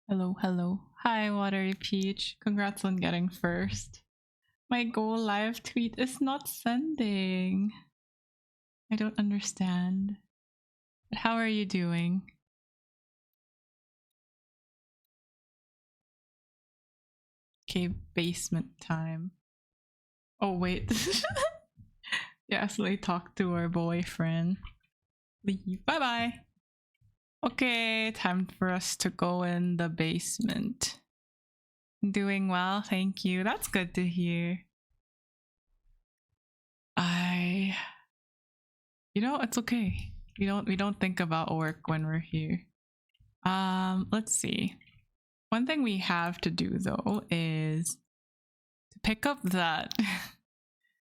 Hello, hello. Hi, Watery Peach. Congrats on getting first. My go live tweet is not sending. I don't understand. But how are you doing? Okay, basement time. Oh, wait. Yes, they talk to our boyfriend. Leave. Bye bye. Okay, time for us to go in the basement. Doing well, thank you. That's good to hear. You know, it's okay. We don't think about work when we're here. Let's see. One thing we have to do though is to pick up that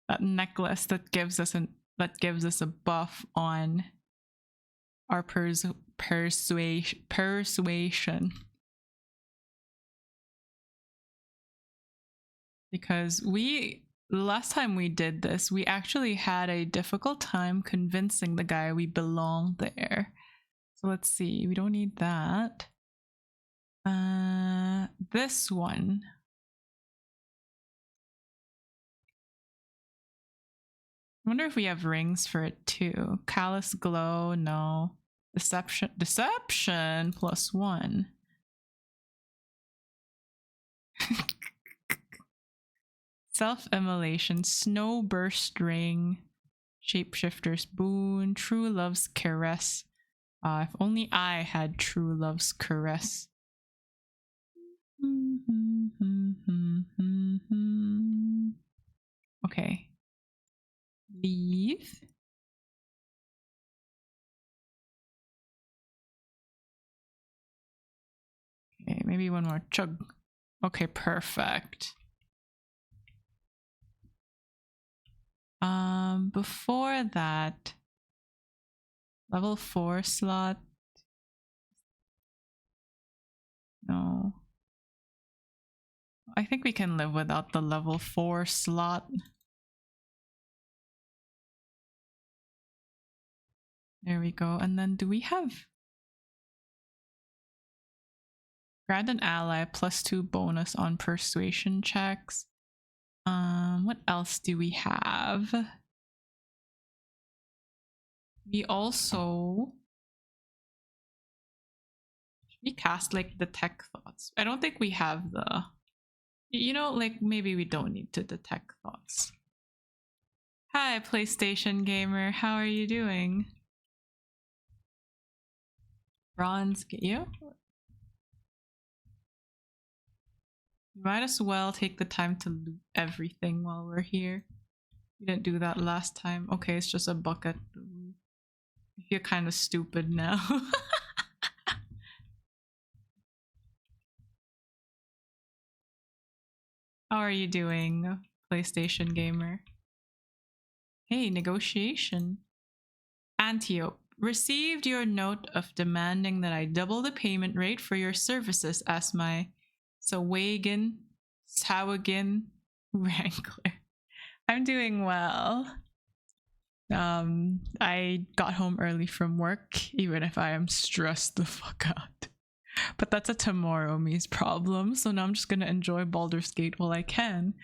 that necklace that gives us a buff on our persuasion. Because we the last time we did this, we actually had a difficult time convincing the guy we belong there. So let's see, we don't need that. This one. I wonder if we have rings for it too. Callous glow, no. Deception +1. Self-immolation, snow burst ring, shapeshifter's boon, true love's caress. If only I had true love's caress. Okay. Leave. Okay, maybe one more chug. Okay, perfect. Before that, level 4 slot. No. I think we can live without the level 4 slot. There we go. And then do we have grant an ally +2 bonus on persuasion checks? What else do we have? We also we cast like detect thoughts. I don't think we have the, you know, like maybe we don't need to detect thoughts. Hi, PlayStation gamer. How are you doing? Bronze, get you? You might as well take the time to loot everything while we're here. We didn't do that last time. Okay, it's just a bucket. I feel kind of stupid now. How are you doing, PlayStation gamer? Hey, negotiation. Antiope. Received your note of demanding that I double the payment rate for your services as my Sawagan Wrangler. I'm doing well. I got home early from work, even if I am stressed the fuck out. But that's a tomorrow me's problem, so now I'm just gonna enjoy Baldur's Gate while I can.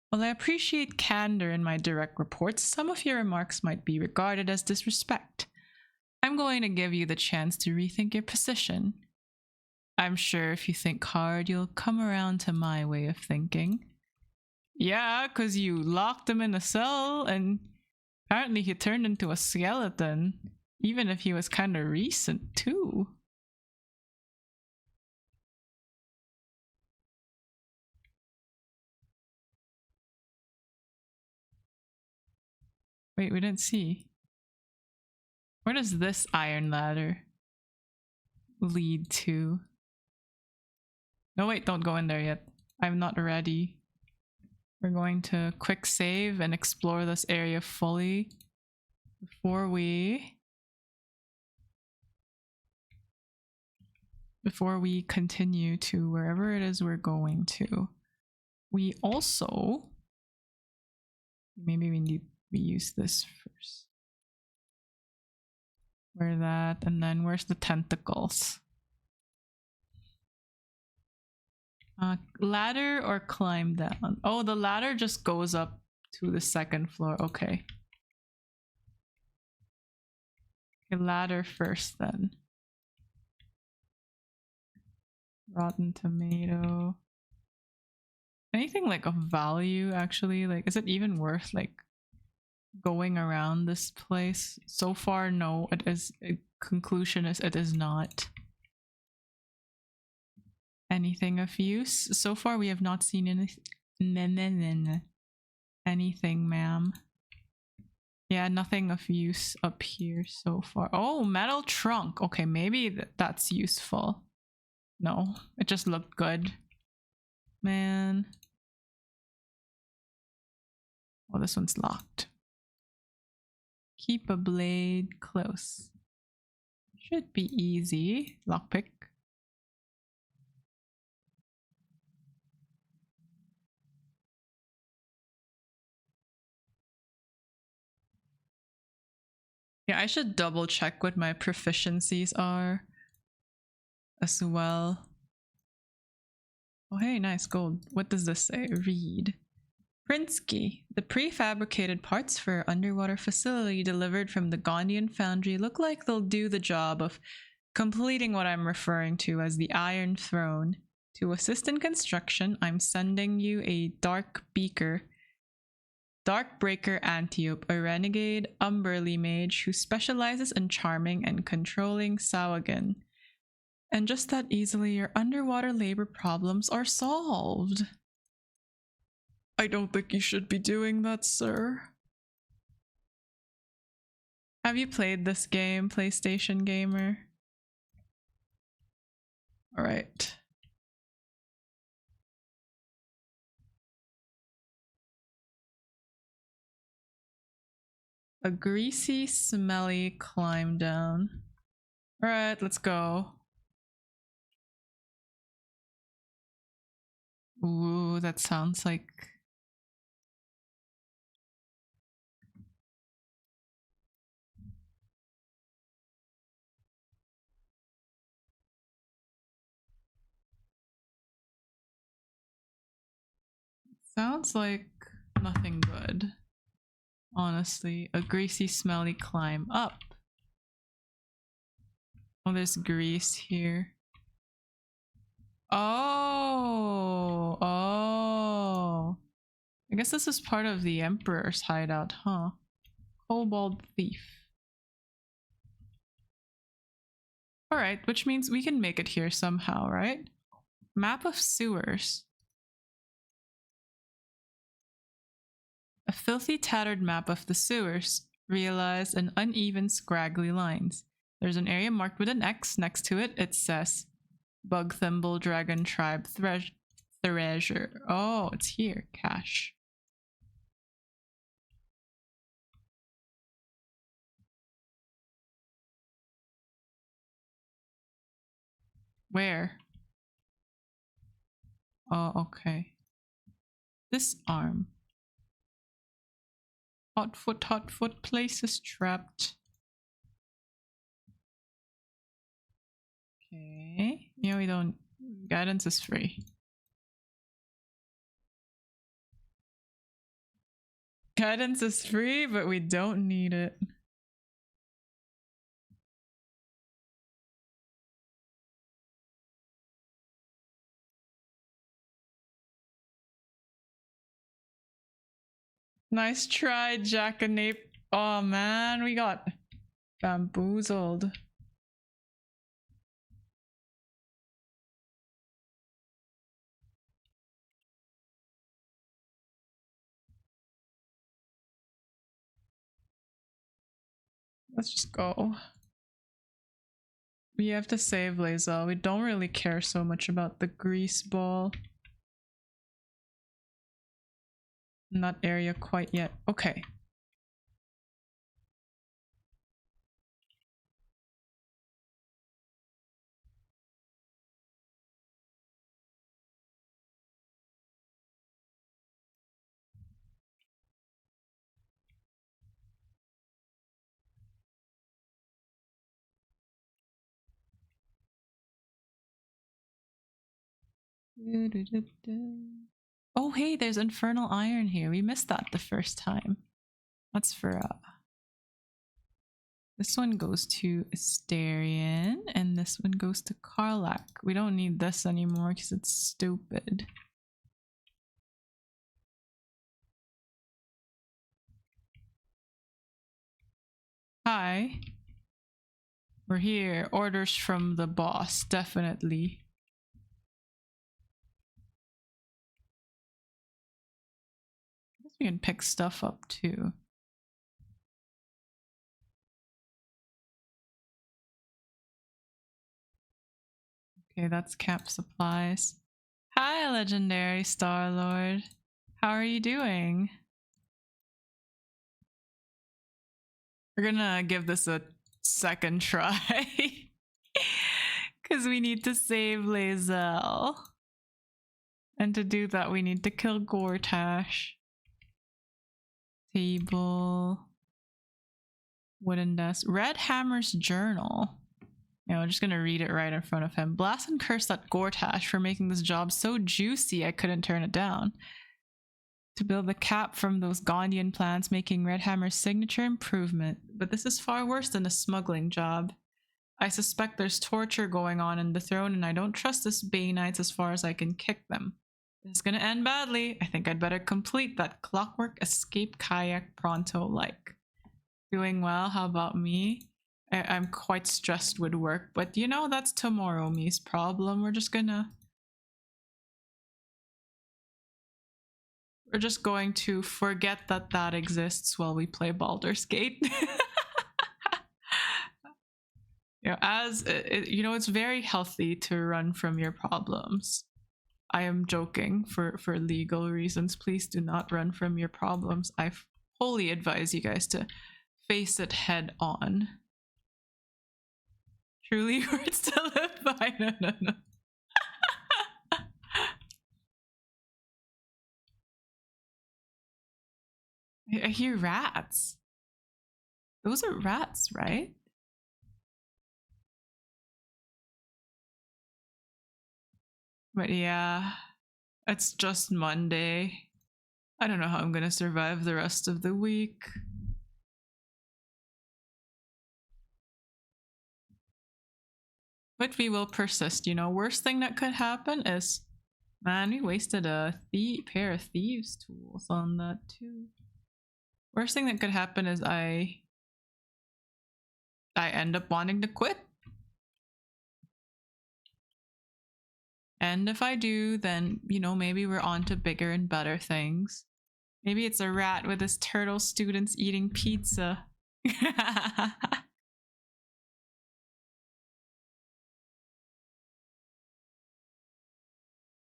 While I appreciate candor in my direct reports, some of your remarks might be regarded as disrespect. I'm going to give you the chance to rethink your position. I'm sure if you think hard, you'll come around to my way of thinking. Yeah, because you locked him in a cell and apparently he turned into a skeleton, even if he was kind of recent too. Wait, we didn't see. Where does this iron ladder lead to? No, wait, don't go in there yet. I'm not ready. We're going to quick save and explore this area fully before we continue to wherever it is we're going to. We also, maybe we use this first. Where that, and then where's the tentacles? Ladder or climb down? Oh, the ladder just goes up to the second floor. Okay. Okay, ladder first then. Rotten tomato. Anything like of value actually? Like, is it even worth like going around this place? So far, no. It is. Conclusion is it is not. Anything of use? So far, we have not seen anything, ma'am. Yeah, nothing of use up here so far. Oh, metal trunk. Okay, maybe that's useful. No, it just looked good. Man. Oh, this one's locked. Keep a blade close. Should be easy. Lockpick. Yeah, I should double check what my proficiencies are as well. Oh, hey, nice gold. What does this say? Read. Prinsky. The prefabricated parts for underwater facility delivered from the Gondian foundry look like they'll do the job of completing what I'm referring to as the Iron Throne. To assist in construction, I'm sending you a Darkbreaker Antiope, a renegade Umberly mage who specializes in charming and controlling Sawagan. And just that easily, your underwater labor problems are solved. I don't think you should be doing that, sir. Have you played this game, PlayStation Gamer? Alright. A greasy, smelly climb down. Alright, let's go. Ooh, that sounds like... sounds like nothing good. Honestly, a greasy, smelly climb up. Oh, there's grease here. Oh, oh. I guess this is part of the Emperor's hideout, huh? Kobold Thief. Alright, which means we can make it here somehow, right? Map of sewers. A filthy, tattered map of the sewers. Realize an uneven, scraggly lines. There's an area marked with an X. Next to it, it says Bug Thimble Dragon Tribe Treasure. Oh, it's here. Cache. Where? Oh, okay. This arm. Hot foot, place is trapped. Okay. Yeah, we don't... Guidance is free. Guidance is free, but we don't need it. Nice try, Jackanape. Oh man, we got bamboozled. Let's just go. We have to save Lae'zel. We don't really care so much about the grease ball. In that area quite yet. Okay. Oh hey, there's Infernal Iron here. We missed that the first time. That's for this one goes to Asterion, and this one goes to Karlach. We don't need this anymore because it's stupid. Hi. We're here. Orders from the boss, definitely. I guess we can pick stuff up too. Okay, that's camp supplies. Hi, legendary Star-Lord. How are you doing? We're gonna give this a second try. Because we need to save Lae'zel. And to do that, we need to kill Gortash. Table. Wooden desk. Red Hammer's journal. You know, I'm just gonna read it right in front of him. Blast and curse that Gortash for making this job so juicy I couldn't turn it down. To build the cap from those Gondian plants, making Red Hammer's signature improvement. But this is far worse than a smuggling job. I suspect there's torture going on in the throne, and I don't trust this Bay Knights as far as I can kick them. This is gonna end badly. I think I'd better complete that clockwork escape kayak pronto like. Doing well, how about me? I'm quite stressed with work, but you know, that's tomorrow me's problem. We're just going to forget that that exists while we play Baldur's Gate. You know, you know, it's very healthy to run from your problems. I am joking for legal reasons. Please do not run from your problems. I wholly advise you guys to face it head on. Truly words to live by. No. I hear rats. Those are rats, right? But yeah, it's just Monday. I don't know how I'm gonna survive the rest of the week. But we will persist, you know. Worst thing that could happen is, man, we wasted a pair of thieves tools on that too. Worst thing that could happen is I end up wanting to quit. And if I do, then, you know, maybe we're on to bigger and better things. Maybe it's a rat with his turtle students eating pizza.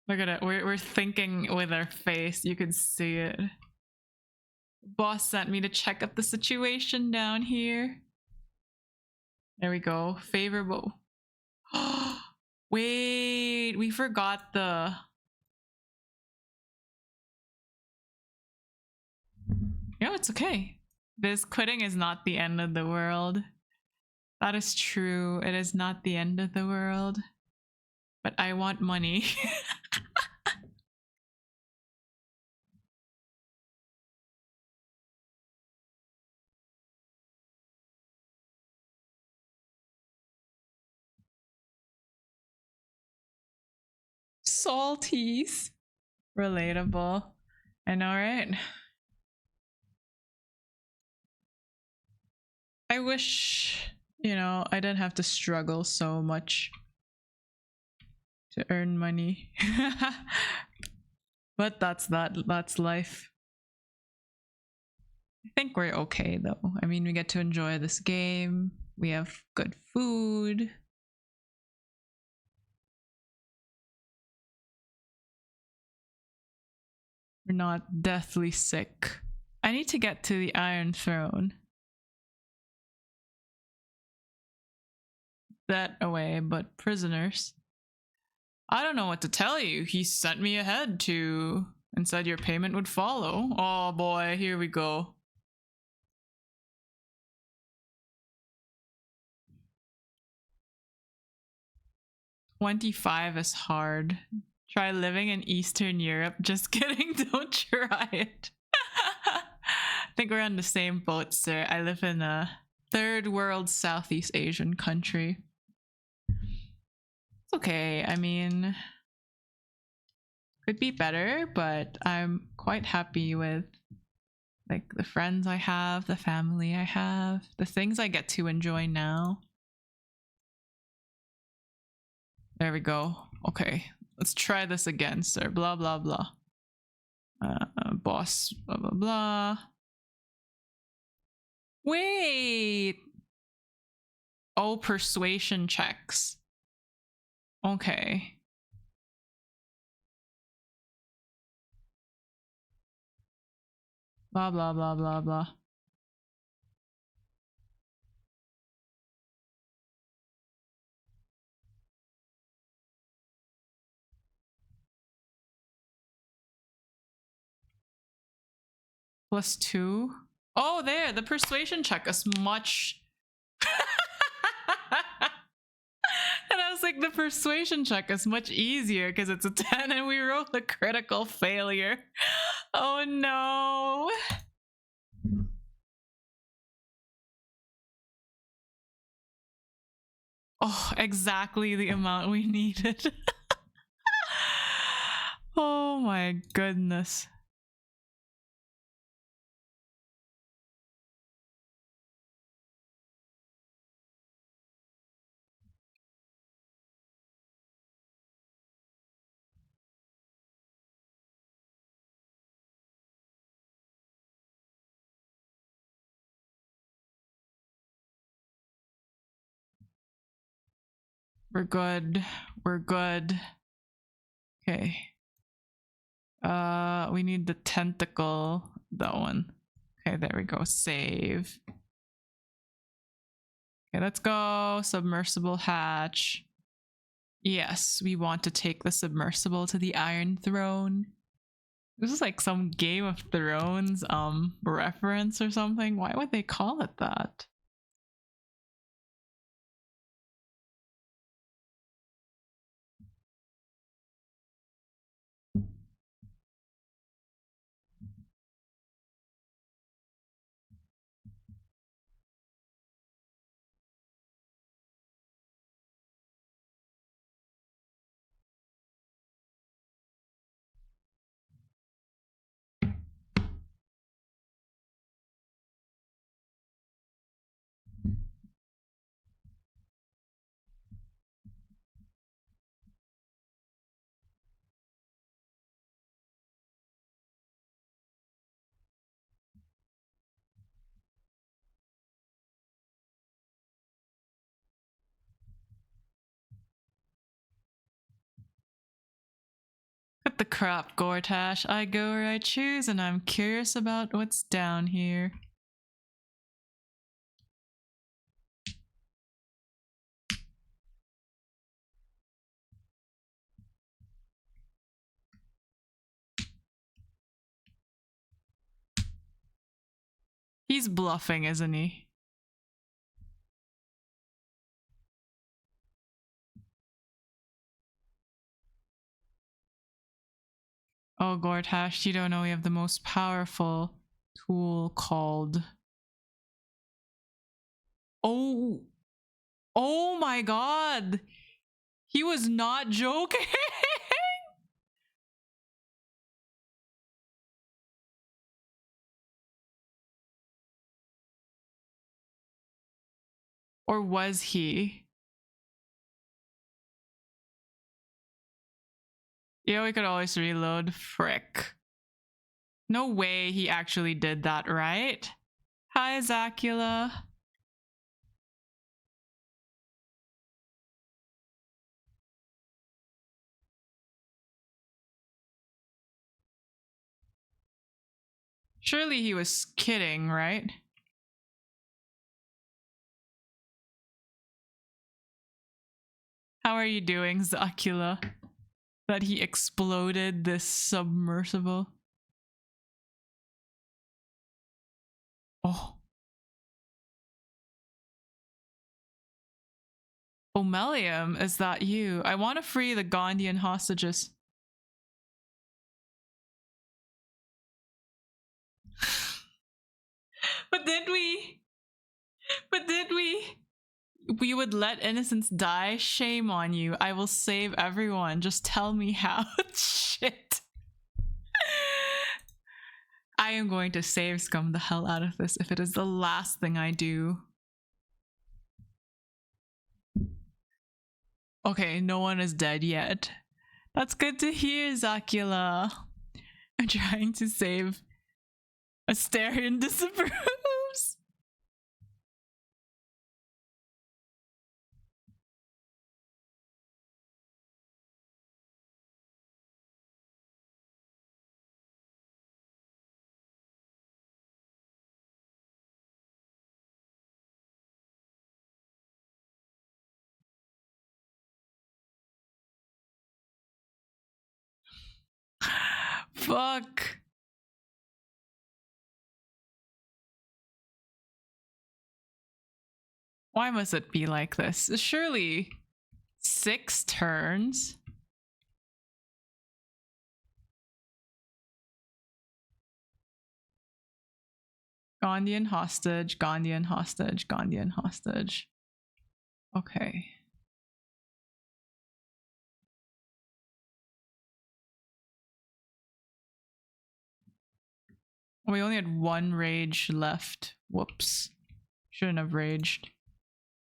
Look at it. We're thinking with our face. You can see it. Boss sent me to check up the situation down here. There we go. Favorable. Wait, we forgot the... No, it's okay. This quitting is not the end of the world. That is true. It is not the end of the world. But I want money. Salties. Relatable. I know, right? I wish, you know, I didn't have to struggle so much to earn money. But that's life. I think we're okay though. I mean, we get to enjoy this game. We have good food. We're not deathly sick. I need to get to the Iron Throne. That away, but prisoners. I don't know what to tell you. He sent me ahead to and said your payment would follow. Oh boy, here we go. $25 is hard. Try living in Eastern Europe. Just kidding, don't try it. I think we're on the same boat, sir. I live in a third world Southeast Asian country. It's okay. I mean, could be better, but I'm quite happy with like the friends I have, the family I have, the things I get to enjoy now. There we go. Okay, let's try this again, sir. Blah, blah, blah. Boss, blah, blah, blah. Wait. Oh, persuasion checks. Okay. Blah, blah, blah, blah, blah. +2. Oh, there, the persuasion check is much. And I was like, the persuasion check is much easier because it's a 10 and we rolled a critical failure. Oh no. Oh, exactly the amount we needed. Oh my goodness. We're good. We're good. Okay. We need the tentacle. That one. Okay, there we go. Save. Okay, let's go. Submersible hatch. Yes, we want to take the submersible to the Iron Throne. This is like some Game of Thrones reference or something. Why would they call it that? Cut the crap, Gortash. I go where I choose, and I'm curious about what's down here. He's bluffing, isn't he? Oh, Gortash, you don't know we have the most powerful tool called... Oh! Oh my god! He was not joking! Or was he? Yeah, we could always reload. Frick. No way he actually did that, right? Hi, Zacula. Surely he was kidding, right? How are you doing, Zacula? That he exploded this submersible? Oh. Omelium, is that you? I want to free the Gondian hostages. But did we? But did we? We would let innocents die? Shame on you. I will save everyone. Just tell me how. Shit. I am going to save scum the hell out of this if it is the last thing I do. Okay, no one is dead yet. That's good to hear, Zacula. I'm trying to save. Asterion disapproves. Fuck. Why must it be like this? Surely 6 turns. Gandhian hostage, Gandhian hostage, Gandhian hostage. Okay. We only had 1 rage left. Whoops. Shouldn't have raged.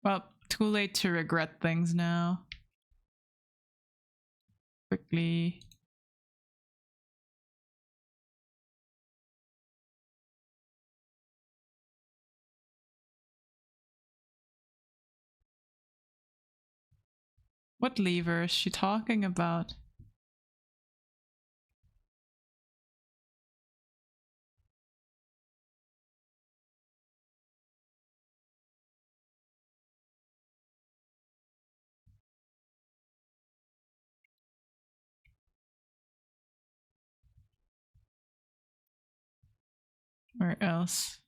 Well, too late to regret things now. Quickly. What lever is she talking about? Where else?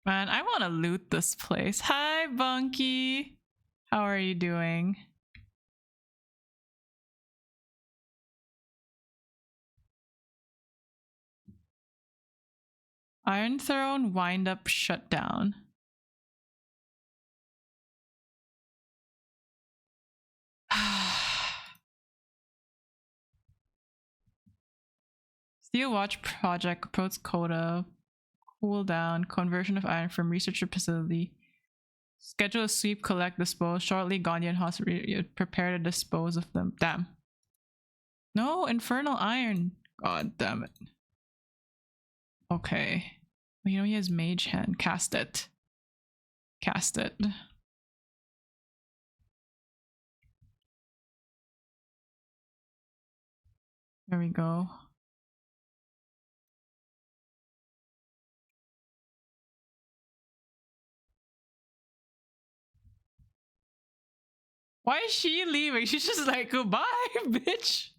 Man, I want to loot this place. Hi, Bunky. How are you doing? Iron Throne, wind up, shut down. Steel Watch Project, approach quota, cool down, conversion of iron from researcher facility. Schedule a sweep, collect, dispose. Shortly, Ghanaian hospital prepare to dispose of them. Damn. No, infernal iron. God damn it. Okay. Well, you know he has mage hand. Cast it. Cast it. There we go. Why is she leaving? She's just like, goodbye, bitch.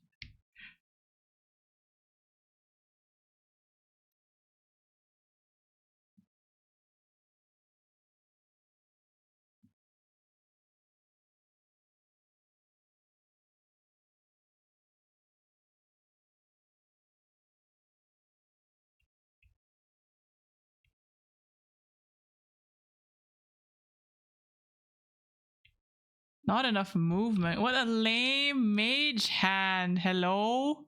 Not enough movement. What a lame mage hand. Hello?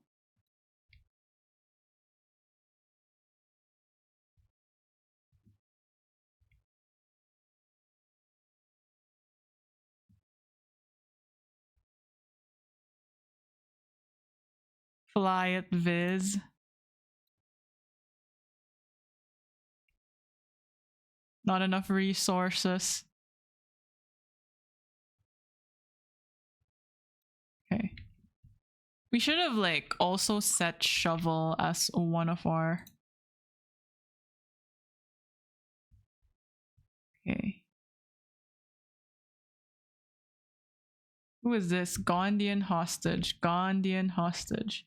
Fly at Viz. Not enough resources. Okay. We should have like also set shovel as one of our... Okay. Who is this? Gandhian hostage. Gandhian hostage.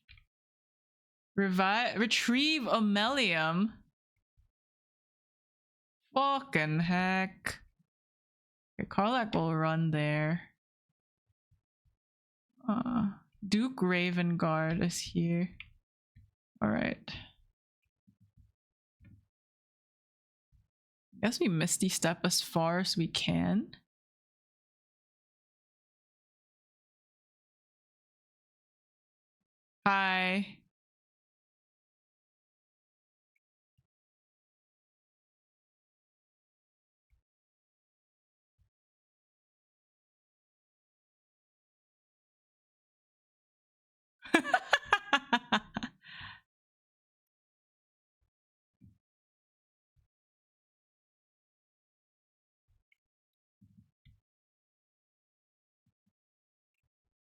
Retrieve Amelium. Fucking heck. Okay, Karlak will run there. Duke Ravengard is here. Alright. Guess we Misty Step as far as we can. Hi.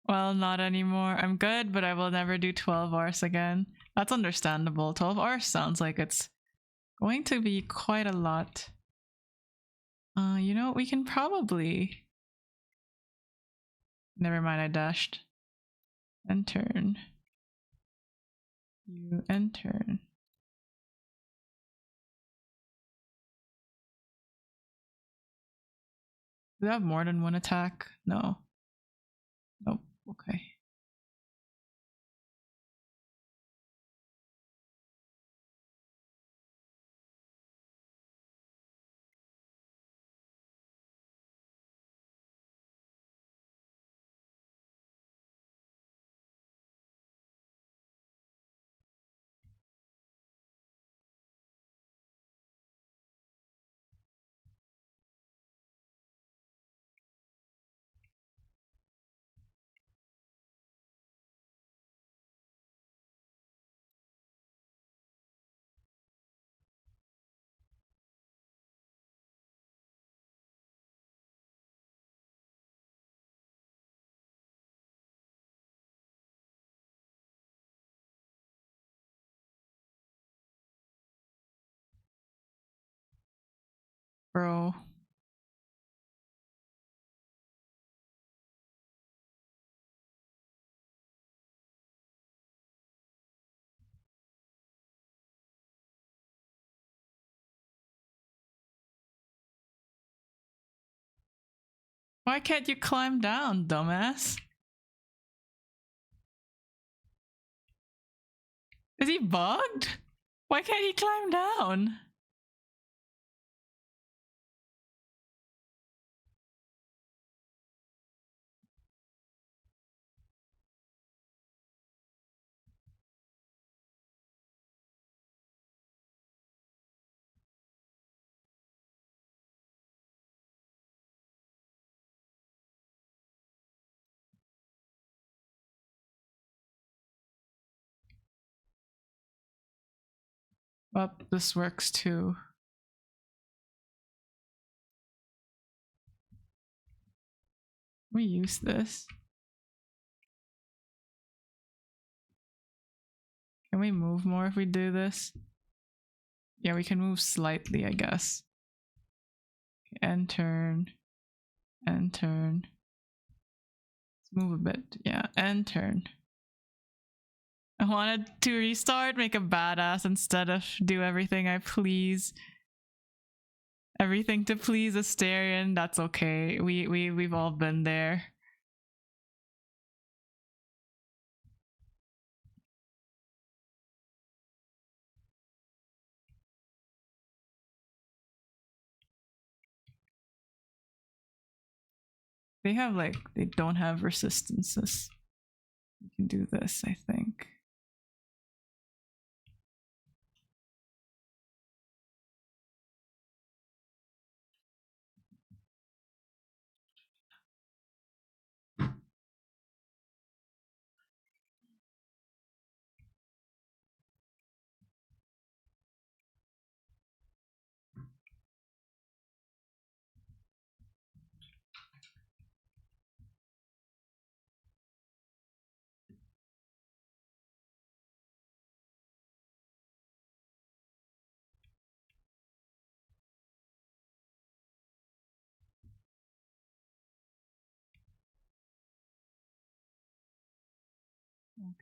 Well, not anymore. I'm good, but I will never do 12 hours again. That's understandable. 12 hours sounds like it's going to be quite a lot. You know, we can probably Never mind, I dashed. End turn. You end turn. Do they have more than one attack? No. Nope. Okay. Bro. Why can't you climb down, dumbass? Is he bugged? Why can't he climb down? Well, this works too. We use this. Can we move more if we do this? Yeah, we can move slightly, I guess. End turn. End turn. Let's move a bit. Yeah, end turn. I wanted to restart, make a badass instead of do everything I please. Everything to please Asterion, that's okay. We've all been there. They have like, they don't have resistances. We can do this, I think.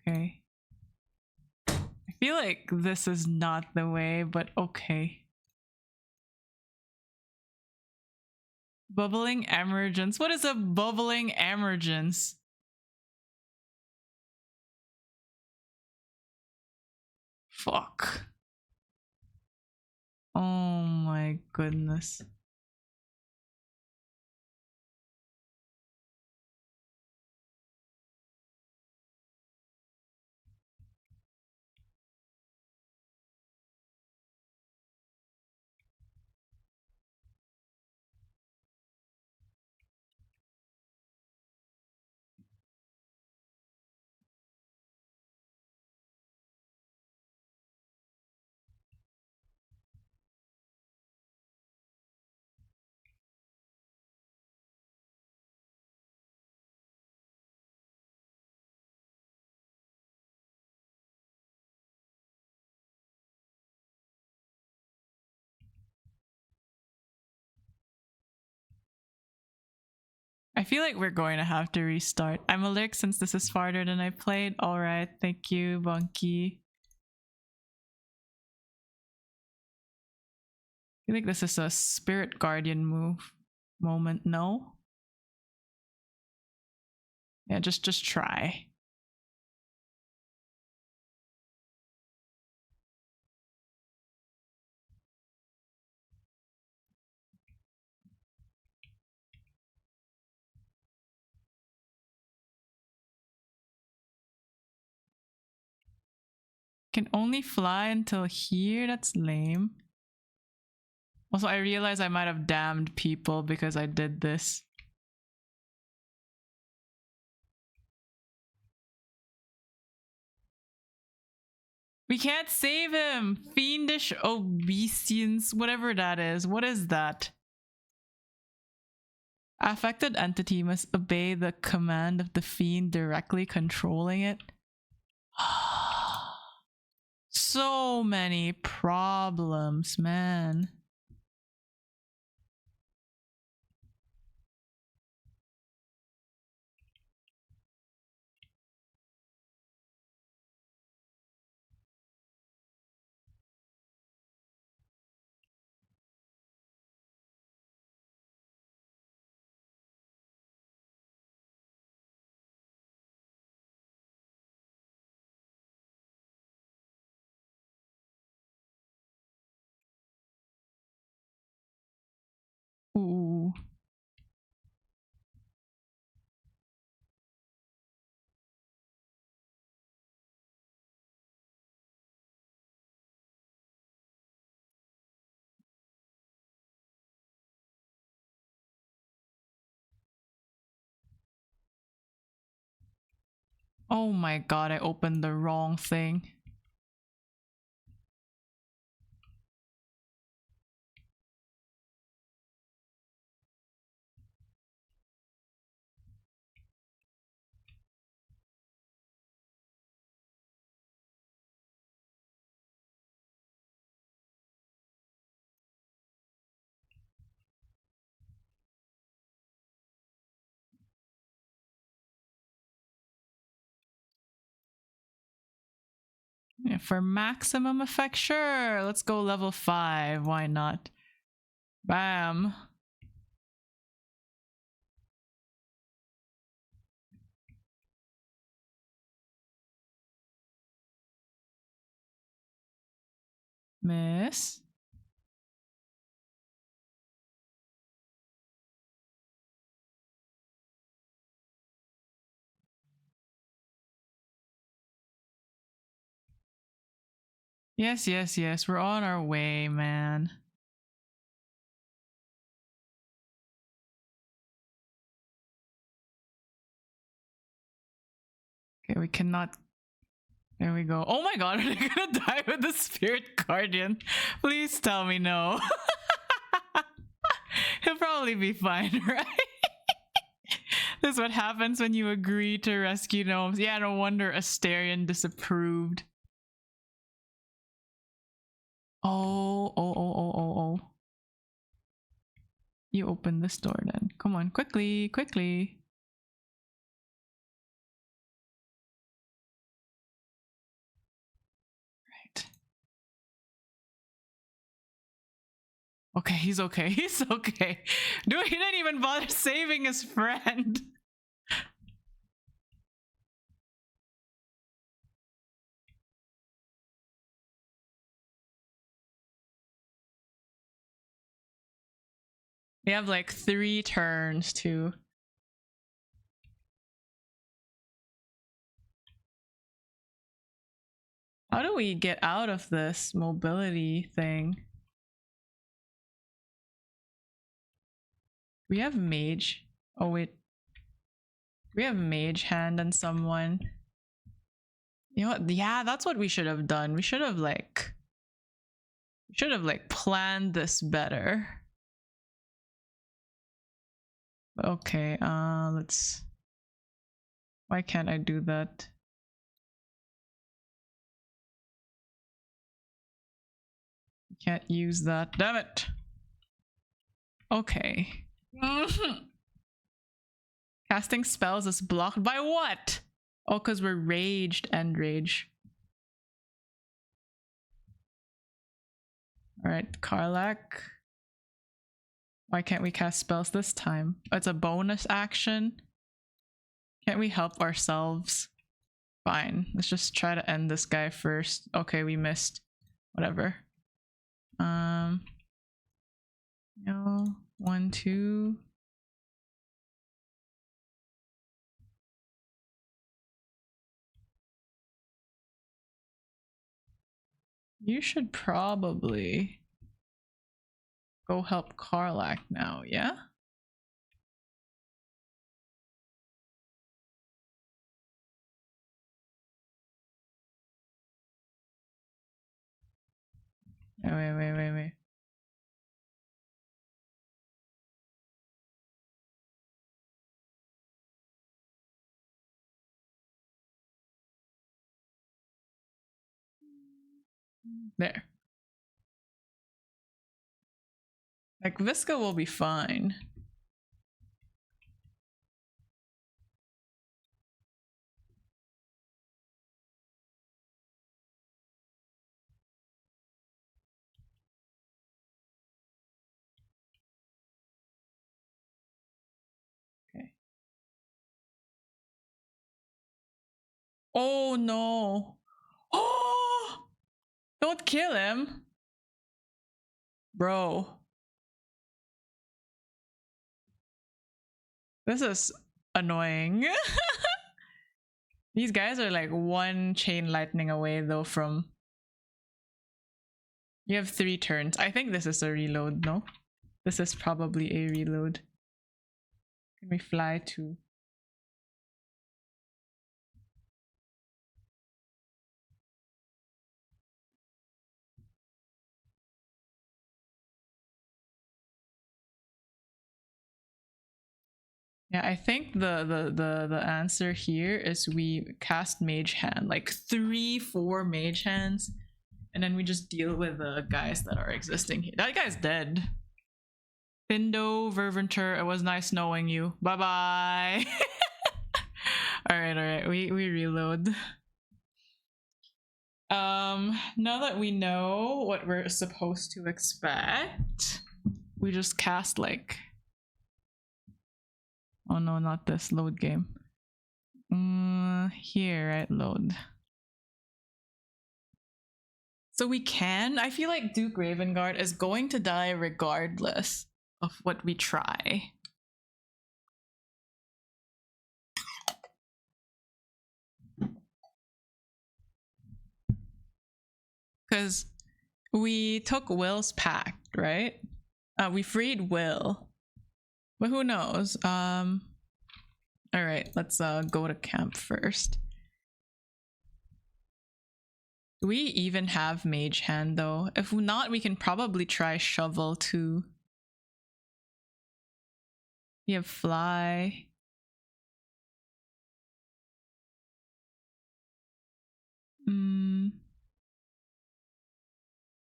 Okay. I feel like this is not the way, but okay. Bubbling emergence. What is a bubbling emergence? Fuck. Oh my goodness. feel like we're going to have to restart. I'm allergic since this is farther than I played. Alright, thank you, Bunky. I feel like this is a spirit guardian moment, no? Yeah, just try. Can only fly until here? That's lame. Also, I realize I might have damned people because I did this. We can't save him! Fiendish obeisance, whatever that is. What is that? Affected entity must obey the command of the fiend directly controlling it. So many problems, man. Ooh. Oh my god, I opened the wrong thing. Yeah, for maximum effect, sure. Let's go level 5. Why not? Bam. Miss. Yes, yes, yes. We're on our way, man. Okay, we cannot. There we go. Oh my god, are they gonna die with the spirit guardian? Please tell me no. He'll probably be fine, right? This is what happens when you agree to rescue gnomes. Yeah, no wonder Asterion disapproved. Oh. You open this door then. Come on, quickly, quickly. Right. Okay, he's okay. He's okay. Dude, he didn't even bother saving his friend. We have like 3 turns too. How do we get out of this mobility thing? We have mage. Oh wait. We have mage hand and someone. You know what? Yeah, that's what we should have done. We should have like planned this better. Okay, let's. Why can't I do that? Can't use that. Damn it. Okay. Casting spells is blocked by what? Oh, because we're raged and rage. Alright, Karlak. Why can't we cast spells this time? Oh, it's a bonus action. Can't we help ourselves? Fine. Let's just try to end this guy first. Okay, we missed. Whatever. No. 1, 2. You should probably go help Karlak now, yeah? Wait. There. Like, Visca will be fine. Okay. Oh no. Oh! Don't kill him. Bro. This is annoying. These guys are like one chain lightning away though from... You have 3 turns. I think this is a reload, no? This is probably a reload. Can we fly too? Yeah, I think the answer here is we cast Mage Hand, like 3-4 Mage Hands, and then we just deal with the guys that are existing here. That guy's dead. Findo, Verventer, it was nice knowing you. Bye bye. Alright, we reload. Now that we know what we're supposed to expect, we just cast like... Oh no, not this. Load game. Here, right? Load. So we can... I feel like Duke Ravengard is going to die regardless of what we try. Because we took Will's pact, right? We freed Will. But who knows? Alright, let's go to camp first. Do we even have Mage Hand though? If not, we can probably try Shovel too. We have Fly.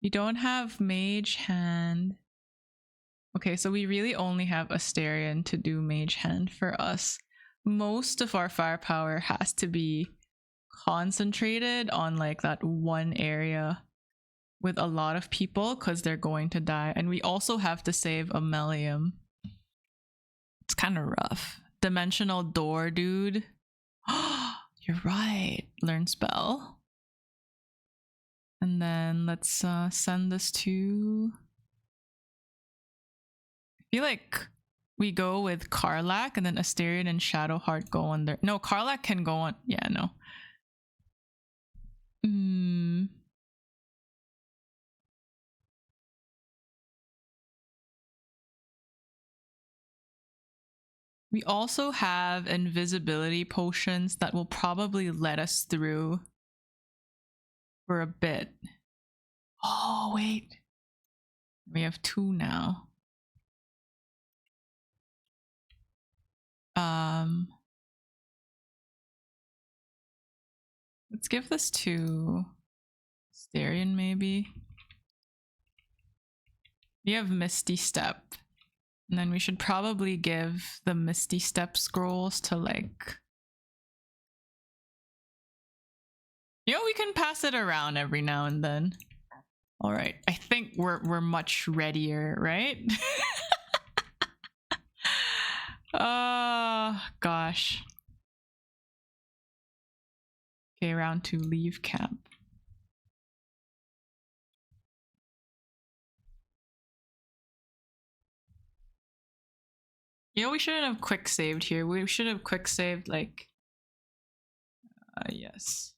We don't have Mage Hand. Okay, so we really only have Asterion to do Mage Hand for us. Most of our firepower has to be concentrated on like that one area with a lot of people because they're going to die. And we also have to save Ammelium. It's kind of rough. Dimensional Door, dude. You're right. Learn spell. And then let's send this to... I feel like we go with Karlak and then Asterion and Shadowheart go on there. No, Karlak can go on... Yeah, no. We also have invisibility potions that will probably let us through for a bit. Oh, wait. We have 2 now. Let's give this to Asterion maybe. We have Misty Step. And then we should probably give the Misty Step scrolls to like... You know, we can pass it around every now and then. All right, I think we're much readier, right? Gosh. Okay, round 2, leave camp. You know, we shouldn't have quick saved here. We should have quick saved like... yes.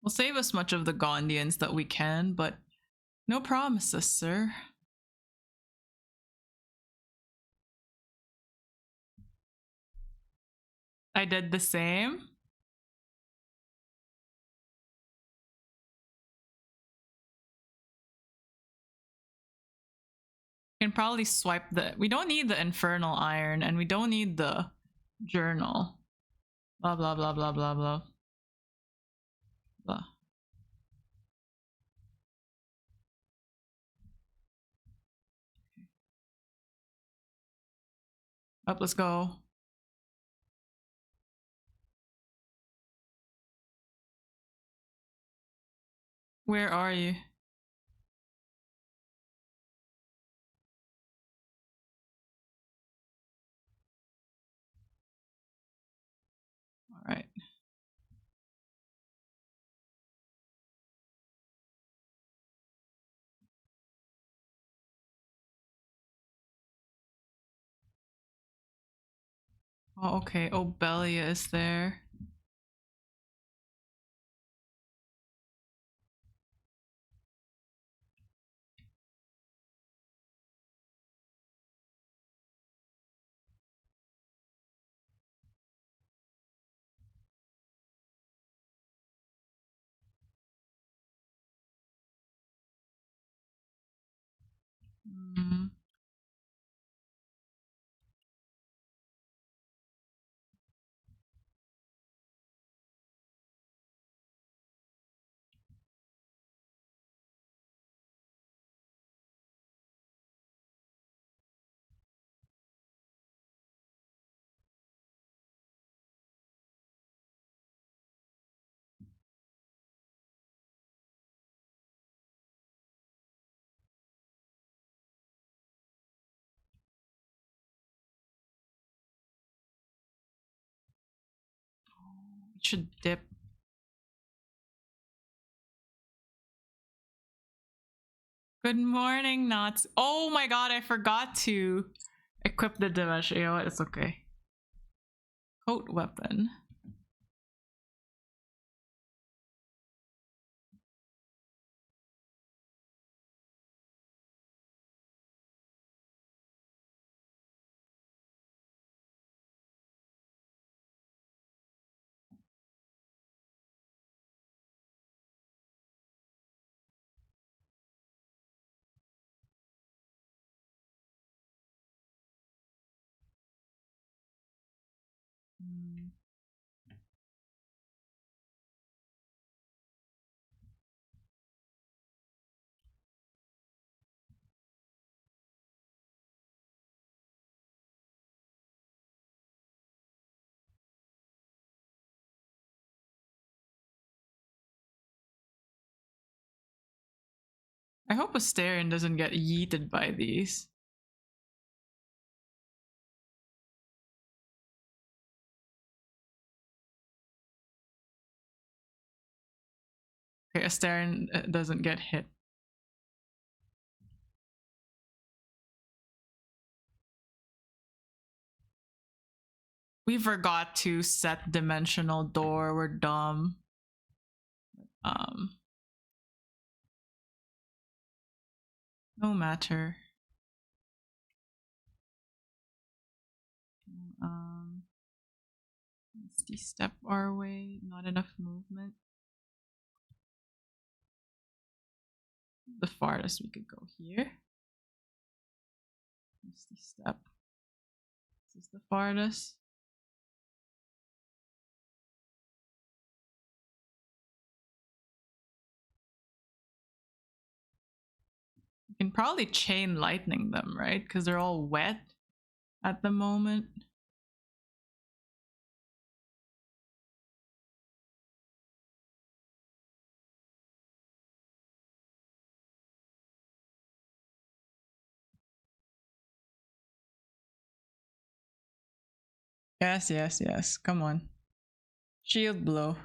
We'll save as much of the Gondians that we can, but no promises, sir. I did the same. Can probably swipe the... We don't need the infernal iron and we don't need the journal. Blah blah blah blah blah blah. Blah. Up, let's go. Where are you? All right. Oh, okay. Oh, Belia is there. Mm. We should dip. Good morning, Knots. Oh my god, I forgot to equip the dimension. You know what? It's okay. Coat weapon. Mm. I hope Asterion doesn't get yeeted by these. Okay, Asterion doesn't get hit. We forgot to set dimensional door. We're dumb. No matter. Misty step our way. Not enough movement. The farthest we could go here. Misty step. This is the farthest. We can probably chain lightning them, right? Because they're all wet at the moment. Yes, yes, yes. Come on. Shield blow.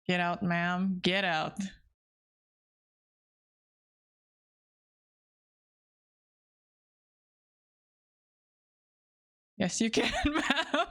Get out, ma'am. Get out. Yes, you can, ma'am.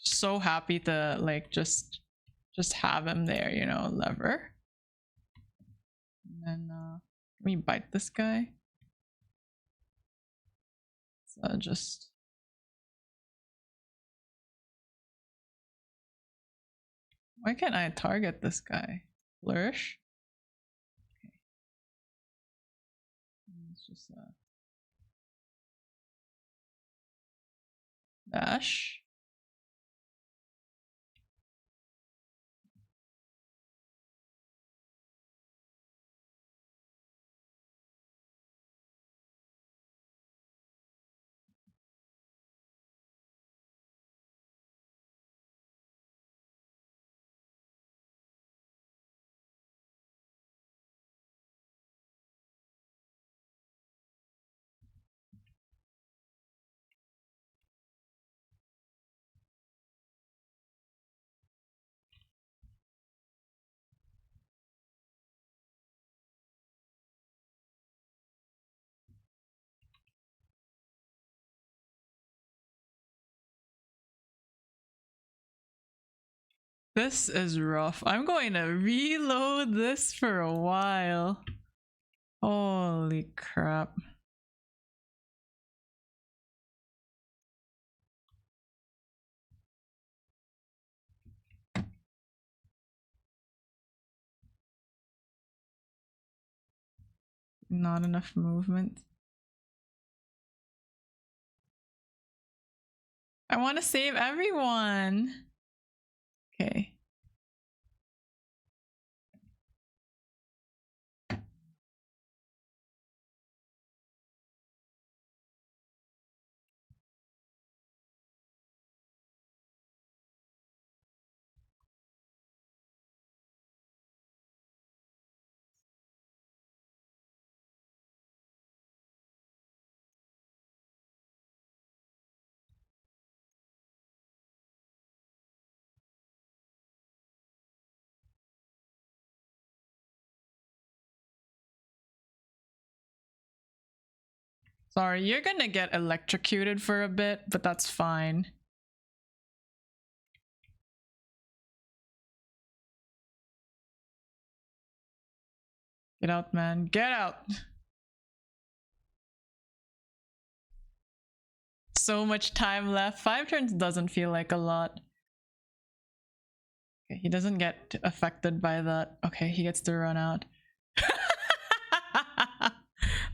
So happy to like just have him there, you know, lever. And then let me bite this guy. So just why can't I target this guy? Flourish? Okay. It's just dash. This is rough. I'm going to reload this for a while. Holy crap. Not enough movement. I want to save everyone. Okay. Sorry, you're gonna get electrocuted for a bit, but that's fine. Get out, man. Get out! So much time left. 5 turns doesn't feel like a lot. Okay, he doesn't get affected by that. Okay, he gets to run out.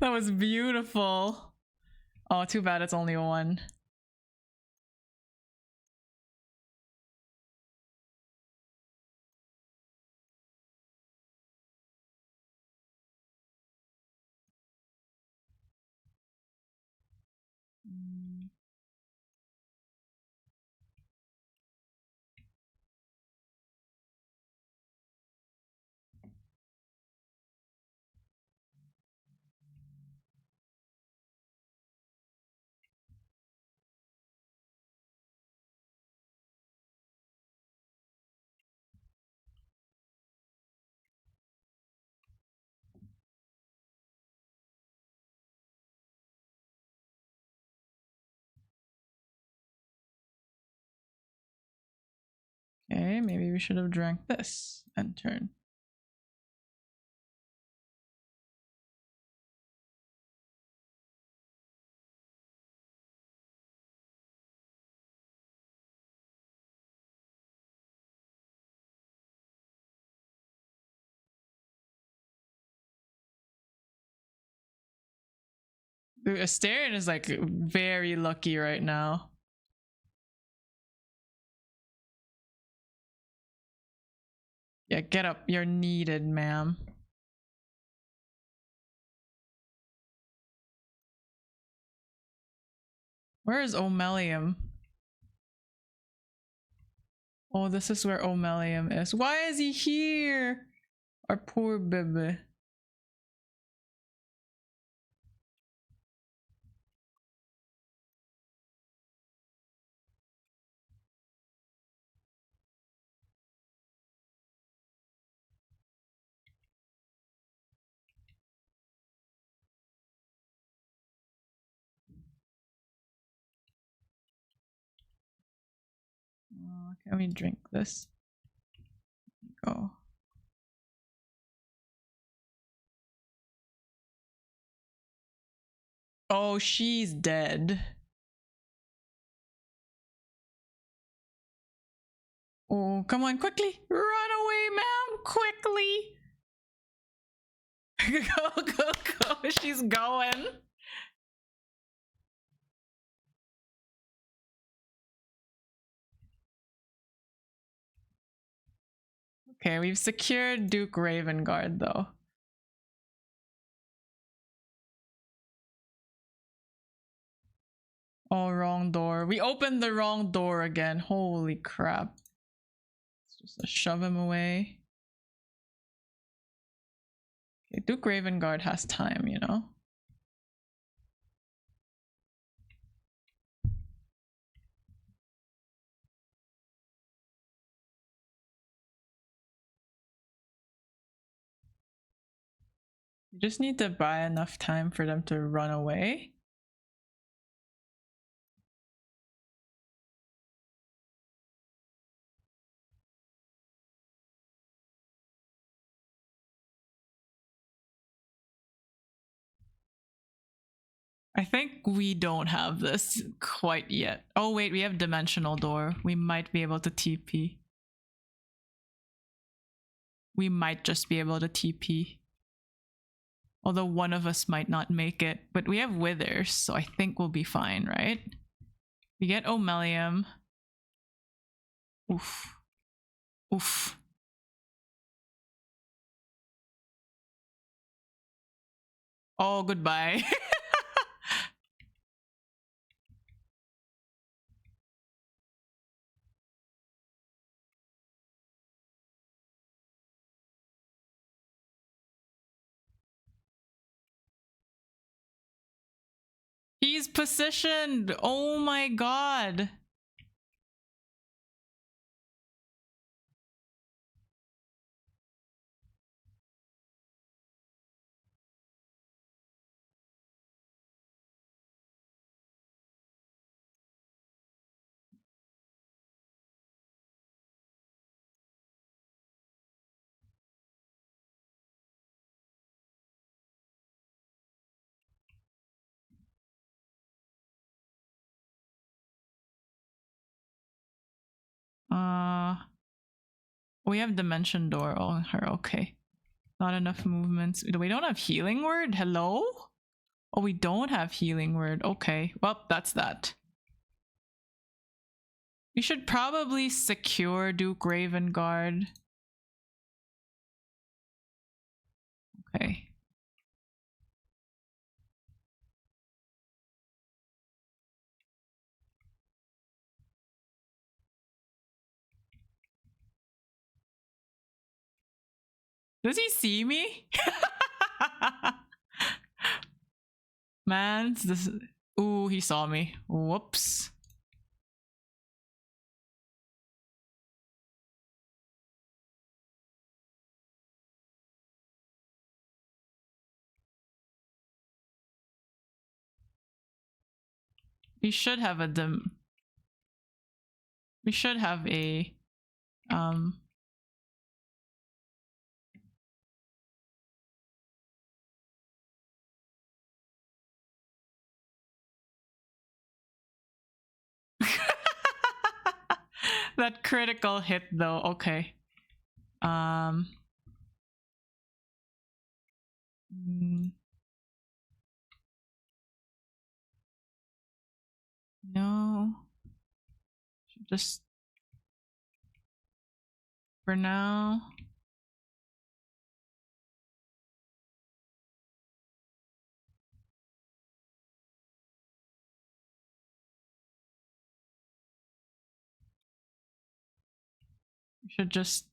That was beautiful. Oh, too bad it's only one. Okay, maybe we should have drank this and turn. Astarion is like very lucky right now. Yeah, get up. You're needed, ma'am. Where is Omelium? Oh, this is where Omelium is. Why is he here? Our poor baby. Can we drink this? Go. Oh, she's dead. Oh, come on, quickly! Run away, ma'am! Quickly! Go, go, go! She's going! Okay, we've secured Duke Ravengard, though. Oh, wrong door. We opened the wrong door again. Holy crap. Let's just shove him away. Okay, Duke Ravengard has time, you know? You just need to buy enough time for them to run away. I think we don't have this quite yet. Oh wait, we have Dimensional Door. We might be able to TP. We might just be able to TP. Although one of us might not make it. But we have Withers, so I think we'll be fine, right? We get Omelium. Oof. Oof. Oh, goodbye. He's positioned. Oh my god. We have Dimension Door on her. Okay. Not enough movements. We don't have Healing Word? Hello? Oh, we don't have Healing Word. Okay. Well, that's that. We should probably secure Duke Ravengard. Okay. Does he see me? Man, this. Ooh, he saw me. Whoops. We should have a We should have a That critical hit though, okay. Mm, no. Should just for now. Should just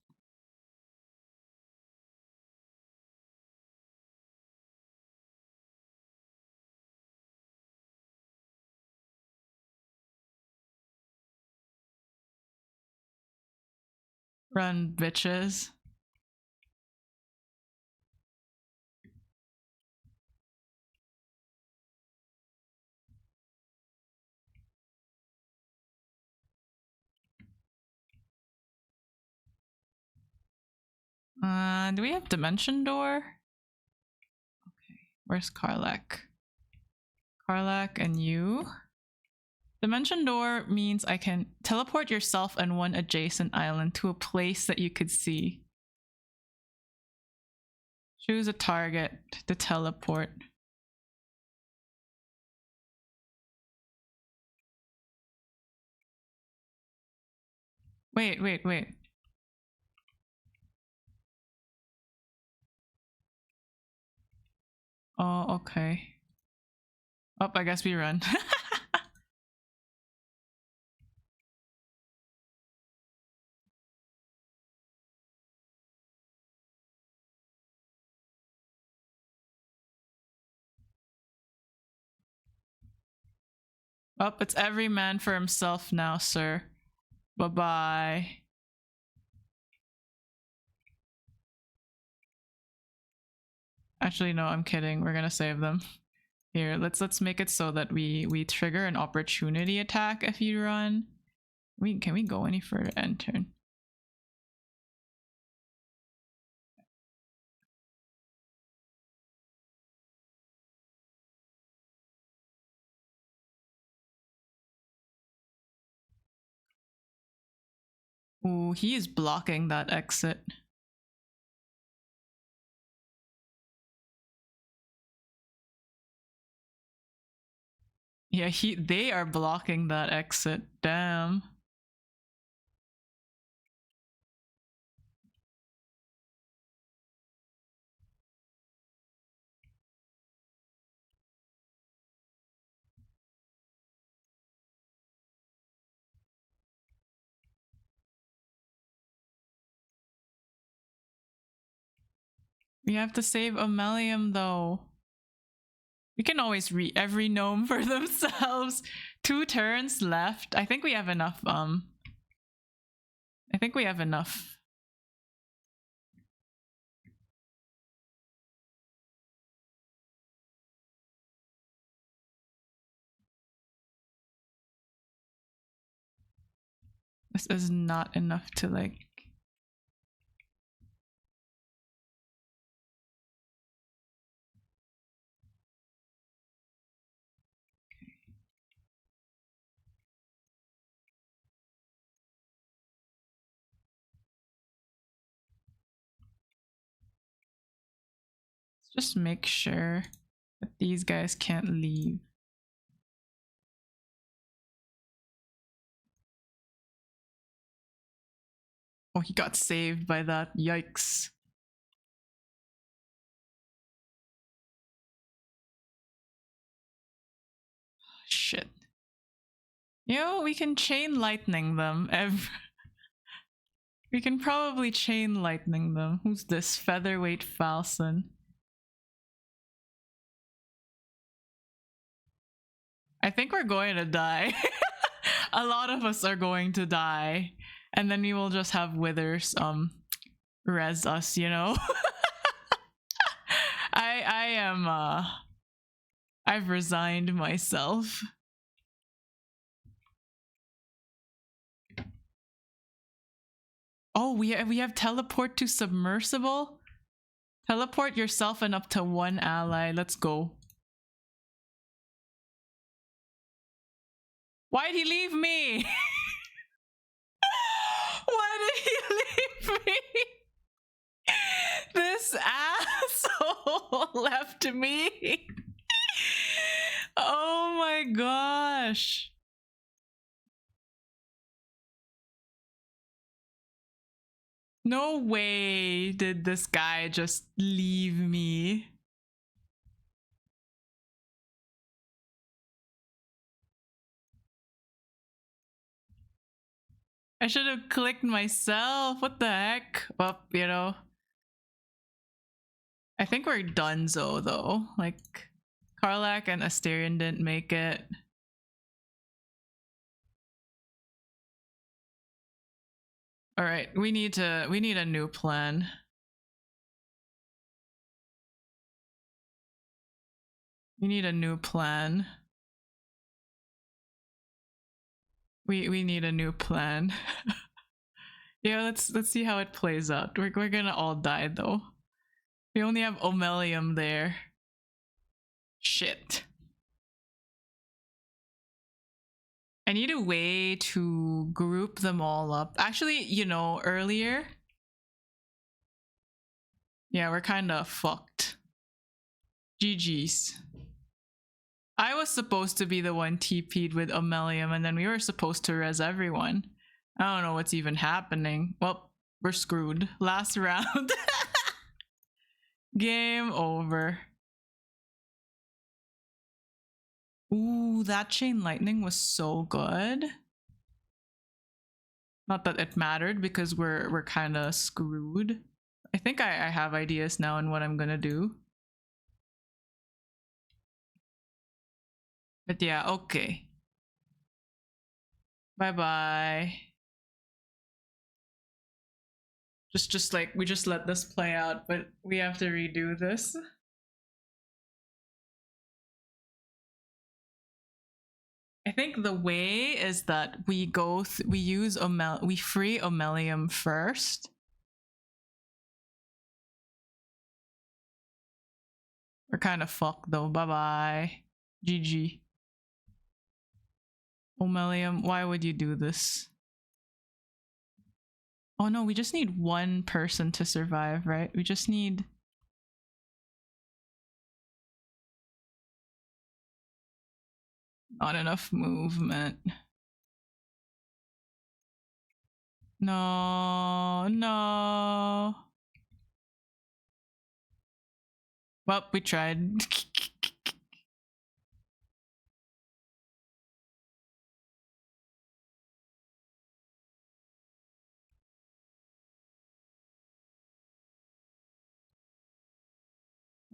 run, bitches. Do we have Dimension Door? Okay, where's Karlak? Karlak and you? Dimension Door means I can teleport yourself and one adjacent island to a place that you could see. Choose a target to teleport. Wait. Oh, okay. Oh, I guess we run. Oh, it's every man for himself now, sir. Bye-bye. Actually, no, I'm kidding. We're gonna save them. Here, let's make it so that we trigger an opportunity attack if you run. Can we go any further? End turn. Ooh, he is blocking that exit. Yeah, they are blocking that exit. Damn. We have to save Amelium though. We can always read every gnome for themselves. 2 turns left. I think we have enough. I think we have enough. This is not enough to like. Let's just make sure that these guys can't leave. Oh, he got saved by that. Yikes. Shit. You know, we can chain lightning them. We can probably chain lightning them. Who's this? Featherweight Falson. I think we're going to die. A lot of us are going to die. And then we will just have Withers res us, you know? I am I've resigned myself. Oh, we have teleport to submersible. Teleport yourself and up to one ally. Let's go. Why'd he leave me? Why did he leave me? This asshole left me. Oh my gosh. No way did this guy just leave me. I should have clicked myself. What the heck? Well, you know. I think we're donezo though. Like, Karlak and Asterion didn't make it. Alright, we need a new plan. We need a new plan. We need a new plan. Yeah, let's see how it plays out. We're gonna all die though. We only have Omelium there. Shit. I need a way to group them all up. Actually, you know, earlier. Yeah, we're kinda fucked. GG's. I was supposed to be the one TP'd with Omelium, and then we were supposed to res everyone. I don't know what's even happening. Well, we're screwed. Last round. Game over. Ooh, that chain lightning was so good. Not that it mattered because we're kind of screwed. I think I have ideas now on what I'm gonna do. But yeah, okay. Bye bye. Just like we just let this play out, but we have to redo this. I think the way is that we we free Omelium first. We're kind of fucked though. Bye bye. GG. Omelium, why would you do this? Oh no, we just need one person to survive, right? We just need... Not enough movement. No, no. Well, we tried.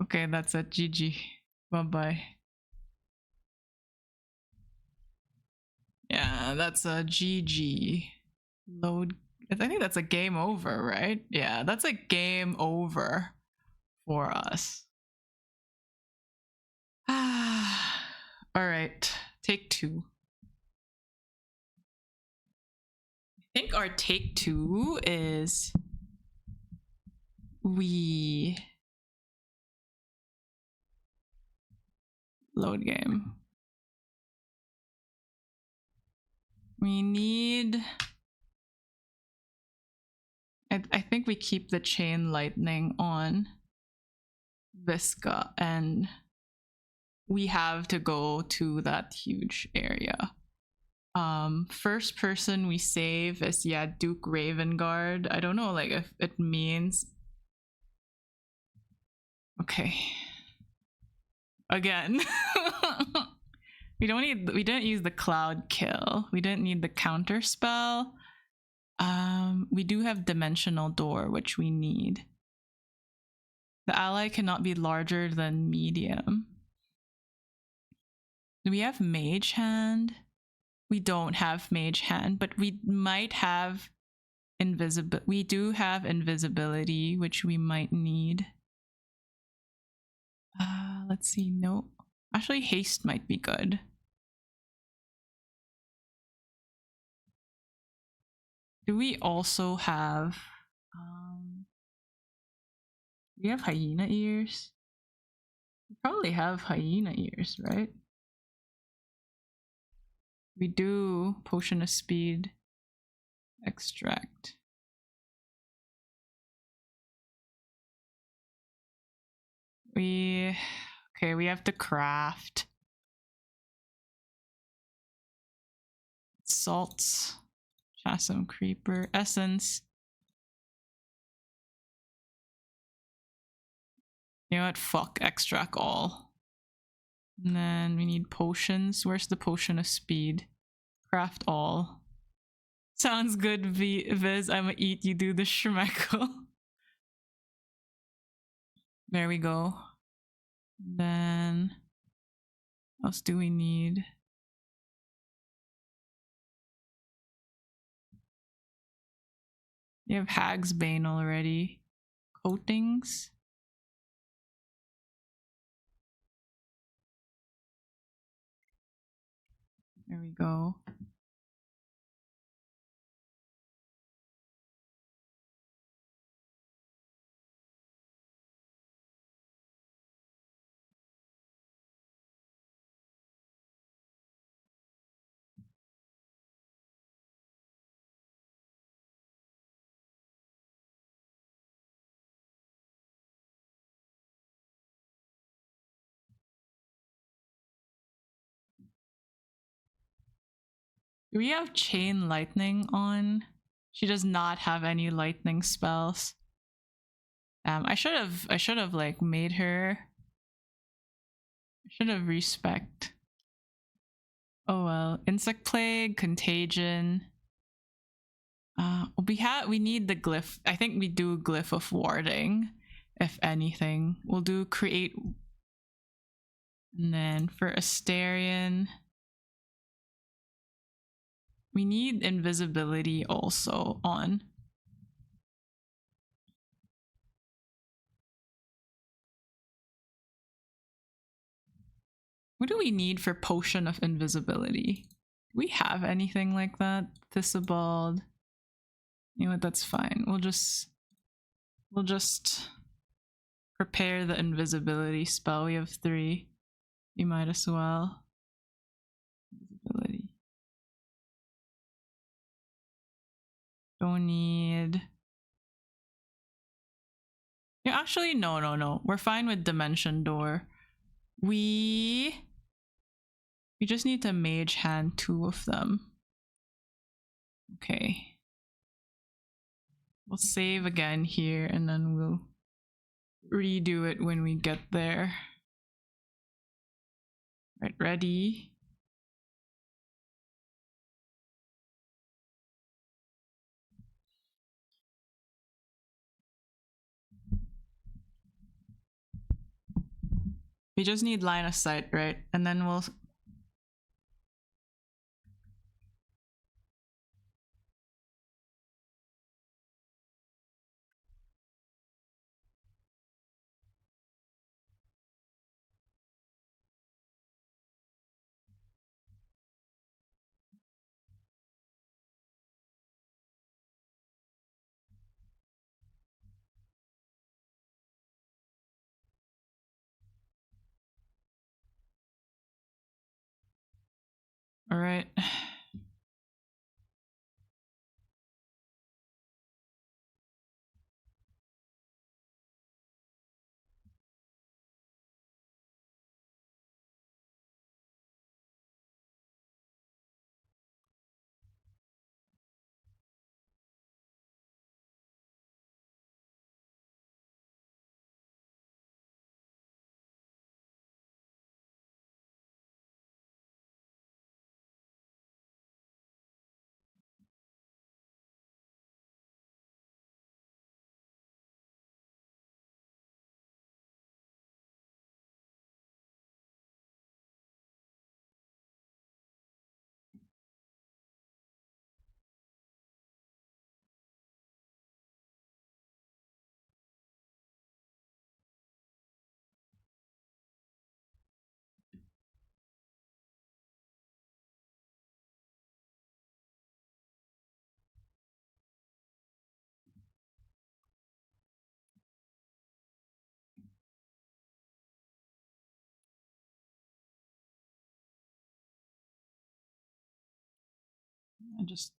Okay, that's it. GG. Bye-bye. Yeah, that's a GG. Load. I think that's a game over, right? Yeah, that's a game over for us. Alright, take two. I think our take two is we load game. We need... I think we keep the chain lightning on Visca, and we have to go to that huge area. First person we save is, yeah, Duke Ravengard. I don't know, like, if it means... Okay. Again. We didn't use the cloud kill. We didn't need the counter spell. We do have dimensional door, which we need. The ally cannot be larger than medium. Do we have mage hand? We don't have mage hand, but we might have invisibility. We do have invisibility, which we might need. Let's see. No, actually haste might be good. Do we also have we have hyena ears? We probably have hyena ears, right? We do. Potion of speed. Extract. Okay, we have to craft salts, chasm creeper, essence. You know what? Fuck, extract all. And then we need potions. Where's the potion of speed? Craft all. Sounds good, Viz. I'ma eat, you do the shmeko. There we go. Then what else do we need? You have Hag's Bane already. Coatings. There we go. Do we have chain lightning on? She does not have any lightning spells. I should have like made her. I should have respect. Oh well. Insect plague, contagion. We need the glyph. I think we do glyph of warding, if anything. We'll do create. And then for Asterion, we need invisibility also on. What do we need for potion of invisibility? Do we have anything like that? Thisabald. You know what, that's fine. We'll just prepare the invisibility spell. We have 3. You might as well. Invisibility. Don't need. Yeah, actually, no. We're fine with Dimension Door. We just need to mage hand 2 of them. Okay. We'll save again here and then we'll redo it when we get there. Right, ready. We just need line of sight, right? And then we'll... All right.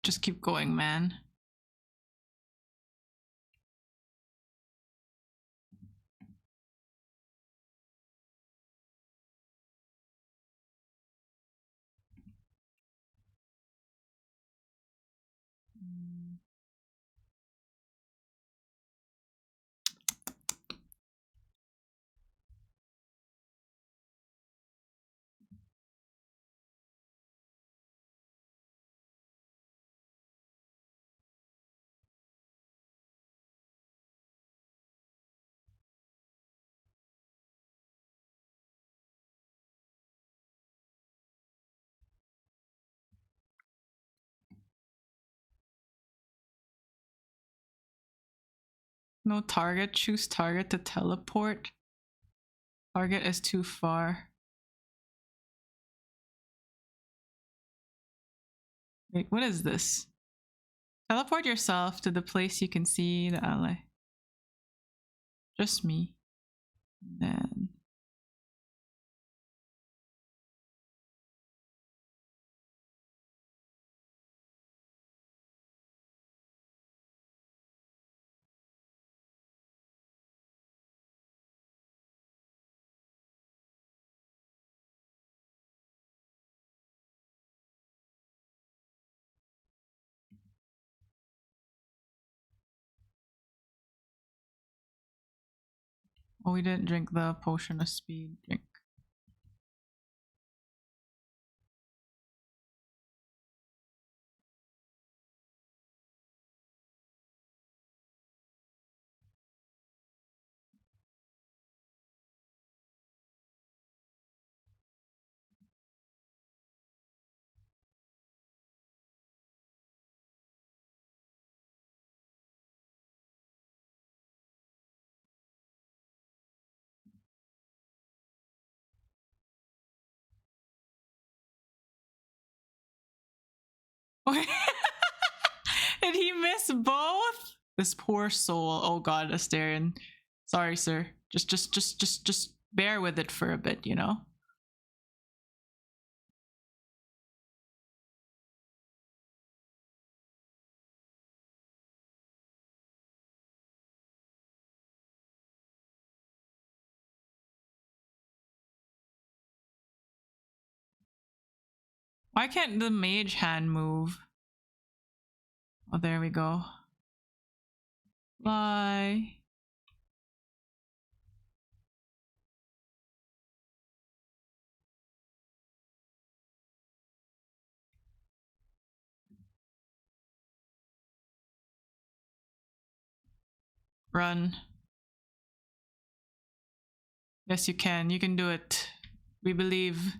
Just keep going, man. No target. Choose target to teleport. Target is too far. Wait, what is this? Teleport yourself to the place you can see the ally. Just me. Then oh, we didn't drink the potion of speed. Drink. Did he miss both? This poor soul. Oh god, Asterion. Sorry, sir. Just bear with it for a bit, you know? Why can't the mage hand move? Oh, there we go. Fly. Run. Yes, you can. You can do it. We believe.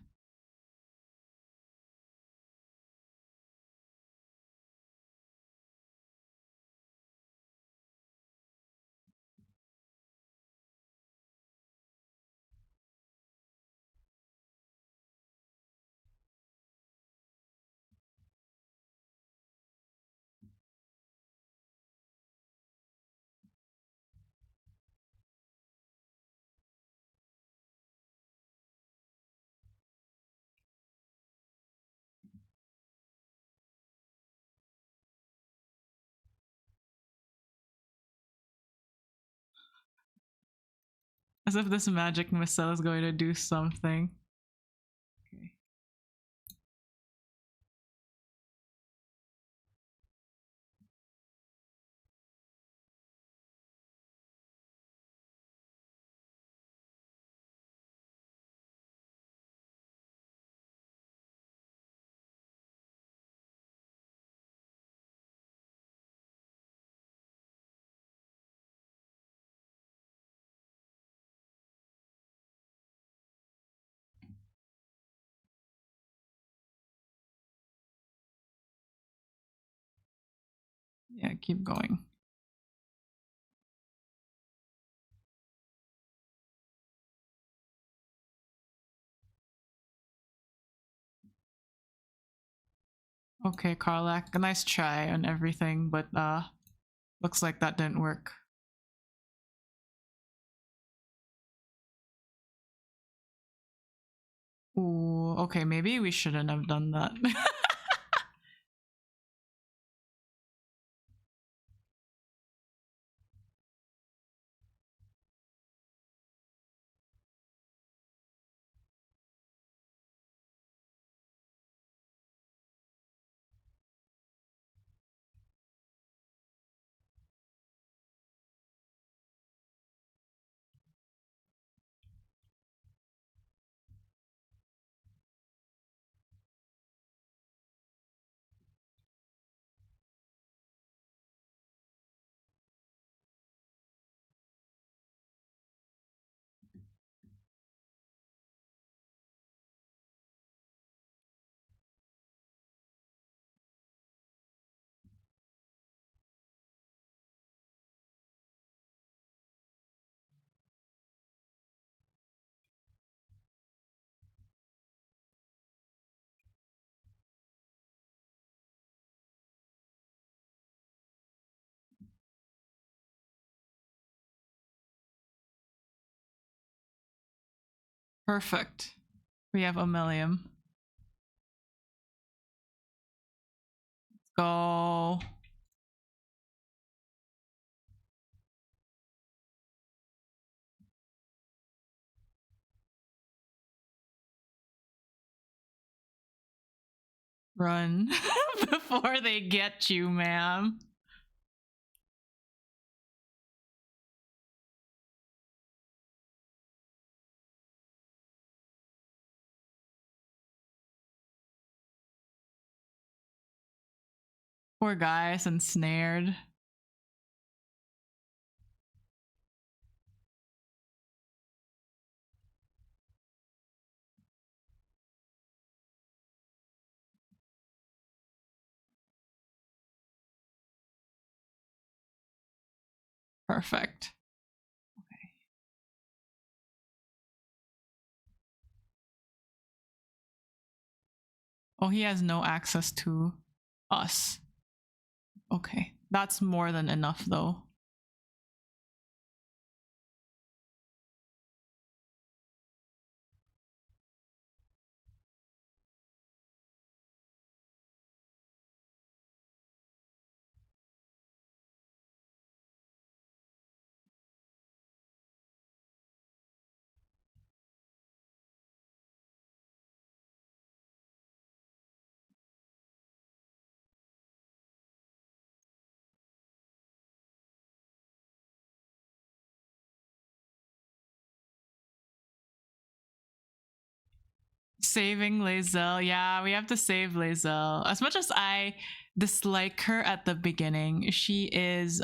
As if this magic missile is going to do something. Okay. Yeah, keep going. Okay, Karlak, a nice try on everything, but looks like that didn't work. Ooh, okay, maybe we shouldn't have done that. Perfect. We have a million. Go. Run before they get you, ma'am. Poor guy's ensnared. Perfect. Okay. Oh, he has no access to us. Okay. That's more than enough, though. Saving Lae'zel. Yeah, we have to save Lae'zel. As much as I dislike her at the beginning, she is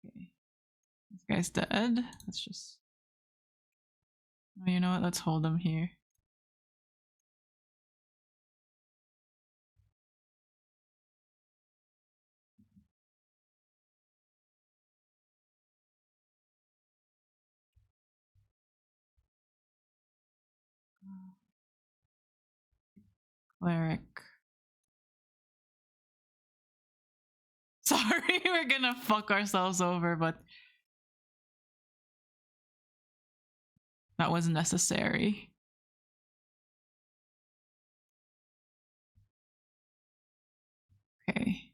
okay. This guy's dead. Let's just oh, you know what? Let's hold him here. Cleric. Sorry, we're gonna fuck ourselves over, but that was necessary. Okay.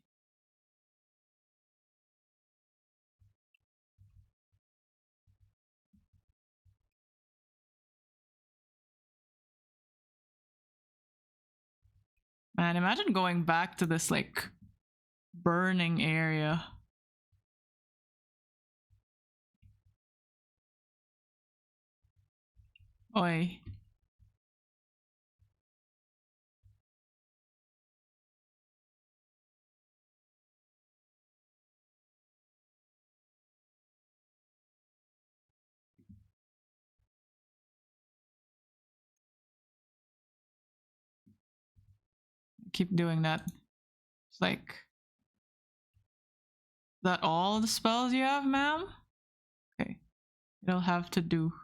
Man, imagine going back to this like burning area. Oi. Keep doing that. It's like, is that all the spells you have, ma'am? Okay. It'll have to do.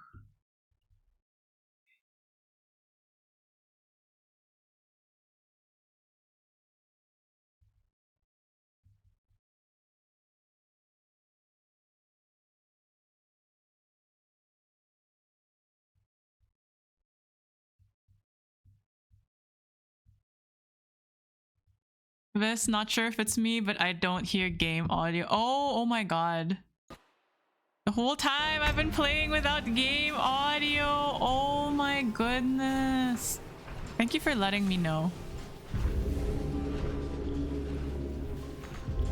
This, not sure if it's me, but I don't hear game audio. Oh my god. The whole time I've been playing without game audio. Oh my goodness. Thank you for letting me know.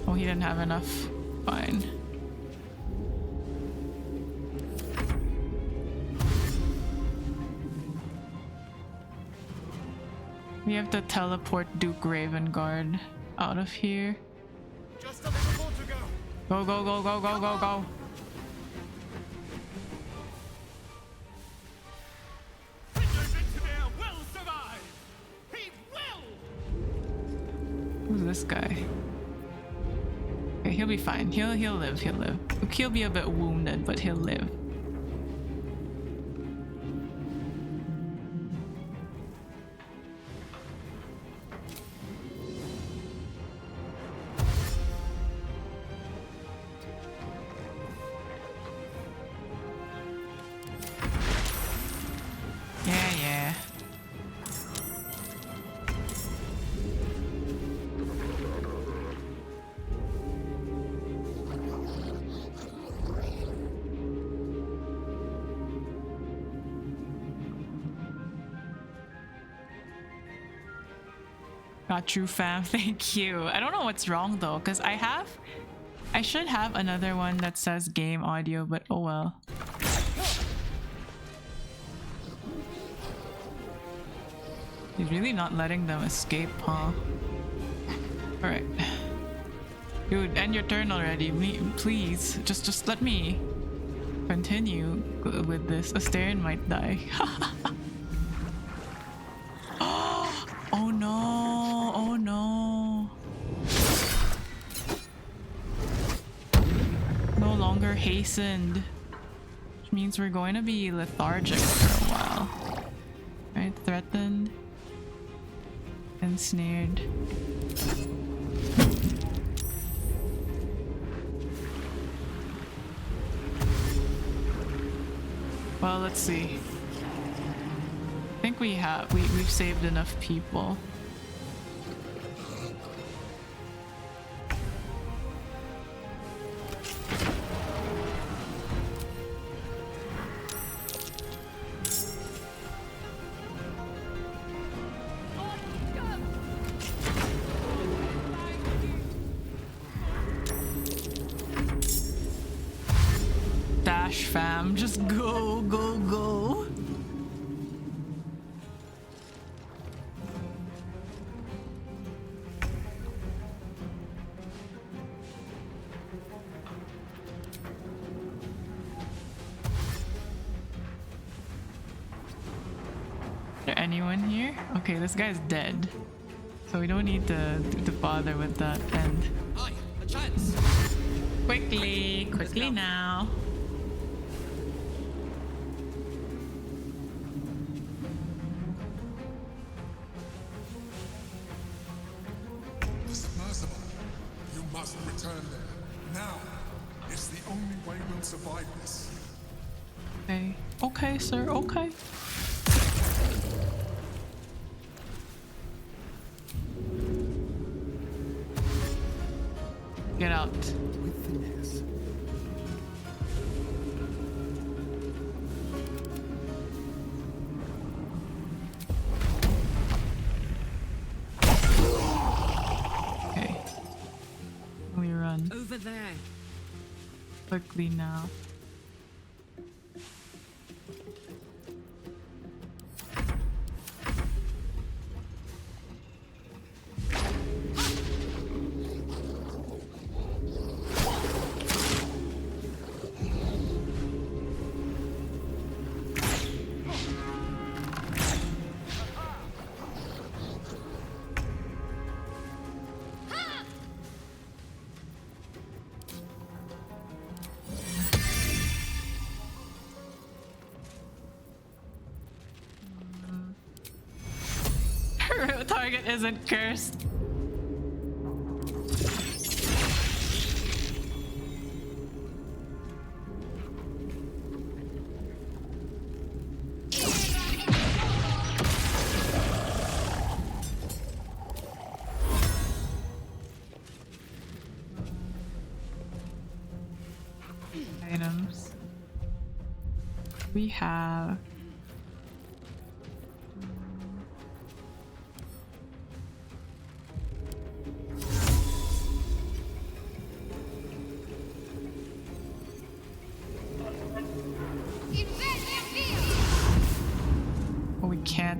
Oh, he didn't have enough. Fine. We have to teleport Duke Ravengard out of here. Just a little more to go. Go, go, go, go, go, go, go. Who's this guy? Okay, he'll be fine. He'll live. He'll live. He'll be a bit wounded, but he'll live. Yeah. Got you, fam. Thank you. I don't know what's wrong though, because I should have another one that says game audio, but oh well. He's really not letting them escape, huh? Alright. Dude, end your turn already. Please. Just let me continue with this. Astarion might die. Oh no. Oh no. No longer hastened. Which means we're going to be lethargic for a while. Right? Threatened. Ensnared. Well, let's see. I think we've saved enough people. Dash, fam, just go, go, go. Is there anyone here? Okay, this guy's dead. So we don't need to bother with that end. Hi, a chance. Quickly now. This Merciful, you must return there. Now. It's the only way we'll survive this. Okay. Okay, sir. Okay. Get out. With finesse. Okay. We run Over there. quickly now. Target isn't cursed. Items. We have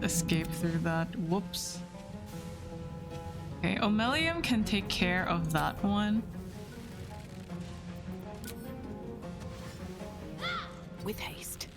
escape through that. Whoops. Okay, Omelium can take care of that one. With haste.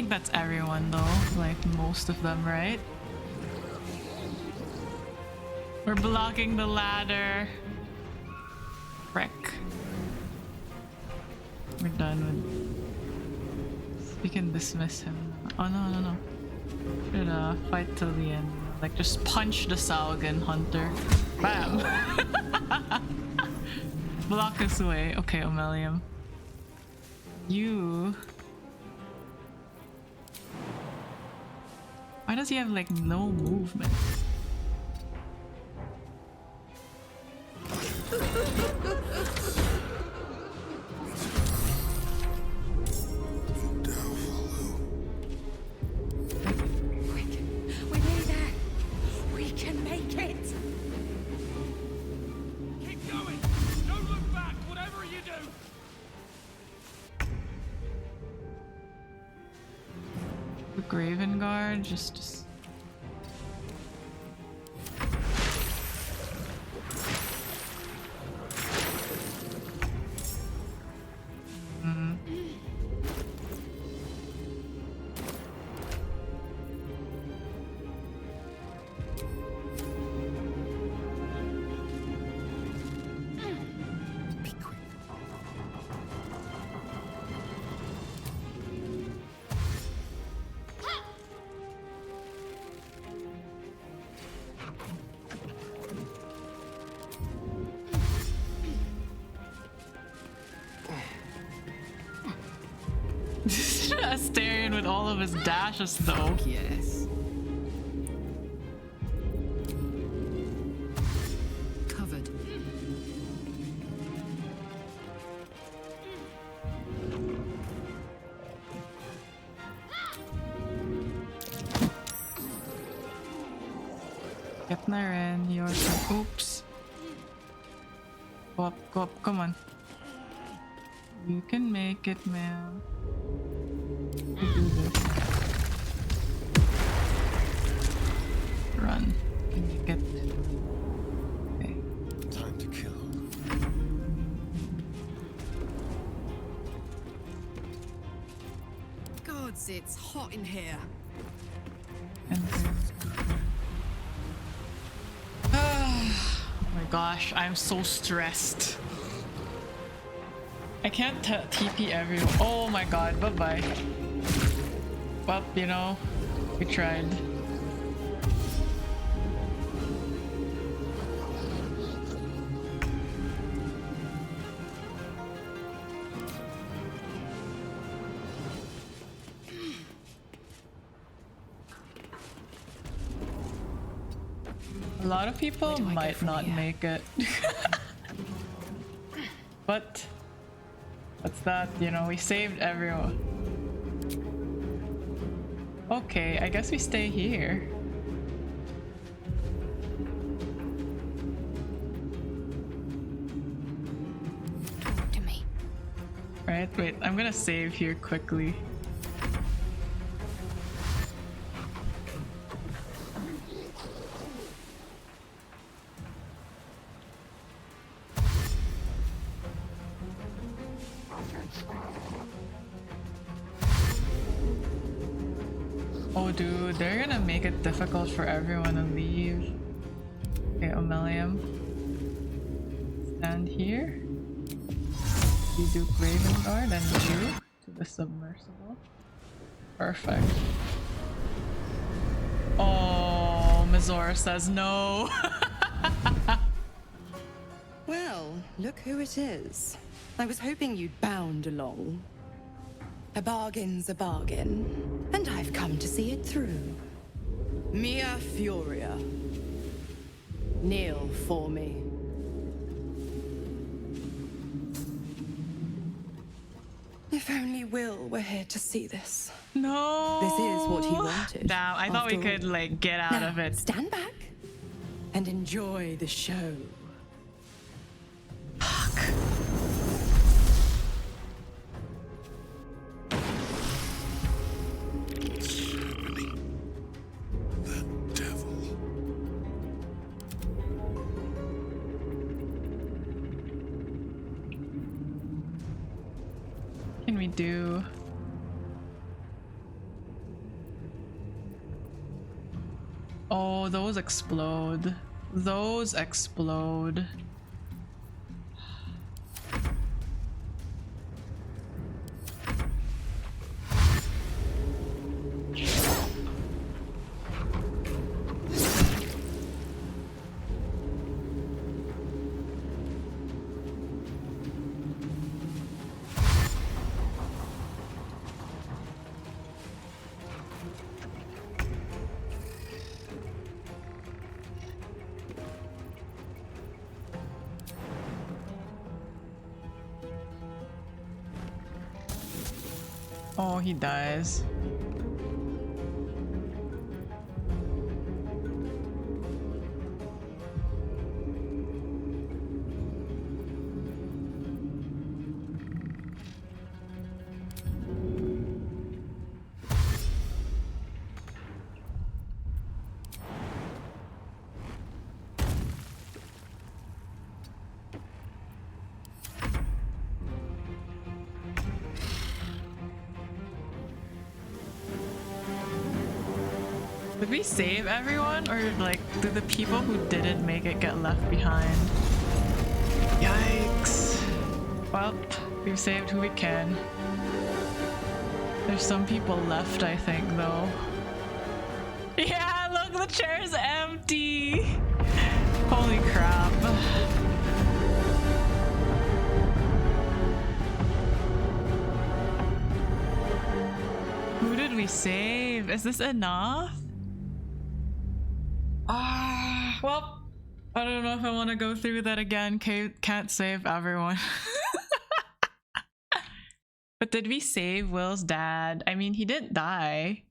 think that's everyone though, like most of them, right? We're blocking the ladder. Frick. We're done with... We can dismiss him. Oh no. Should fight till the end. Like just punch the Saugan hunter. Bam! Block this way. Okay, Omelium. You... Why does he have like no movement? We're nearly there. We can make it. Keep going! Don't look back, whatever you do! The Graven Guard, just... Be quick. Astarion with all of his dashes though. Yes. Covered. Getnaren, you're so... Oops. Go up, come on. You can make it, man. You do this. Run. Can you get... Okay. Time to kill. Gods, it's hot in here. And oh my gosh, I'm so stressed. I can't TP everyone. Oh my god, bye-bye. Well, you know, we tried. A lot of people might not make it. But what's that? You know, we saved everyone. Okay, I guess we stay here. Talk to me. Right, wait, I'm gonna save here quickly. Oh dude, they're gonna make it difficult for everyone to leave. Okay, Omelium. Stand here. You do Graven Guard and you to the submersible. Perfect. Oh, Mizora says no. Well, look who it is. I was hoping you'd bound along. A bargain's a bargain, and I've come to see it through. Mia Furia. Kneel for me. If only Will were here to see this. No. This is what he wanted. Damn, I thought we after could all. like get out Now, of it. stand back and enjoy the show. That devil. What can we do? Oh, those explode. Those explode. Oh, he dies. Did we save everyone, or like do the people who didn't make it get left behind? Yikes. Well, we've saved who we can. There's some people left, I think, though. Yeah, look, the chair's empty. Holy crap. Who did we save? Is this enough? Well, I don't know if I want to go through that again. Can't save everyone. But did we save Will's dad? I mean, he didn't die.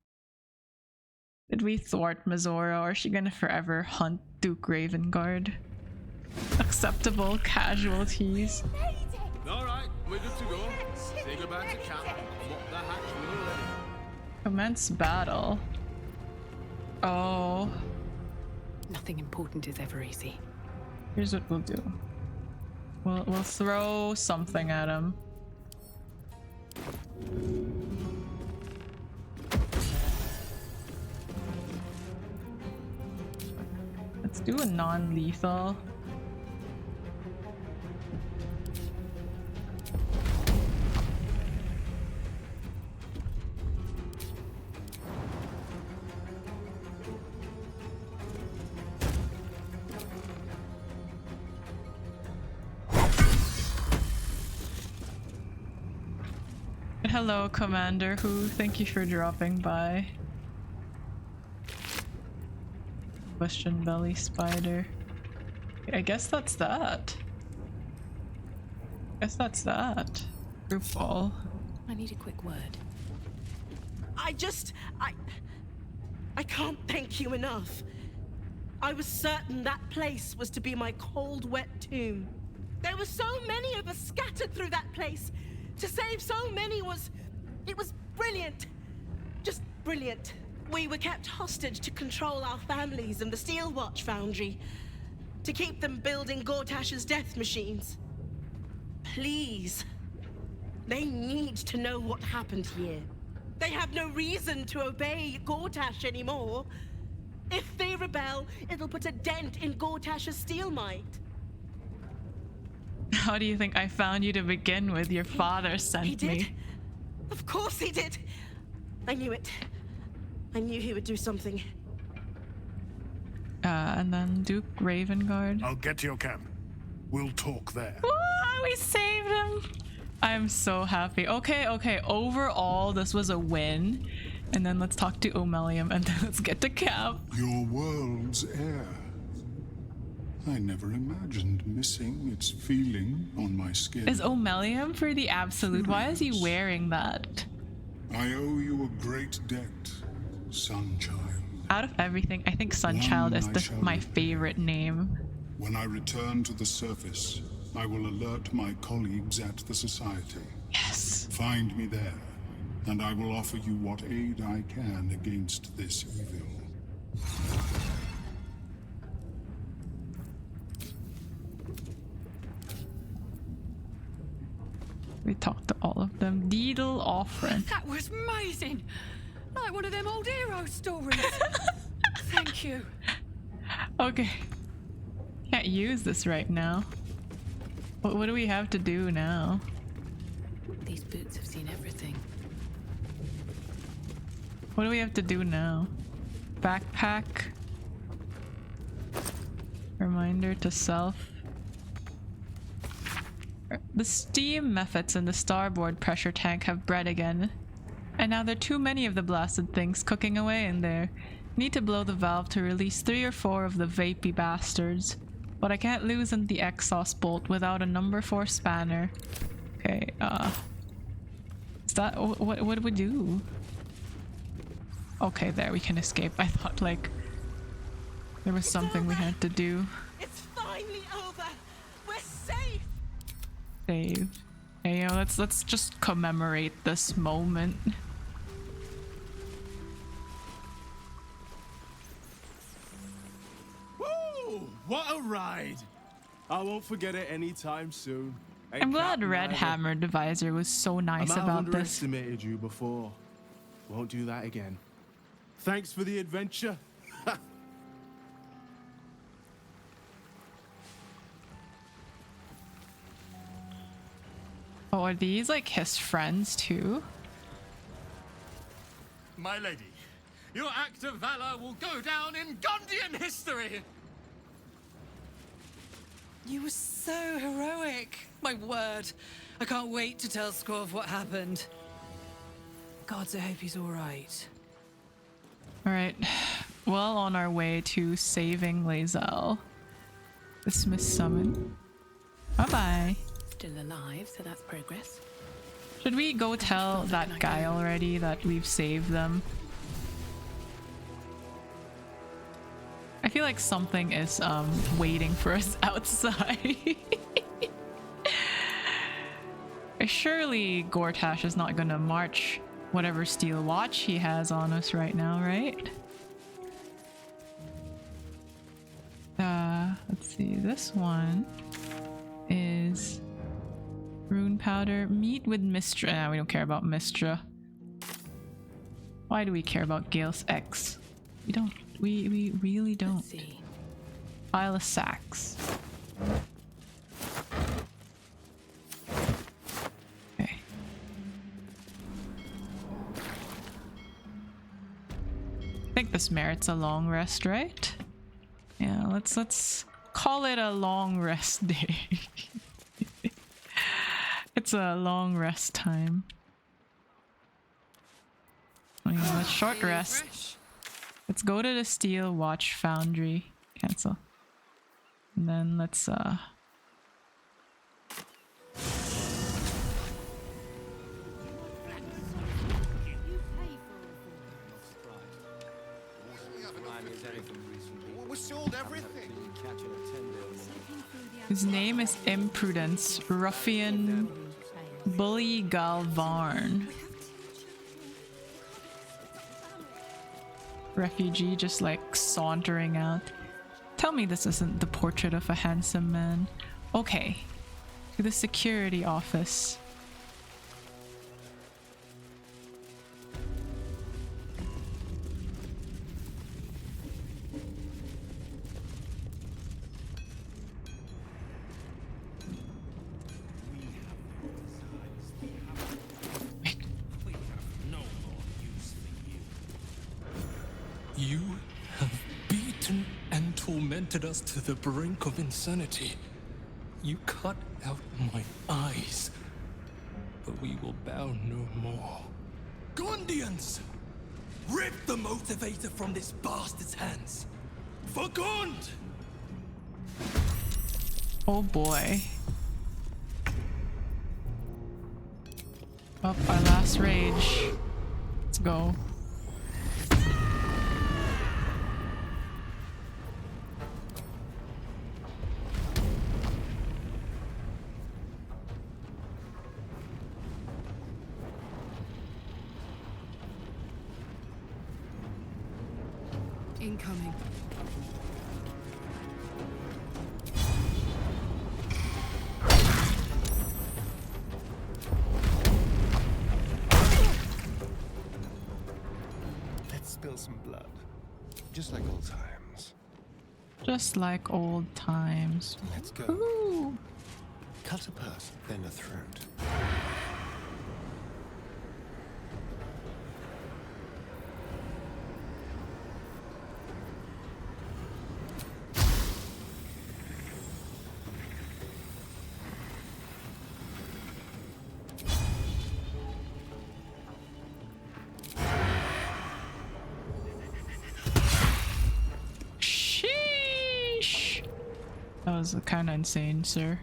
Did we thwart Mizora, or is she gonna forever hunt Duke Ravengard? Acceptable casualties. Alright, we're good to go. Say goodbye to Cap. Lock the hatch when you're ready. Commence battle. Oh. Nothing important is ever easy. Here's what we'll do. We'll throw something at him. Let's do a non-lethal. Hello, Commander Who. Thank you for dropping by. Question belly spider. I guess that's that. Group ball. I need a quick word. I can't thank you enough. I was certain that place was to be my cold, wet tomb. There were so many of us scattered through that place. To save so many it was brilliant. Just brilliant. We were kept hostage to control our families and the Steel Watch Foundry. To keep them building Gortash's death machines. Please. They need to know what happened here. They have no reason to obey Gortash anymore. If they rebel, it'll put a dent in Gortash's steel might. How do you think I found you to begin with? Your father sent He did? me. Of course he did. I knew it. I knew he would do something. And then Duke Ravengard. I'll get to your camp. We'll talk there. Woo, we saved him. I'm so happy. Okay. Overall, this was a win. And then let's talk to Omelium, and then let's get to camp. Your world's air. I never imagined missing its feeling on my skin. Is Omelium for the absolute? Why is he wearing that? I owe you a great debt, Sunchild. Out of everything, I think Sunchild is my repay. favorite name. When I return to the surface, I will alert my colleagues at the Society. Yes. Find me there, and I will offer you what aid I can against this evil. We talked to all of them. Deedle offering. That was amazing! Like one of them old hero stories. Thank you. Okay. Can't use this right now. What do we have to do now? These boots have seen everything. What do we have to do now? Backpack. Reminder to self. The steam methods in the starboard pressure tank have bred again. And now there are too many of the blasted things cooking away in there. Need to blow the valve to release 3 or 4 of the vapey bastards. But I can't loosen the exhaust bolt without a number 4 spanner. Okay, is that what do we do? Okay, there, we can escape. I thought like there was something we had to do. It's finally over. We're safe. Save. Hey, let's just commemorate this moment. Woo! What a ride! I won't forget it anytime soon. Hey, I'm glad Captain Red Ryder, Hammer Divisor was so I nice might have about this. underestimated you before. Won't do that again. Thanks for the adventure. Oh, are these like his friends too? My lady, your act of valor will go down in Gondian history! You were so heroic. My word. I can't wait to tell Squav what happened. Gods, I hope he's alright. Alright. Well, on our way to saving Lae'zel. Dismiss summon. Bye-bye. Still alive, so that's progress. Should we go tell that guy already that we've saved them? I feel like something is waiting for us outside. Surely Gortash is not gonna march whatever steel watch he has on us right now, right? Let's see, this one is rune powder. Meet with Mistra. Nah, we don't care about Mistra. Why do we care about Gale's X? We don't. We really don't. Let's see. Pile of sacks. Okay. I think this merits a long rest, right? Yeah, let's call it a long rest day. It's a long rest time. Oh, yeah, let's short rest. Let's go to the Steel Watch Foundry. Cancel. And then let's We sold everything. his name is Imprudence, Ruffian Bully Galvarn. Refugee just like sauntering out. Tell me this isn't the portrait of a handsome man. Okay. To the security office. You have beaten and tormented us to the brink of insanity. You cut out my eyes, but we will bow no more. Gondians! Rip the motivator from this bastard's hands! For Gond! Oh boy. Up our last rage. Let's go. Incoming. Let's spill some blood. Just like old times. Just like old times. Let's go. Ooh. Cut a person, then a throat. Sheesh. That was kind of insane, sir.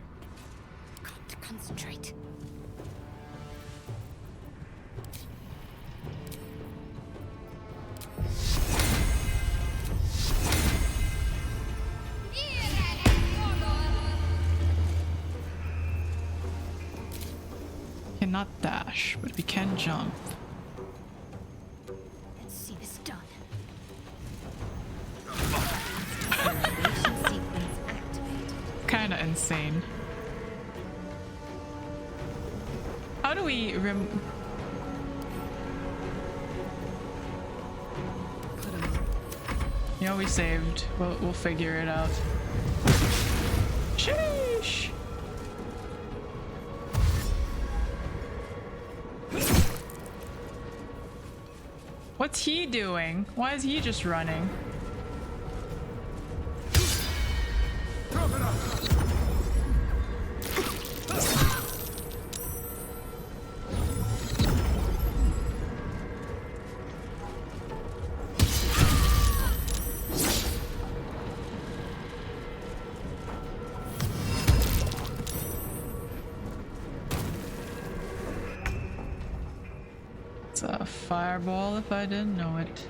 Got to concentrate. Cannot dash, but we can jump. Let's see this done. Kinda insane. How do we You know, we saved. We'll figure it out. Sheesh. What's he doing? Why is he just running? It's a fireball if I didn't know it.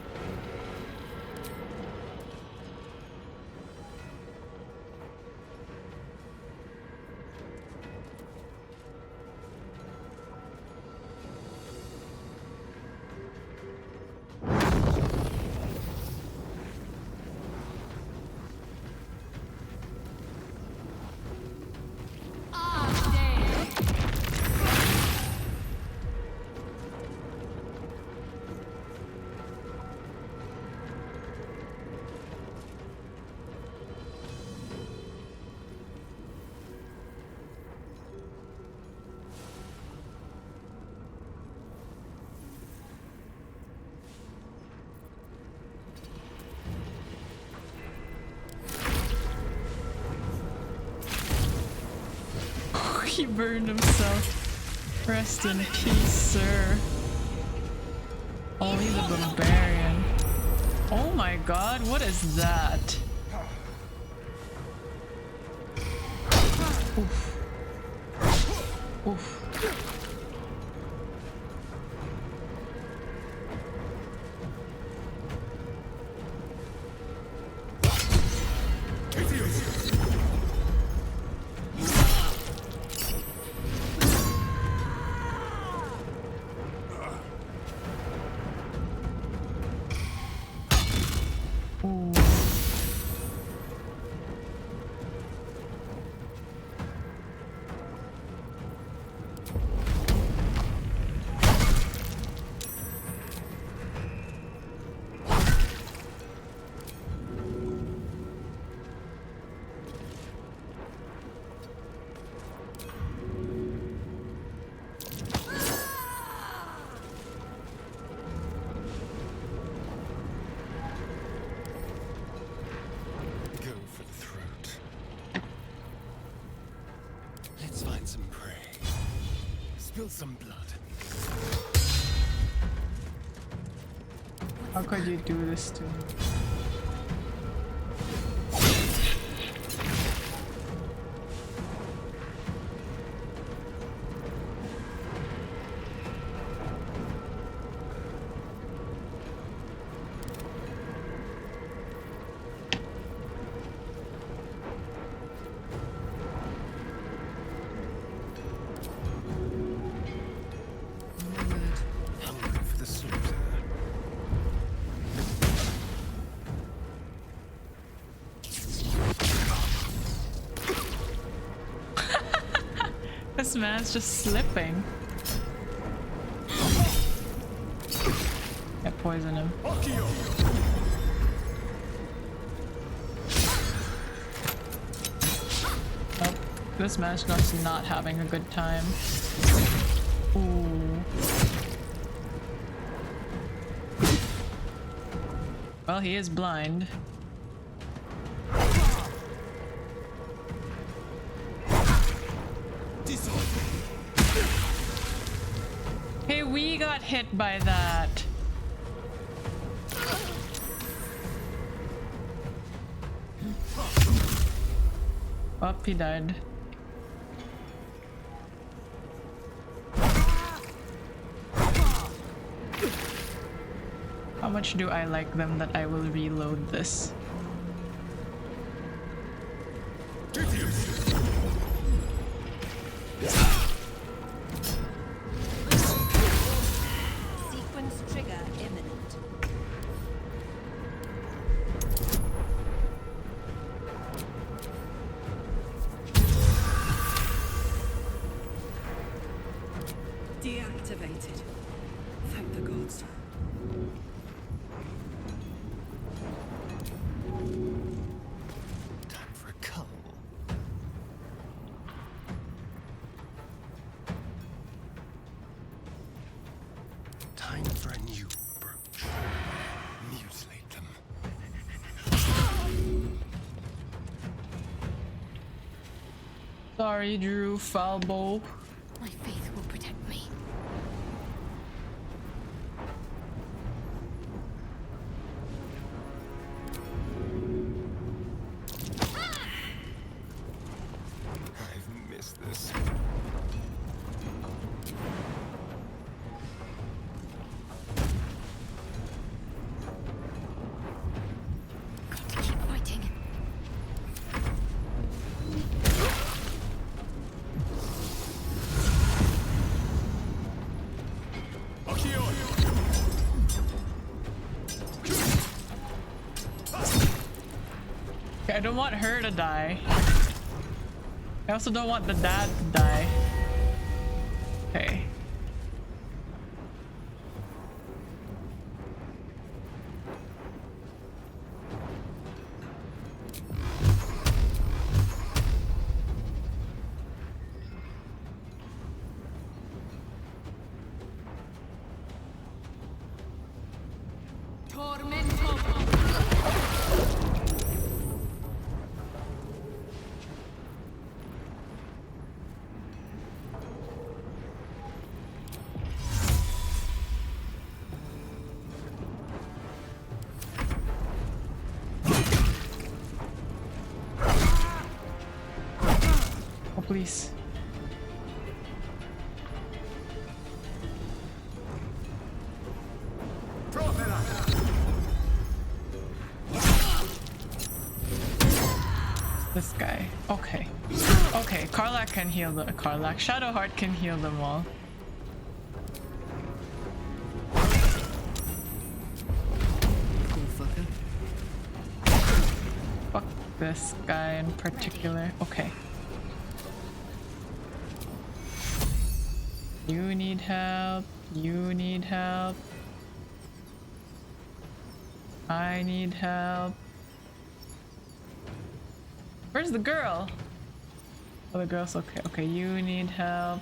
He burned himself. Rest in peace, sir. Oh, he's a barbarian. Oh my god, what is that? Oof. Oof. Some blood. How could you do this to me? This man's just slipping. I poison him. This mascot's not having a good time. Ooh. Well, he is blind. Hey, we got hit by that. Oh, he died. How much do I like them that I will reload this? Sequence trigger imminent. Deactivated. Thank the gods. Time for a cull. Time for a new approach. Mutilate them. Sorry, Drew Falbo. My faith will protect me. I've missed this. Got to keep fighting. Okay, I don't want her to die. I also don't want the dad to die. Okay. Oh, please. This guy. Okay. Okay, Karlach can heal the Karlach. Shadowheart can heal them all. Fuck this guy in particular. Okay. You need help. You need help. I need help. Where's the girl? Oh, the girl's okay. Okay, you need help.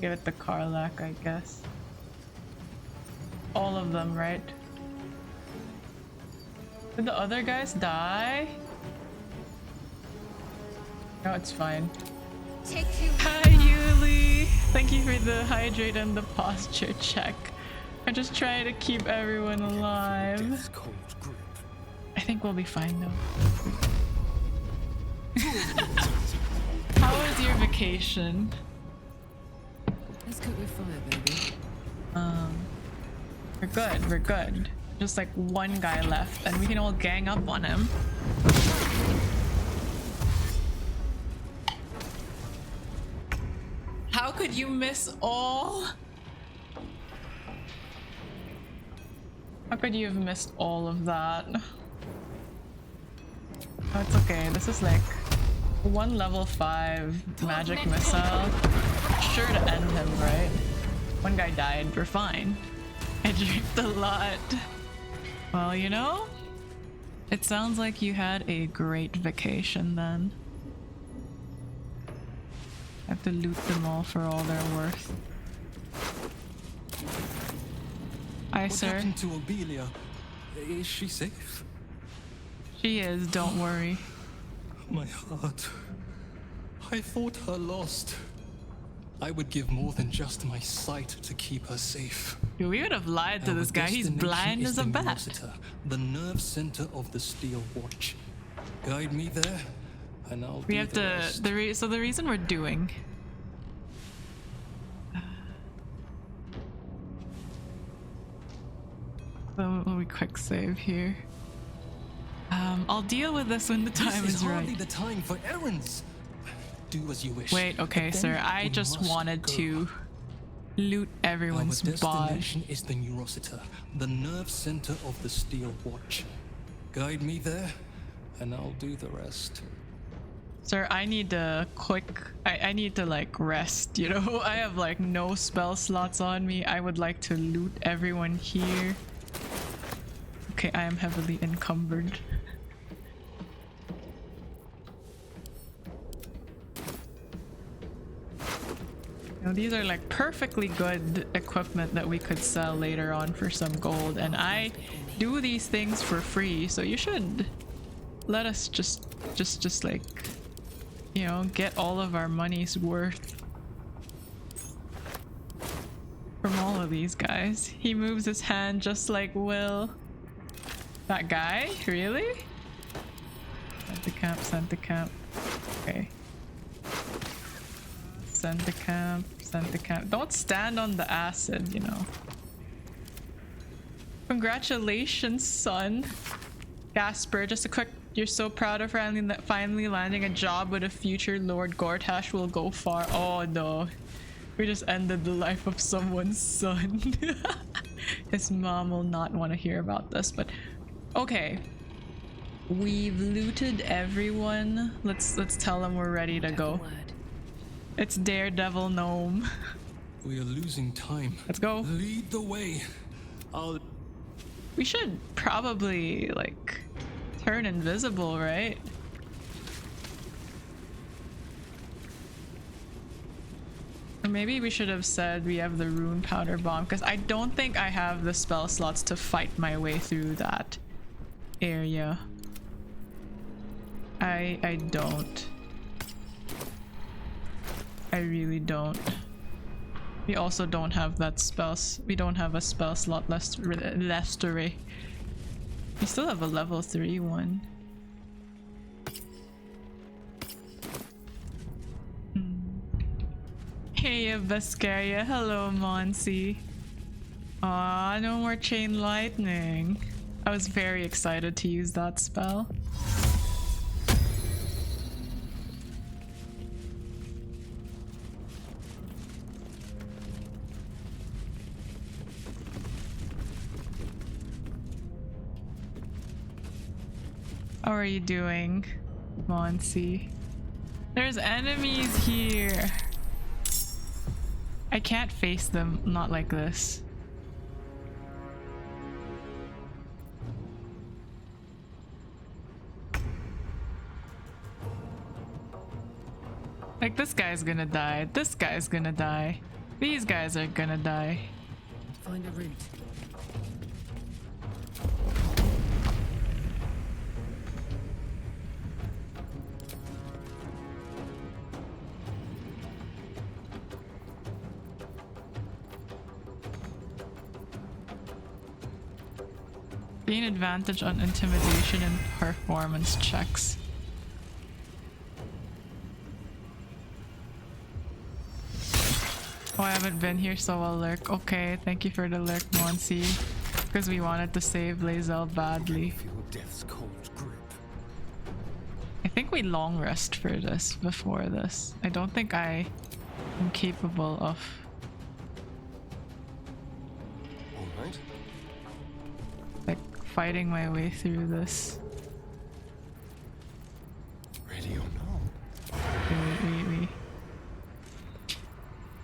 Give it to Karlach, I guess. All of them, right? Did the other guys die? No, it's fine. Take two. Hi, Yuli! Thank you for the hydrate and the posture check. I'm just trying to keep everyone alive. Death's cold grip. I think we'll be fine though. How was your vacation? Let's cook with fire, baby. We're good, we're good. Just like one guy left and we can all gang up on him. How could you miss all? How could you have missed all of that? Oh, it's okay. This is like one level 5 magic missile. Sure to end him, right? One guy died. We're fine. I drank a lot. Well, you know, It sounds like you had a great vacation then. Have to loot them all for all they're worth. Aye, sir. What happened to Obelia? Is she safe? She is, don't worry. My heart. I thought her lost. I would give more than just my sight to keep her safe. Dude, we would have lied to Our this guy. He's destination blind is as a the bat. Neurosita, the nerve center of the Steel Watch. Guide me there, and I'll We do have the to. rest. So the reason we're doing. Let me quick save here. I'll deal with this when the time This is hardly right. the time for errands. Do as you wish. Wait, okay, But then sir. I we just must wanted go. to loot everyone's Our bod. destination is the Neurosita, the nerve center of the Steel Watch. Guide me there, and I'll do the rest. Sir, I need to I need to like rest, you know? I have like no spell slots on me. I would like to loot everyone here. Okay, I am heavily encumbered. Now, these are like perfectly good equipment that we could sell later on for some gold, and I do these things for free, so you should let us just like, you know, get all of our money's worth from all of these guys. He moves his hand just like Will. That guy? Really? Send to camp, send to camp. Okay. Send to camp, send to camp. Don't stand on the acid, you know. Congratulations, son. Gasper, just a quick, you're so proud of finally landing a job with a future Lord Gortash will go far. Oh no. We just ended the life of someone's son. His mom will not want to hear about this, but okay. We've looted everyone. Let's tell them we're ready to go. It's Daredevil Gnome. We are losing time. Let's go. Lead the way. We should probably like turn invisible, right? Or maybe we should have said we have the rune powder bomb, because I don't think I have the spell slots to fight my way through that area. I don't. I really don't. We also don't have that we don't have a spell slot Lestery. We still have a level 3 one. Hey Vescaria, hello Monsi. Aw, no more chain lightning. I was very excited to use that spell. How are you doing, Monsi? There's enemies here. I can't face them, not like this. Like, this guy's gonna die, this guy's gonna die, these guys are gonna die. Find a route. Gain advantage on intimidation and performance checks. Oh, I haven't been here, so I'll lurk. Okay, thank you for the lurk, Monsi. Because we wanted to save Lae'zel badly. Feel death's cold grip. I think we long rest for this before this. I don't think I am capable of. All right. Like, fighting my way through this. Ready or no?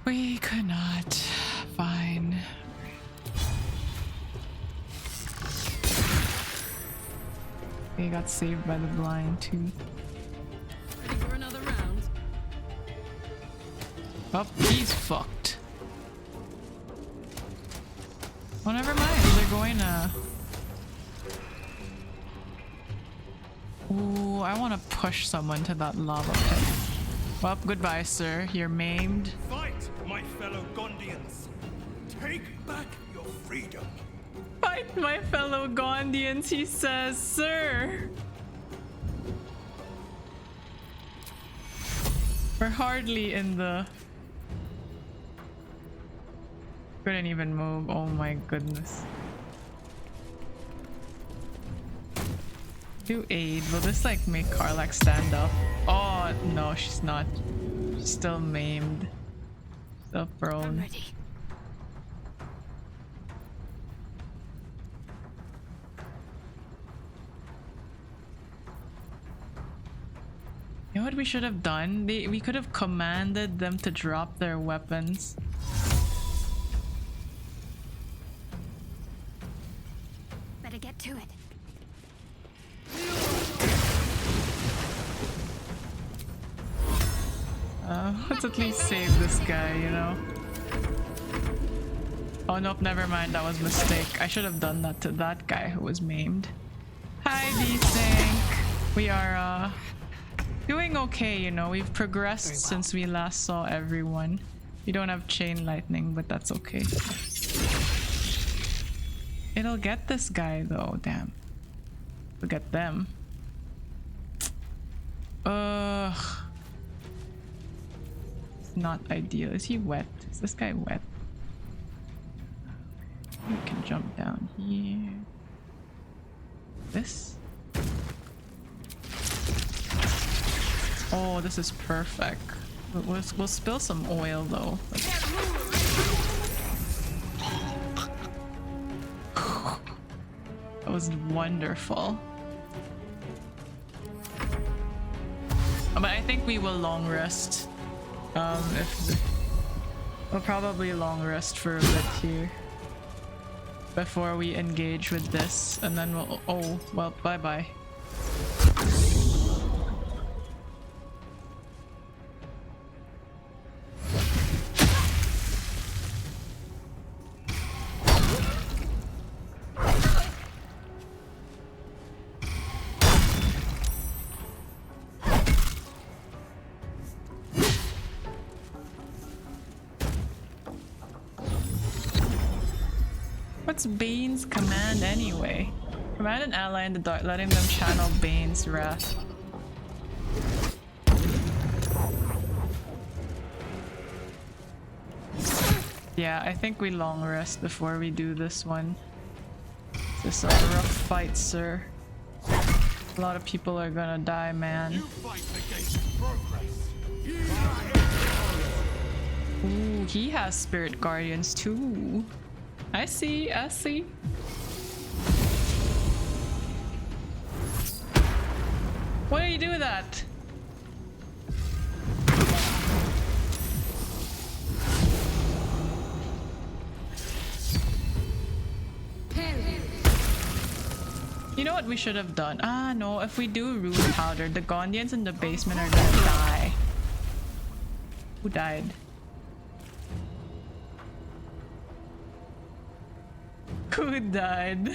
We could not. Fine. He got saved by the blind too. Ready for another round? Oh, he's fucked. Oh, never mind. They're going to... Ooh, I want to push someone to that lava pit. Well, goodbye, sir. You're maimed. Fight, my fellow Gondians. Take back your freedom. Fight, my fellow Gondians, he says, sir. We're hardly in the... Couldn't even move. Oh my goodness. Do aid. Will this like make Karlak stand up? Oh no, she's not. She's still maimed. Still prone. I'm ready. You know what we should have done? We could have commanded them to drop their weapons. Better get to it. Let's at least save this guy, you know? Oh nope, never mind, that was a mistake. I should have done that to that guy who was maimed. Hi, V-Sync! We are, doing okay, you know? We've progressed since we last saw everyone. We don't have chain lightning, but that's okay. It'll get this guy though, damn. We'll get them. Ugh. It's not ideal. Is he wet? Is this guy wet? We can jump down here. This? Oh, this is perfect. We'll spill some oil though. That was wonderful. But I think we will long rest. We'll probably long rest for a bit here before we engage with this, and then we'll... Oh, well, bye-bye. What's Bane's command anyway? Command an ally in the dark, letting them channel Bane's wrath. Yeah, I think we long rest before we do this one. This is a rough fight, sir. A lot of people are gonna die, man. Ooh, he has spirit guardians too. I see, I see. Why do you do that? You know what we should have done? Ah, no, if we do rune powder, the Gondians in the basement are gonna die. Who died? Who died?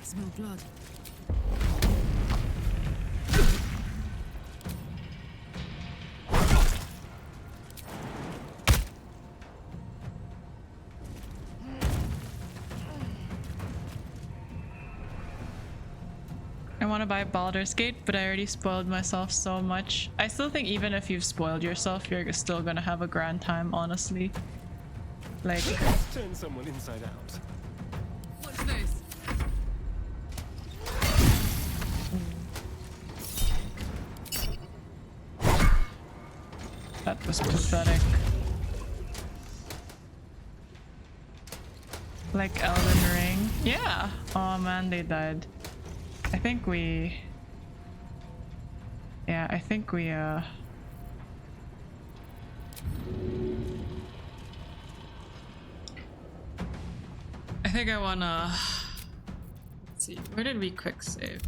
Smell blood. I want to buy Baldur's Gate, but I already spoiled myself so much. I still think even if you've spoiled yourself, you're still gonna have a grand time, honestly. Like... Turn someone inside out. What's this? That was pathetic. Like Elden Ring. Yeah. Oh man, they died. I think we... Yeah, I think we I think I wanna... Let's see, where did we quick save?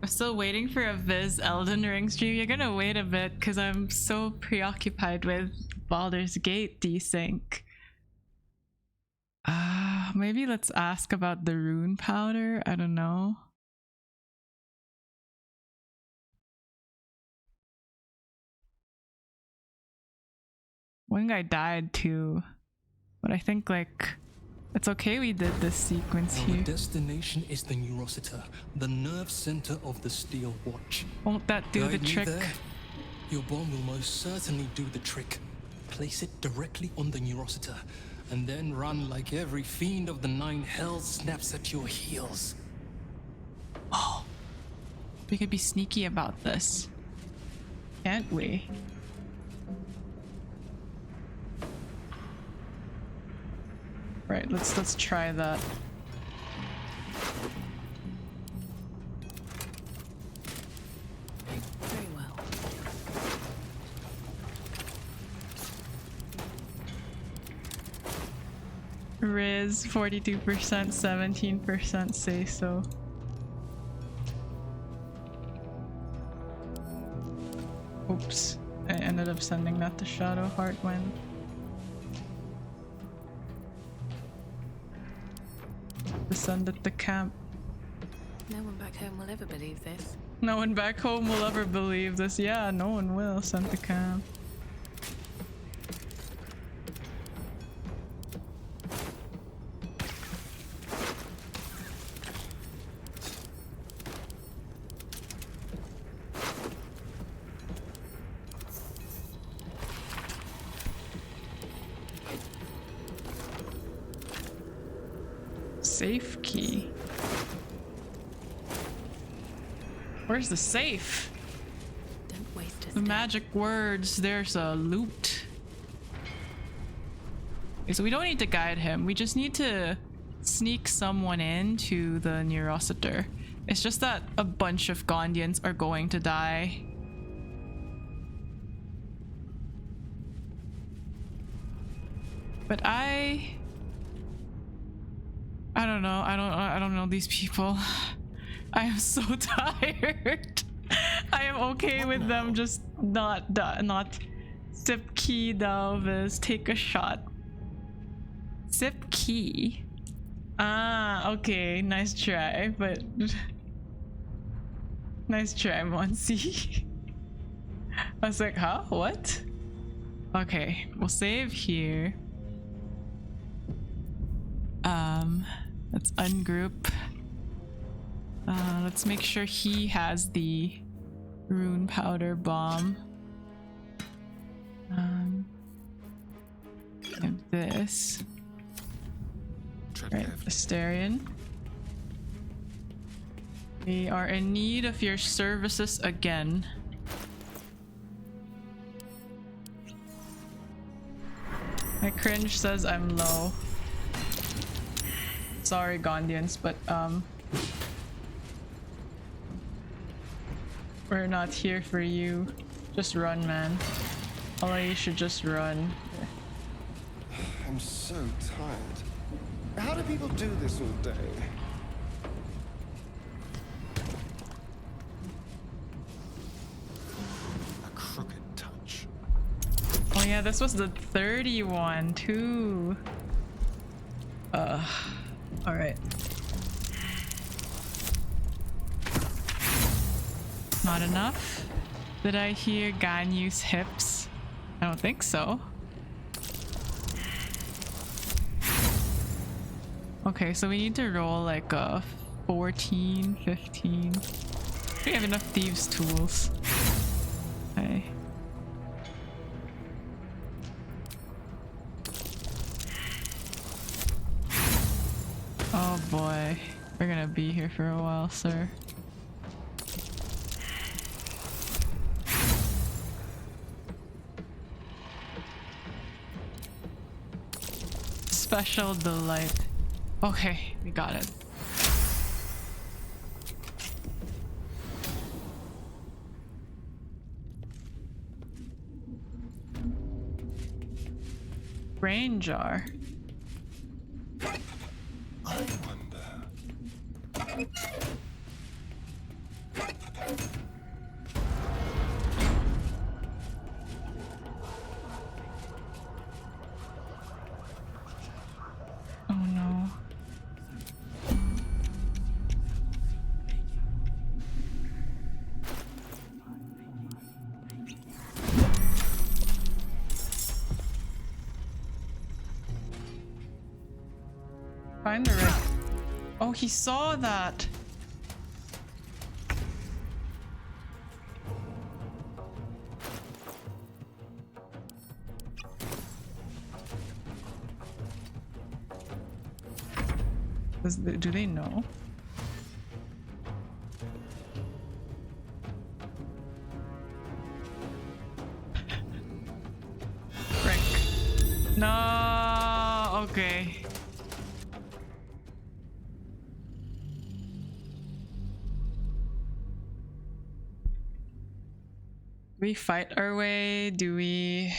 I'm still waiting for a Viz Elden Ring stream. You're gonna wait a bit because I'm so preoccupied with Baldur's Gate desync. Maybe let's ask about the rune powder. I don't know. One guy died too, but I think like it's okay we did this sequence here. Our destination is the Neurositer, the nerve center of the Steel Watch. Won't that do the Guide me trick? there. Your bomb will most certainly do the trick. Place it directly on the Neurositer, and then run like every fiend of the Nine Hells snaps at your heels. Oh, we could be sneaky about this, can't we? Right, let's try that. Very well. Riz 42%, 17% say so. Oops, I ended up sending that to Shadow Heartwind. To send it to camp. No one back home will ever believe this. No one back home will ever believe this. Yeah, no one will. Send to camp. Safe key. Where's the safe? Don't waste a The magic words. There's a loot. Okay, so we don't need to guide him. We just need to sneak someone into the Neurositer. It's just that a bunch of Gondians are going to die. But I don't know. I don't know these people. I am so tired. I am okay with them just not sip key Dalvis. Take a shot. Sip key. Ah, okay. Nice try, but nice try, Monsi. I was like, huh? What? Okay, we'll save here. Let's ungroup. Let's make sure he has the rune powder bomb. Have this. Right, Asterion. We are in need of your services again. My cringe says I'm low. Sorry, Gondians, but we're not here for you. Just run, man. Although you should just run. I'm so tired. How do people do this all day? A crooked touch. Oh yeah, this was the 31 too. Alright. Not enough? Did I hear Ganyu's hips? I don't think so. Okay, so we need to roll like a 14, 15. We have enough thieves' tools. Okay. Oh boy, we're gonna be here for a while, sir. Special delight. Okay, we got it. Brain jar. I wonder. Oh no. Find the red. Oh, he saw that. Do they know? Frick. No, okay. We fight our way? Do we?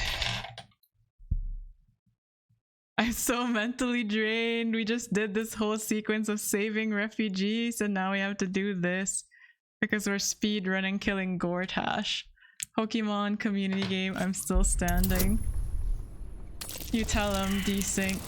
I'm so mentally drained. We just did this whole sequence of saving refugees and now we have to do this because we're speed running killing Gortash. Pokemon community game, I'm still standing. You tell him, desync.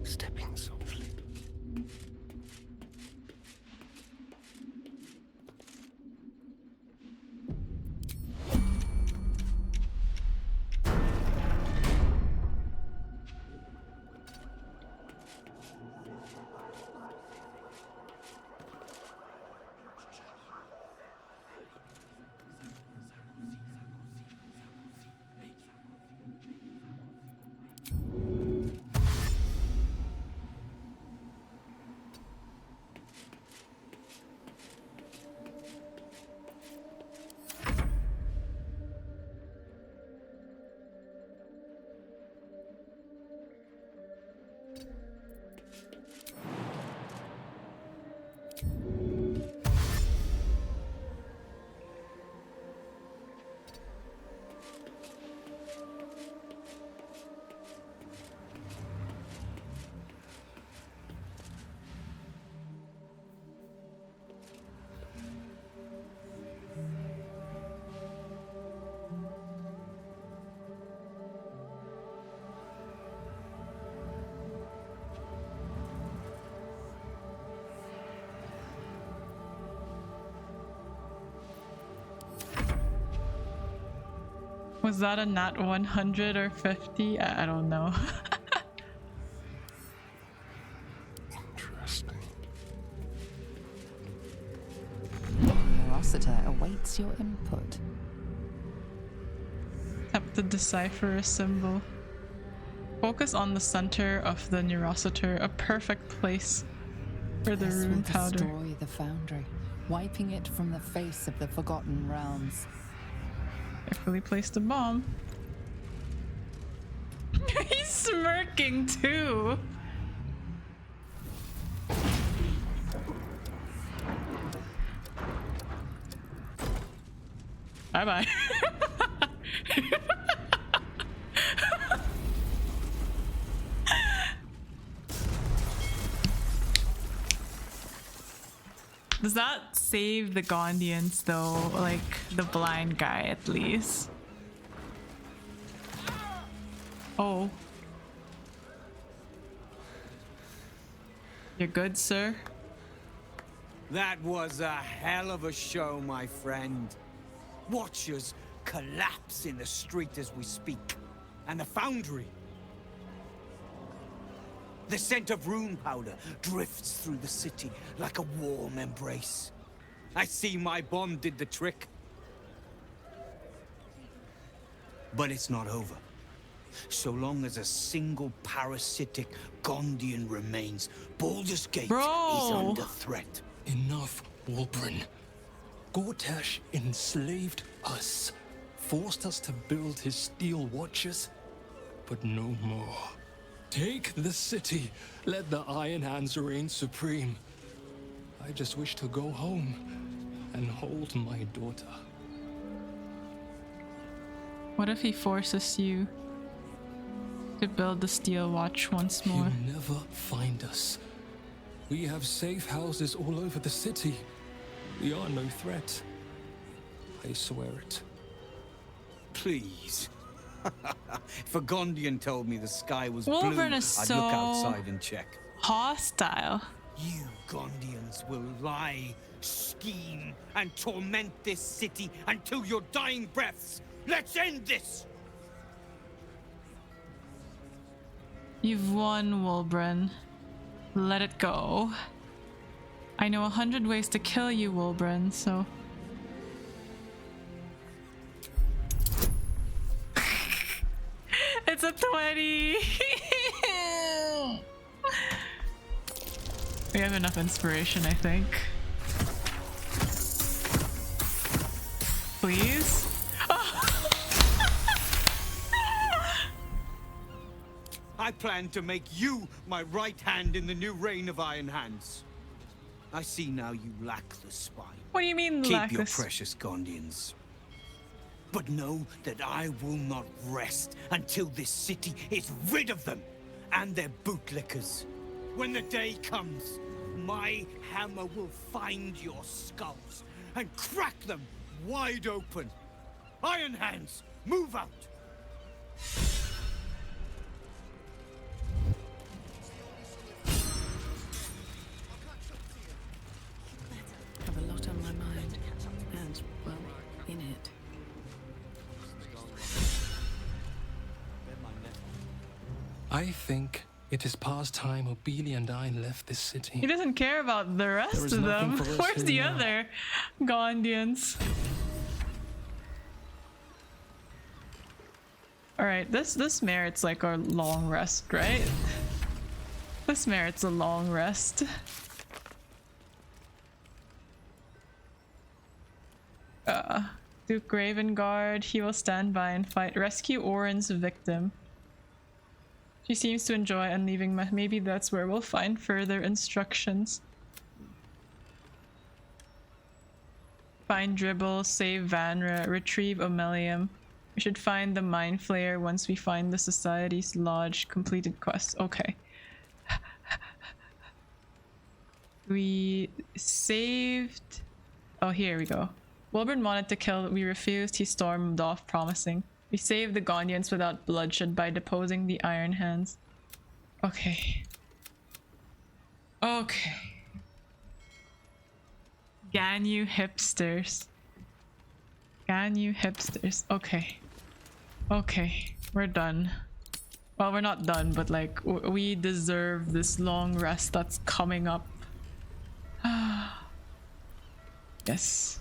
Stepping softly. Was that a nat 100 or 50? I don't know. Interesting. Neurosita awaits your input. Attempt to decipher a symbol. Focus on the center of the Neurositer, a perfect place for the This rune will powder. destroy the foundry, wiping it from the face of the Forgotten Realms. Carefully place the bomb. He's smirking too. Bye bye. Does that save the Gondians though? Like the blind guy at least. Oh. You're good, sir? That was a hell of a show, my friend. Watch us collapse in the street as we speak. And the foundry. The scent of rune powder drifts through the city like a warm embrace. I see my bomb did the trick. But it's not over. So long as a single parasitic Gondian remains, Baldur's Gate Bro. is under threat. Enough, Wulbren. Gortash enslaved us, forced us to build his steel watches, but no more. Take the city, let the Iron Hands reign supreme. I just wish to go home and hold my daughter. What if he forces you to build the steel watch once more? He'll never find us. We have safe houses all over the city. We are no threat. I swear it. Please. If a Gondian told me the sky was Wulbren blue, is I'd so look outside and check. hostile. You Gondians will lie, scheme, and torment this city until your dying breaths. Let's end this! You've won, Wulbren. Let it go. I know 100 ways to kill you, Wulbren, so... It's a 20! We have enough inspiration, I think. Please? I plan to make you my right hand in the new reign of Iron Hands. I see now you lack the spine. What do you mean Keep your precious Gondians. But know that I will not rest until this city is rid of them and their bootlickers. When the day comes, my hammer will find your skulls and crack them wide open. Iron Hands, move out! Have a lot on my mind, and, well, in it. I think it is past time Obelia and I left this city. He doesn't care about the rest of them. Where's the other Gondians? Alright, this merits like a long rest, right? This merits a long rest. Duke Ravengard, he will stand by and fight. Rescue Orin's victim. She seems to enjoy unleaving. Maybe that's where we'll find further instructions. Find Dribble, save Vanra, retrieve Omelium. We should find the Mind Flayer once we find the Society's Lodge. Completed quest. Okay. We saved... Oh, here we go. Wulbren wanted to kill, we refused. He stormed off, promising. We saved the Gondians without bloodshed by deposing the Iron Hands. Okay. Okay. Ganyu hipsters. Ganyu hipsters. Okay. Okay. We're done. Well, we're not done, but like, we deserve this long rest that's coming up. Yes.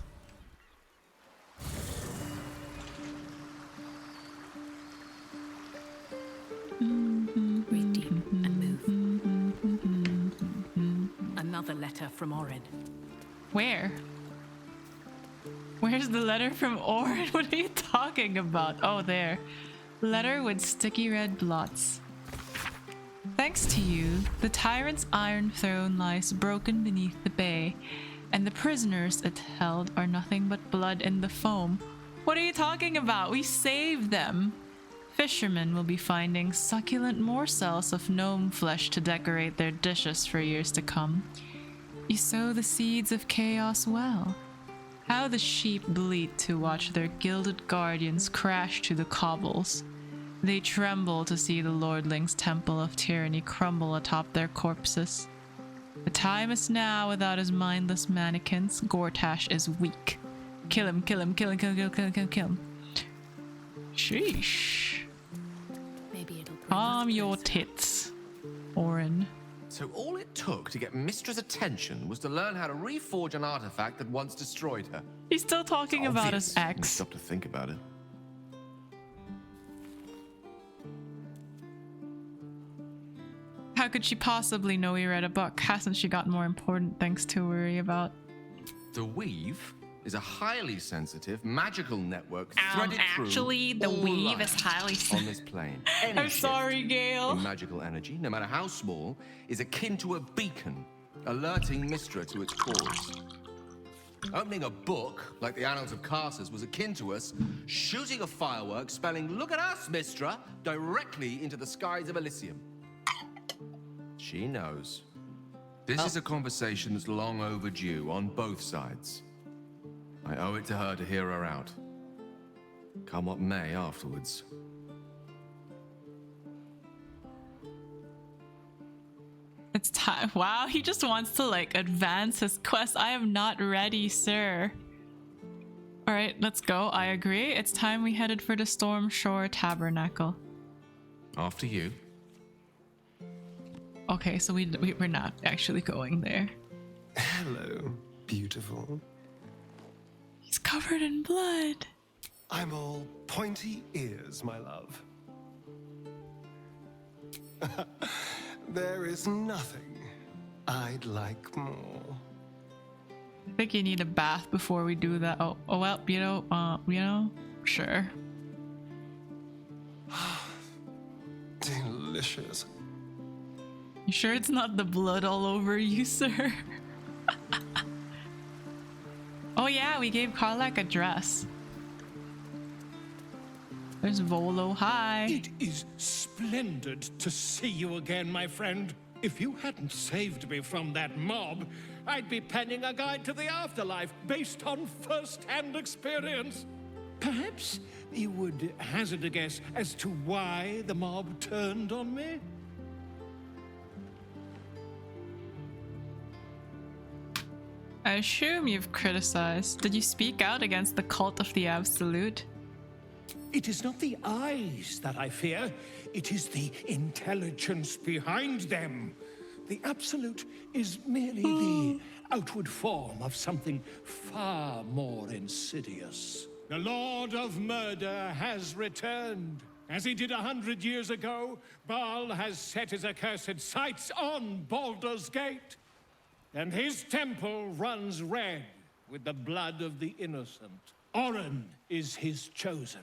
Breathe deep and move. Another letter from Orin. Where? Where's the letter from Orin? What are you talking about? Oh, there. Letter with sticky red blots. Thanks to you, the tyrant's iron throne lies broken beneath the bay, and the prisoners it held are nothing but blood in the foam. What are you talking about? We saved them. Fishermen will be finding succulent morsels of gnome flesh to decorate their dishes for years to come. You sow the seeds of chaos well. How the sheep bleat to watch their gilded guardians crash to the cobbles. They tremble to see the lordling's temple of tyranny crumble atop their corpses. The time is now without his mindless mannequins. Gortash is weak. Kill him, kill him, kill him, kill him, kill him, kill him, kill him. Sheesh. Maybe it'll calm your tits, Orin. So all it took to get Mistra's attention was to learn how to reforge an artifact that once destroyed her. He's still talking about his ex. Stop to think about it. How could she possibly know we read a book? Hasn't she got more important things to worry about? The weave is a highly sensitive magical network threaded actually, through the all weave life is highly on this plane. Any I'm sorry, shift Gale. in magical energy, no matter how small, is akin to a beacon, alerting Mystra to its cause. Opening a book, like the Annals of Carsus, was akin to us shooting a firework spelling, "Look at us, Mystra," directly into the skies of Elysium. She knows. This is a conversation that's long overdue on both sides. I owe it to her to hear her out. Come what may afterwards. It's time. Wow, he just wants to like advance his quest. I am not ready, sir. All right, let's go. I agree. It's time we headed for the Storm Shore Tabernacle. After you. Okay, so we're not actually going there. Hello, beautiful. He's covered in blood. I'm all pointy ears, my love. There is nothing I'd like more. I think you need a bath before we do that. Oh well, you know, sure. Delicious. You sure it's not the blood all over you, sir? Oh yeah, we gave Karlak a dress. There's Volo, hi. It is splendid to see you again, my friend. If you hadn't saved me from that mob, I'd be penning a guide to the afterlife based on first-hand experience. Perhaps you would hazard a guess as to why the mob turned on me? I assume you've criticized. Did you speak out against the cult of the Absolute? It is not the eyes that I fear, it is the intelligence behind them. The Absolute is merely the outward form of something far more insidious. The Lord of Murder has returned. As he did 100 years ago, Baal has set his accursed sights on Baldur's Gate. And his temple runs red with the blood of the innocent. Orin is his chosen.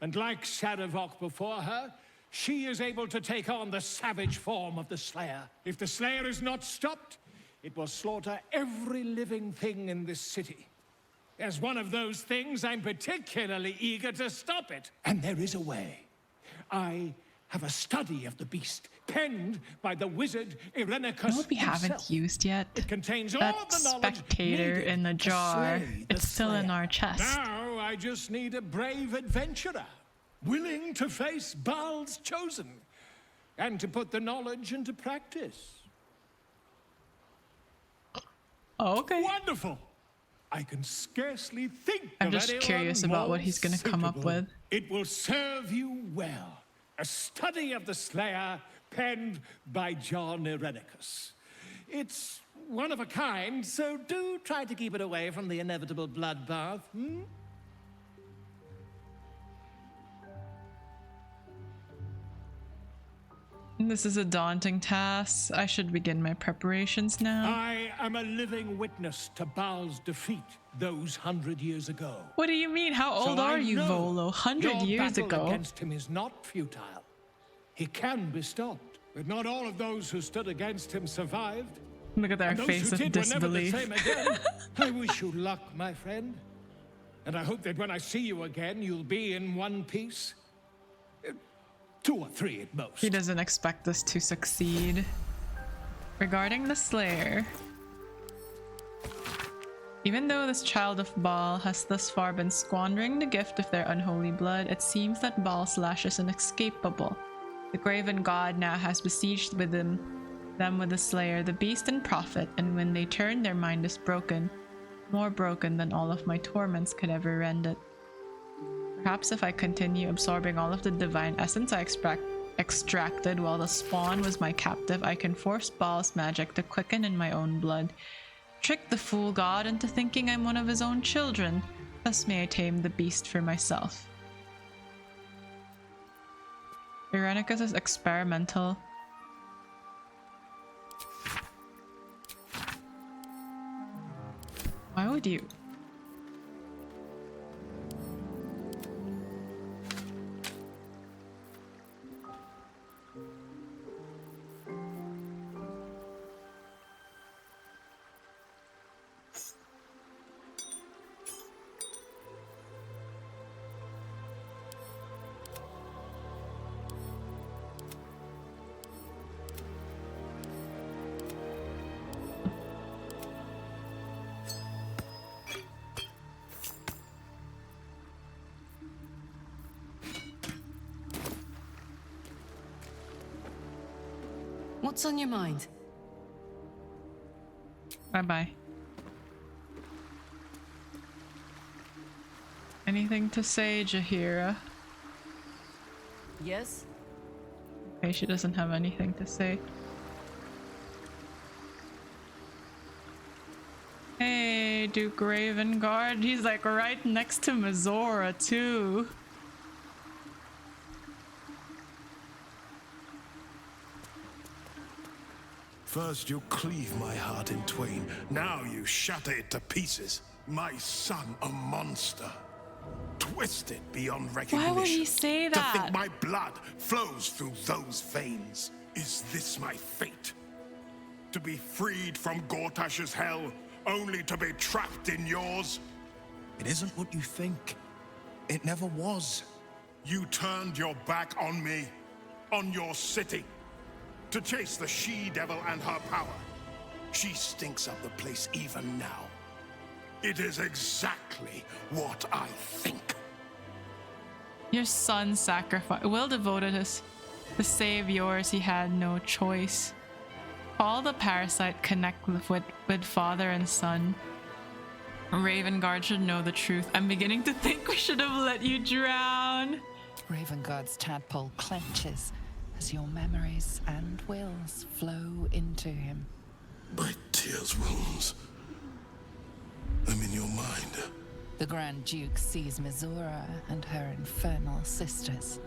And like Shadowok before her, she is able to take on the savage form of the Slayer. If the Slayer is not stopped, it will slaughter every living thing in this city. As one of those things, I'm particularly eager to stop it. And there is a way. I have a study of the beast, penned by the wizard Irenicus You know what we himself. haven't used yet? It contains all That the knowledge spectator needed in the to jar. slay the It's still in Slayer. our chest. Now I just need a brave adventurer, willing to face Baal's chosen, and to put the knowledge into practice. Okay. Wonderful! I can scarcely think I'm of just anyone curious about what more he's gonna come up suitable. with. It will serve you well. A study of the Slayer, penned by John Irenicus. It's one of a kind, so do try to keep it away from the inevitable bloodbath, hmm? This is a daunting task. I should begin my preparations now. I am a living witness to Baal's defeat those 100 years ago. What do you mean? How old So are I you, know Volo? 100 your years battle ago. against him is not futile. He can be stopped, but not all of those who stood against him survived. Look at their And those face who of did were never the disbelief. same again. I wish you luck, my friend. And I hope that when I see you again, you'll be in one piece. 2 or 3 at most. He doesn't expect us to succeed. Regarding the Slayer, even though this child of Baal has thus far been squandering the gift of their unholy blood, it seems that Baal's lash is inescapable. The graven god now has besieged within them with the Slayer, the beast and prophet, and when they turn, their mind is broken, more broken than all of my torments could ever rend it. Perhaps if I continue absorbing all of the divine essence I extracted while the spawn was my captive, I can force Baal's magic to quicken in my own blood. Trick the fool god into thinking I'm one of his own children. Thus may I tame the beast for myself. Irenicus is experimental. Why would you? What's on your mind? Bye-bye. Anything to say, Jaheira? Yes? Okay, she doesn't have anything to say. Hey, Duke Ravengard. He's like right next to Mizora too. First you cleave my heart in twain, now you shatter it to pieces. My son, a monster. Twisted beyond recognition. Why would he say that? To think my blood flows through those veins. Is this my fate? To be freed from Gortash's hell, only to be trapped in yours? It isn't what you think. It never was. You turned your back on me, on your city, to chase the she-devil and her power. She stinks up the place even now. It is exactly what I think. Your son sacrificed. Will devoted us to save yours. He had no choice. All the parasite connect with father and son. Ravengard should know the truth. I'm beginning to think we should have let you drown. Ravengard's tadpole clenches as your memories and wills flow into him. My tears wounds. I'm in your mind. The Grand Duke sees Mizora and her infernal sisters.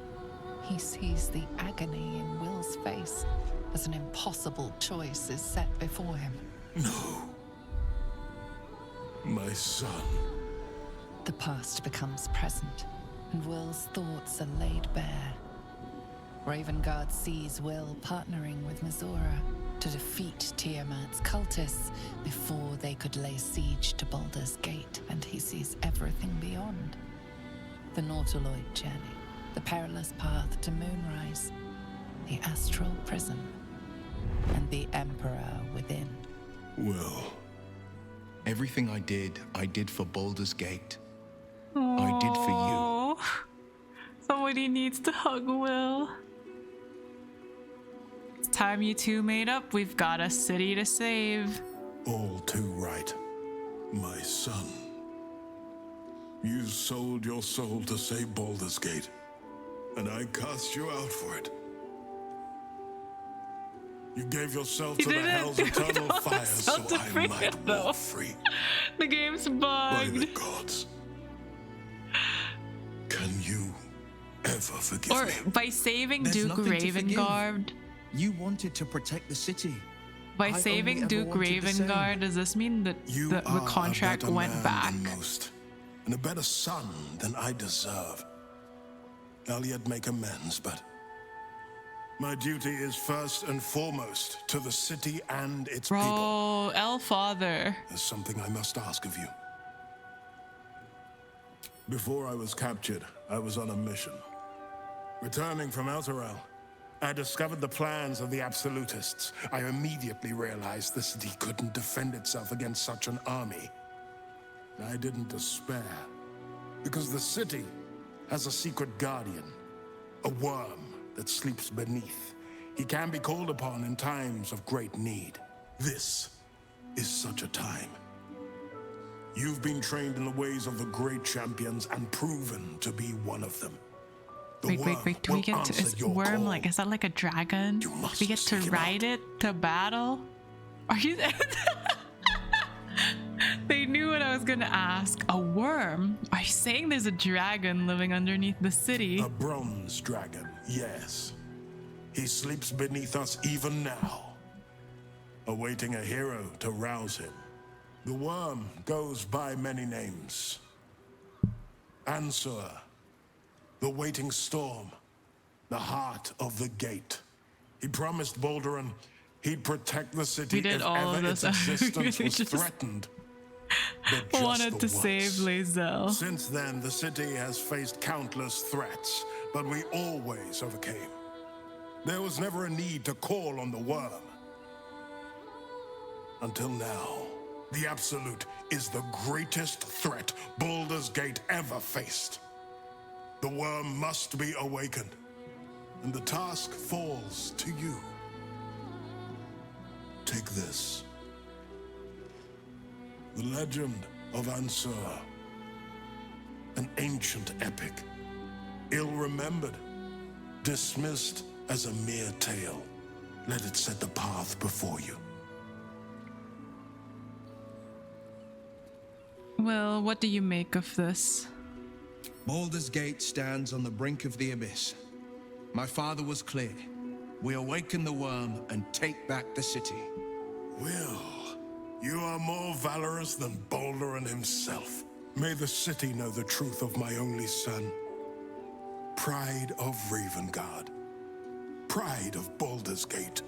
He sees the agony in Will's face as an impossible choice is set before him. No. My son. The past becomes present, and Will's thoughts are laid bare. Ravengard sees Will partnering with Mizora to defeat Tiamat's cultists before they could lay siege to Baldur's Gate, and he sees everything beyond. The Nautiloid journey, the perilous path to Moonrise, the astral prison, and the Emperor within. Well, everything I did for Baldur's Gate. Aww. I did for you. Somebody needs to hug Will. It's time you two made up. We've got a city to save. All too right. My son. You sold your soul to save Baldur's Gate, and I cast you out for it. You gave yourself to the hell's eternal fire so I might walk free. The game's bugged. By the gods. Can you ever forgive me? Or by saving There's Duke nothing to Ravengard. You wanted to protect the city. By saving Duke Ravengard, does this mean that the contract went back? Most, and a better son than I deserve. I'll yet make amends, but my duty is first and foremost to the city and its people. Bro, Elfather. There's something I must ask of you. Before I was captured, I was on a mission. Returning from Elturel, I discovered the plans of the Absolutists. I immediately realized the city couldn't defend itself against such an army. I didn't despair, because the city has a secret guardian, a worm that sleeps beneath. He can be called upon in times of great need. This is such a time. You've been trained in the ways of the great champions and proven to be one of them. Wait, do we get to, is worm like, is that like a dragon? Do we get to ride it to battle? Are you They knew what I was gonna ask. A worm? Are you saying there's a dragon living underneath the city? A bronze dragon, yes. He sleeps beneath us even now, awaiting a hero to rouse him. The worm goes by many names. Ansur, the waiting storm, the heart of the gate. He promised Baldur he'd protect the city if ever its existence was threatened. But wanted to save Lae'zel. Since then, the city has faced countless threats, but we always overcame. There was never a need to call on the worm. Until now, the Absolute is the greatest threat Baldur's Gate ever faced. The worm must be awakened, and the task falls to you. Take this. The legend of Ansur. An ancient epic. Ill-remembered. Dismissed as a mere tale. Let it set the path before you. Well, what do you make of this? Baldur's Gate stands on the brink of the abyss. My father was clear. We awaken the worm and take back the city. Will, you are more valorous than Baldur himself. May the city know the truth of my only son. Pride of Ravengard. Pride of Baldur's Gate.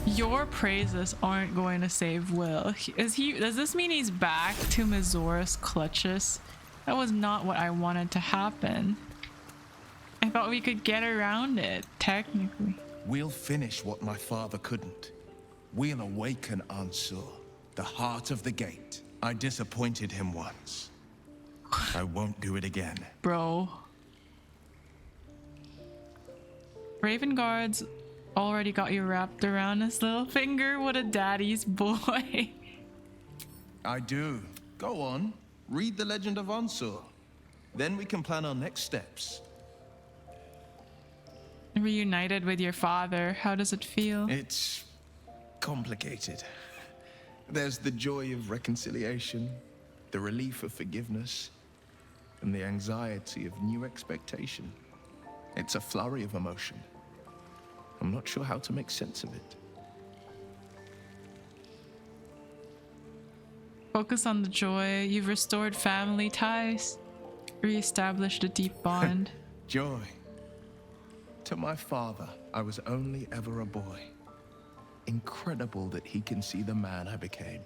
Your praises aren't going to save Will. Does this mean he's back to Mizora's clutches? That was not what I wanted to happen. I thought we could get around it, technically. We'll finish what my father couldn't. We'll awaken Ansur, the heart of the gate. I disappointed him once. I won't do it again. Bro. Ravengard's already got you wrapped around his little finger. What a daddy's boy. I do. Go on. Read the legend of Ansur. Then we can plan our next steps. Reunited with your father. How does it feel? It's complicated. There's the joy of reconciliation, the relief of forgiveness, and the anxiety of new expectation. It's a flurry of emotion. I'm not sure how to make sense of it. Focus on the joy. You've restored family ties, re-established a deep bond. Joy. To my father, I was only ever a boy. Incredible that he can see the man I became.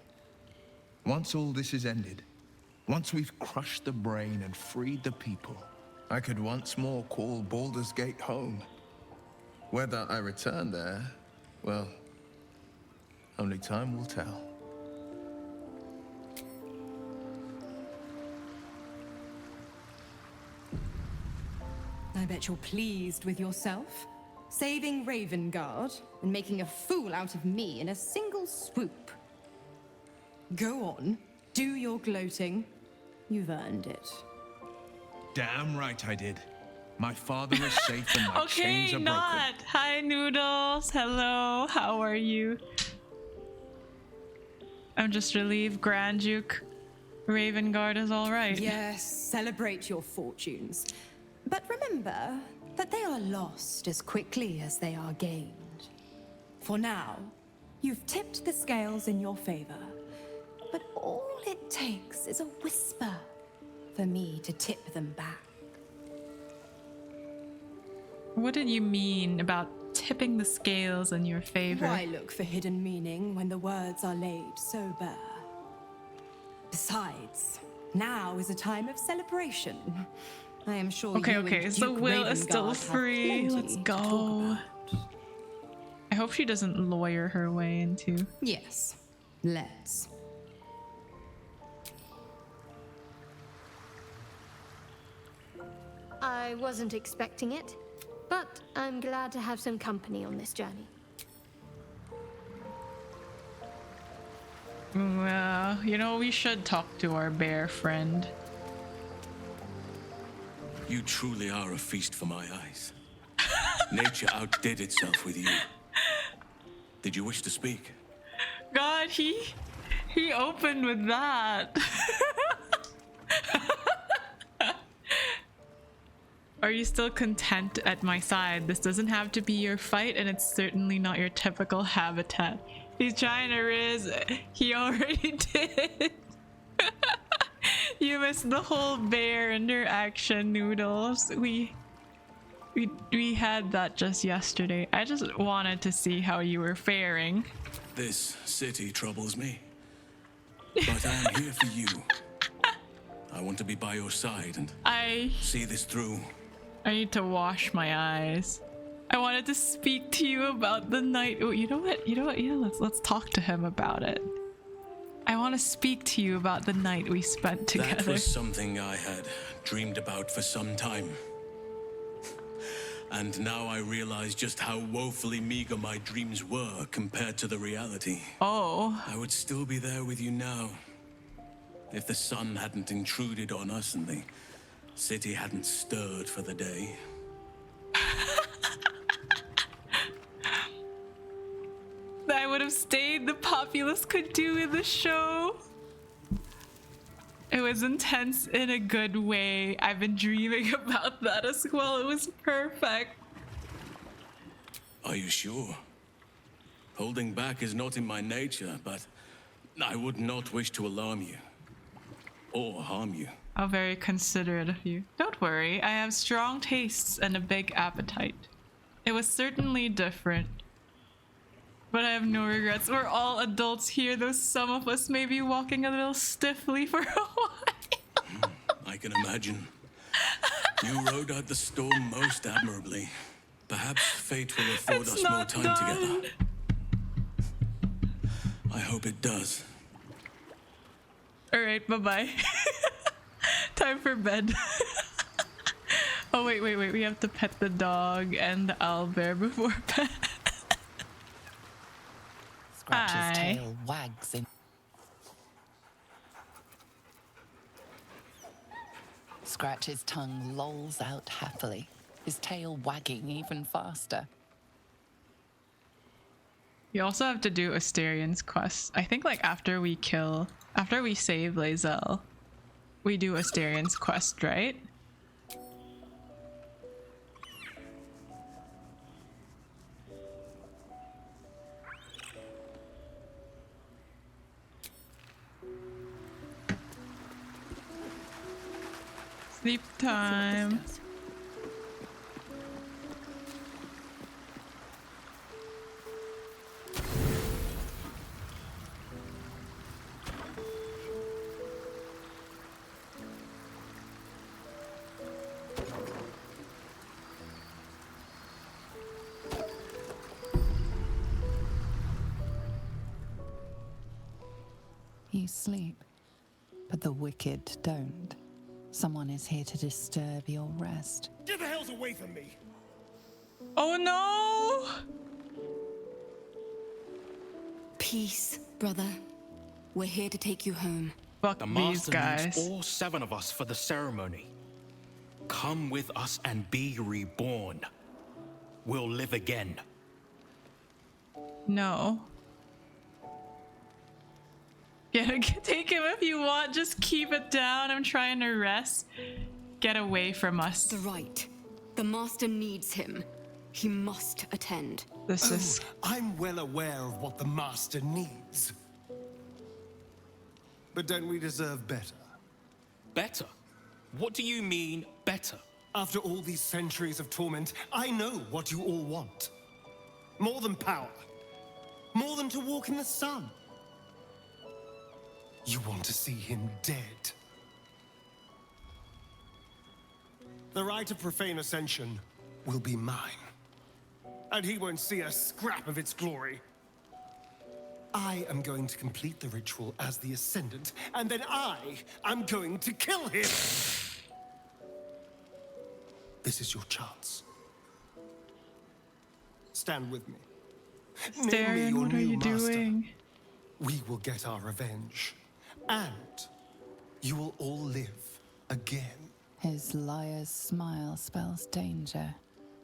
Once all this is ended, once we've crushed the brain and freed the people, I could once more call Baldur's Gate home. Whether I return there, well, only time will tell. I bet you're pleased with yourself. Saving Ravengard and making a fool out of me in a single swoop. Go on, do your gloating. You've earned it. Damn right I did. My father is safe and my chains are broken. Hi, Noodles. Hello. How are you? I'm just relieved Grand Duke Ravengard is all right. Yes, celebrate your fortunes. But remember that they are lost as quickly as they are gained. For now, you've tipped the scales in your favor. But all it takes is a whisper for me to tip them back. What did you mean about tipping the scales in your favor? Why look for hidden meaning when the words are laid so bare? Besides, now is a time of celebration. I am sure Okay, so Will is still free. Let's go. I hope she doesn't lawyer her way into... Yes, let's. I wasn't expecting it, but I'm glad to have some company on this journey. Well, you know, we should talk to our bear friend. You truly are a feast for my eyes. Nature outdid itself with you. Did you wish to speak? God, he opened with that. Are you still content at my side? This doesn't have to be your fight, and it's certainly not your typical habitat. He's trying to riz. He already did. You missed the whole bear interaction, Noodles. We had that just yesterday. I just wanted to see how you were faring. This city troubles me, but I'm here for you. I want to be by your side and see this through. I need to wash my eyes. I wanted to speak to you about the night. Oh, you know what? Yeah, let's talk to him about it. I want to speak to you about the night we spent together. That was something I had dreamed about for some time. And now I realize just how woefully meager my dreams were compared to the reality. Oh. I would still be there with you now. If the sun hadn't intruded on us and the city hadn't stirred for the day. I would have stayed. The populace could do in the show. It was intense in a good way. I've been dreaming about that as well. It was perfect. Are you sure? Holding back is not in my nature, but I would not wish to alarm you or harm you. How very considerate of you. Don't worry, I have strong tastes and a big appetite. It was certainly different. But I have no regrets. We're all adults here, though some of us may be walking a little stiffly for a while. I can imagine. You rode out the storm most admirably. Perhaps fate will afford us more time together. I hope it does. Alright, bye-bye. Time for bed. Oh, wait. We have to pet the dog and the owlbear before bed. Scratch's tail wags in. Scratch's tongue lolls out happily, his tail wagging even faster. You also have to do Asterian's quest. I think like after we save Lae'zel, we do Asterian's quest, right? Sleep time. You sleep, but the wicked don't. Someone is here to disturb your rest. Get the hells away from me! Oh no! Peace, brother. We're here to take you home. Fuck the these master guys. needs all 7 of us for the ceremony. Come with us and be reborn. We'll live again. No. Take him if you want, just keep it down. I'm trying to rest. Get away from us. The right. The master needs him. He must attend. This is... I'm well aware of what the master needs. But don't we deserve better? Better? What do you mean, better? After all these centuries of torment, I know what you all want. More than power. More than to walk in the sun. You want to see him dead. The right of profane ascension will be mine. And he won't see a scrap of its glory. I am going to complete the ritual as the Ascendant, and then I am going to kill him! This is your chance. Stand with me. Asterian, what are you doing? We will get our revenge. And you will all live again. His liar's smile spells danger.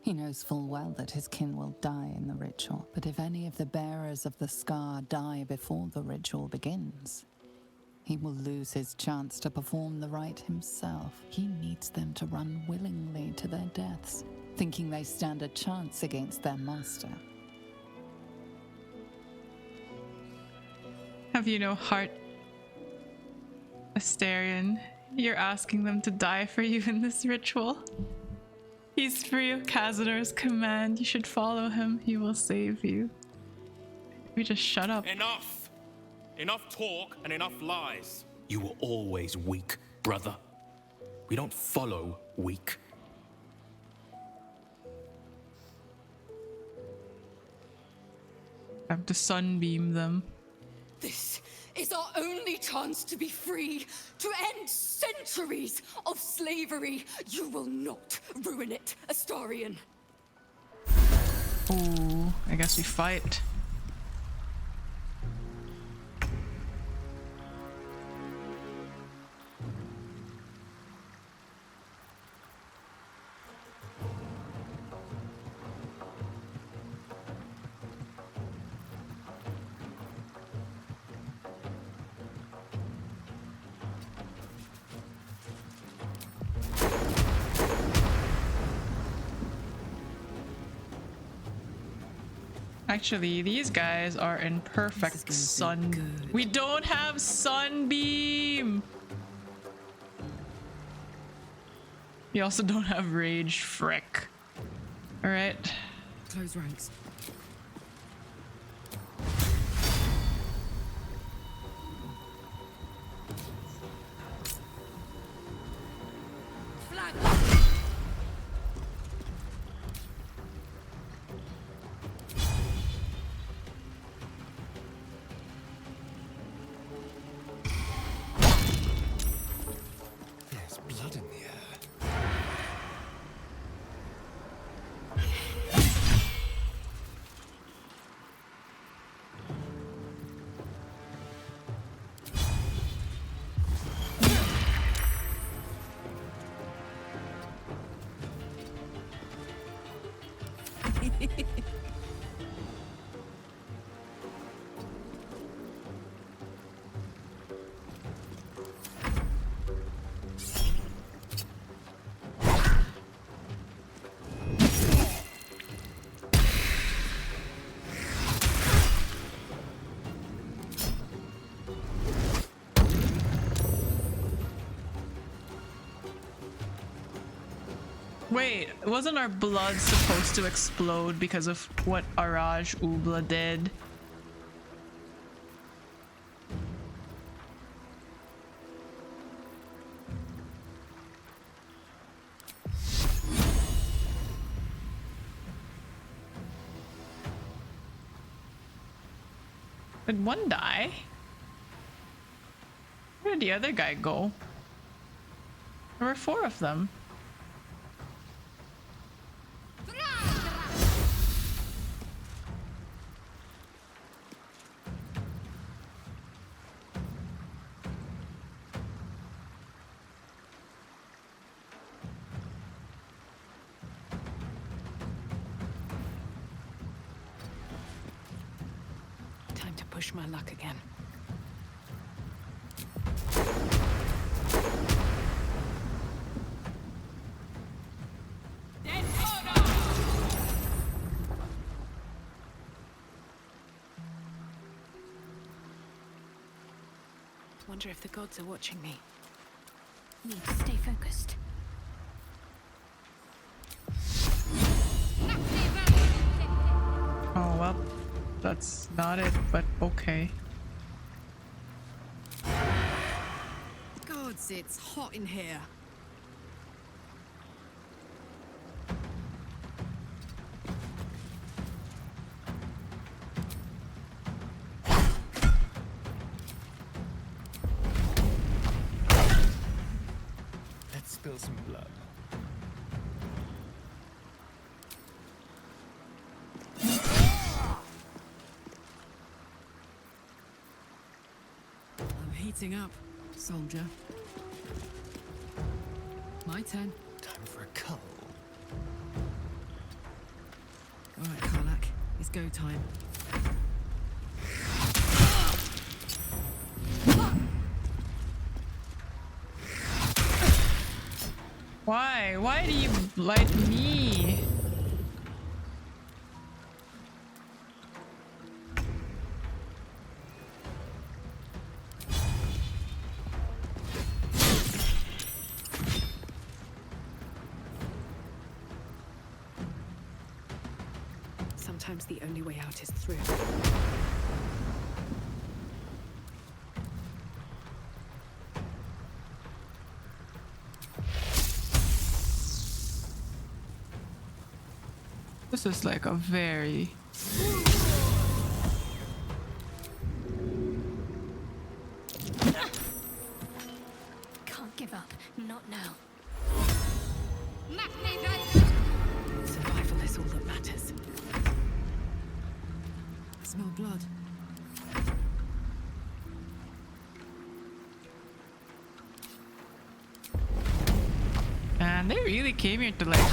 He knows full well that his kin will die in the ritual, but if any of the bearers of the scar die before the ritual begins, he will lose his chance to perform the rite himself. He needs them to run willingly to their deaths, thinking they stand a chance against their master. Have you no heart, Astarion? You're asking them to die for you in this ritual? He's free of Kazador's command. You should follow him. He will save you. We just shut up. Enough! Enough talk and enough lies. You were always weak, brother. We don't follow weak. I have to sunbeam them. This is our only chance to be free, to end centuries of slavery. You will not ruin it, Astarion. Ooh, I guess we fight. Actually, these guys are in perfect sun. We don't have sunbeam. We also don't have rage. Frick. All right. Close ranks. There's blood in the air. Wait, wasn't our blood supposed to explode because of what Araj Ubla did? Did one die? Where did the other guy go? There were 4 of them. Time to push my luck again. Wonder if the gods are watching me. Need to stay focused. Oh well, that's not it, but okay. Gods, it's hot in here. Let's spill some blood. I'm heating up, soldier. My turn. Time for a cull. All right, Karlak, it's go time. Why? Why do you blight me? Sometimes the only way out is through. This is like a very... Can't give up. Not now. Survival is all that matters. Smell blood. And they really came here to like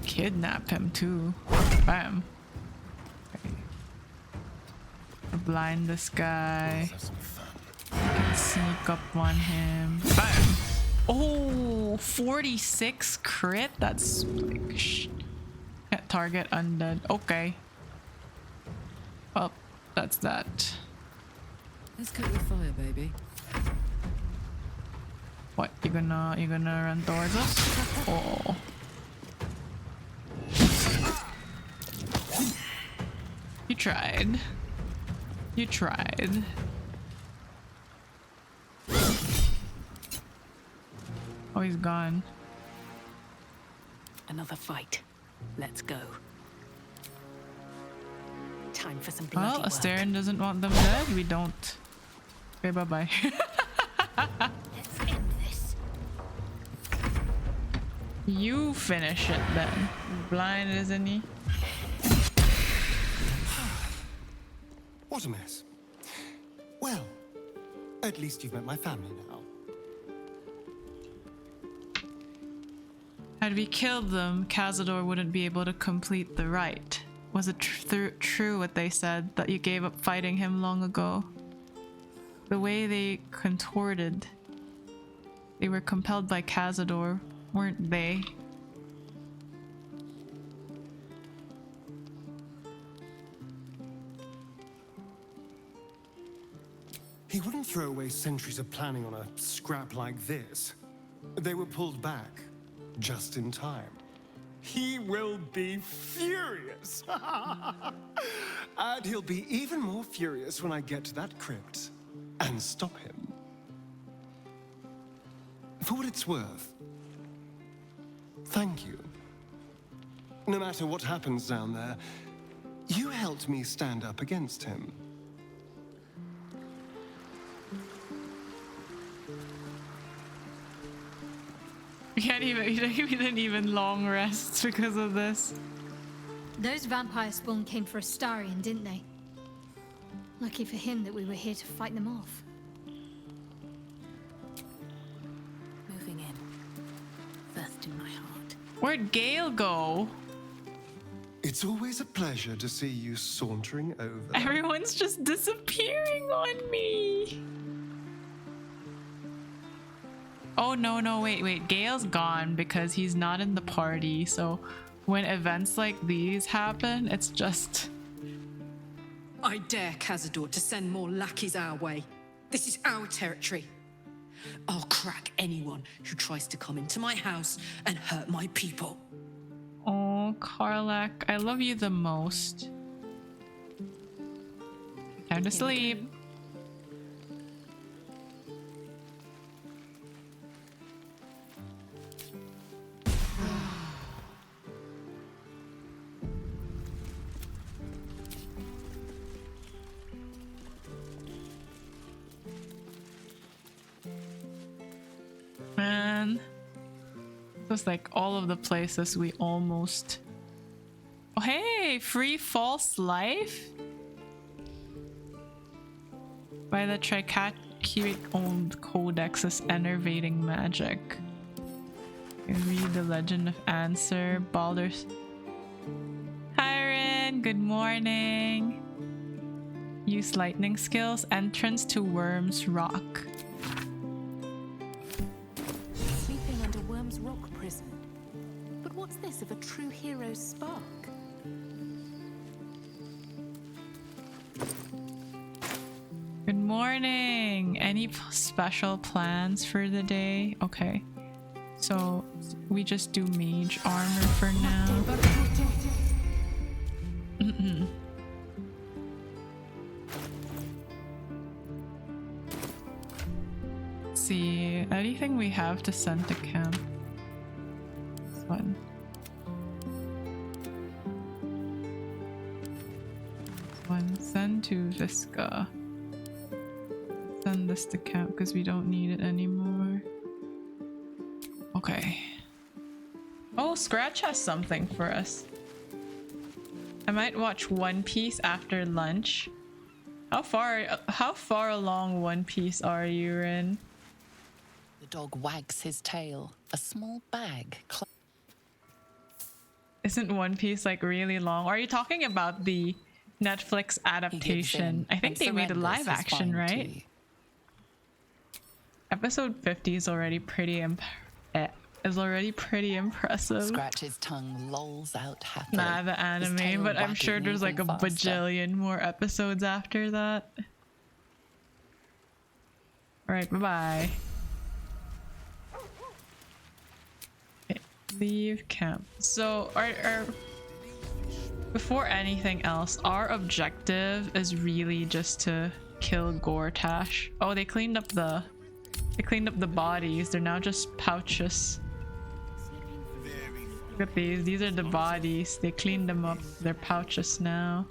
kidnap him too. Bam. Okay. Blind this guy. Can sneak up on him. Bam. Oh, 46 crit? That's like can't target undead. Okay. Well, that's that. Let's cook with fire, baby. What, you gonna run towards us? Oh. You tried. You tried. Oh, he's gone. Another fight. Let's go. Time for some bloody Well, work. Astarion doesn't want them dead. We don't. Okay, bye-bye. Let's end this. You finish it then. Blind, isn't he? What a mess. Well, at least you've met my family now. Had we killed them, Cazador wouldn't be able to complete the rite. Was it true what they said, that you gave up fighting him long ago? The way they contorted. They were compelled by Cazador, weren't they? He wouldn't throw away centuries of planning on a scrap like this. They were pulled back, just in time. He will be furious! And he'll be even more furious when I get to that crypt and stop him. For what it's worth, thank you. No matter what happens down there, you helped me stand up against him. We didn't even long rest because of this. Those vampire spawn came for Astarion, didn't they? Lucky for him that we were here to fight them off. Moving in. First in my heart. Where'd Gale go? It's always a pleasure to see you sauntering over. Everyone's just disappearing on me. Oh no, wait. Gale's gone because he's not in the party. So when events like these happen, it's just... I dare Cazador to send more lackeys our way. This is our territory. I'll crack anyone who tries to come into my house and hurt my people. Oh, Karlak, I love you the most. Time to sleep. Man, just like all of the places we almost... Oh hey, free false life? By the Tricatric owned Codex is enervating magic. You read the Legend of Answer, Baldur's... Hiren, good morning. Use lightning skills, entrance to Worm's Rock. Sleeping under Worm's Rock prison. But what's this of a true hero's spark? Good morning. Any special plans for the day? Okay. So we just do mage armor for now. See, anything we have to send to camp? This one. This one. Send to Visca. Send this to camp because we don't need it anymore. Okay. Oh, Scratch has something for us. I might watch One Piece after lunch. How far along One Piece are you in? The dog wags his tail. A small bag. Isn't One Piece like really long? Are you talking about the Netflix adaptation? I think they made a live action, right? Episode 50 is already pretty impressive. Scratch's tongue lolls out happily. Nah, the anime, but I'm sure there's like a bajillion more episodes after that. Alright, bye-bye. Okay, leave camp. So, before anything else, our objective is really just to kill Gortash. Oh, they cleaned up the bodies. They're now just pouches. Look at these. These are the bodies. They cleaned them up. They're pouches now.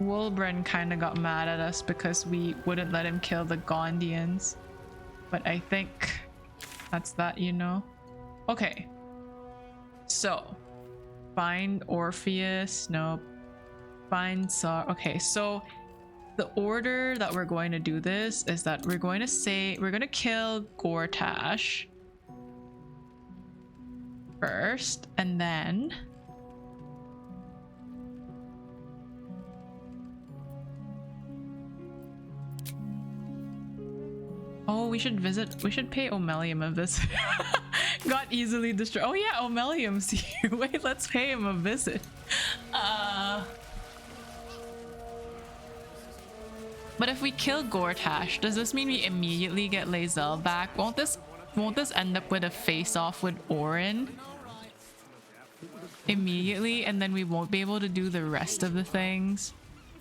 Wolbren kind of got mad at us because we wouldn't let him kill the Gondians. But I think that's that, you know? Okay. So. Find Orpheus. Nope. Find Sar. Okay, so the order that we're going to do this is that we're going to kill Gortash first, and then we should pay Omelium a visit. Got easily destroyed. Oh yeah, Omelium's here. Wait, let's pay him a visit. But if we kill Gortash, does this mean we immediately get Lae'zel back? Won't this end up with a face-off with Orin? Immediately, and then we won't be able to do the rest of the things.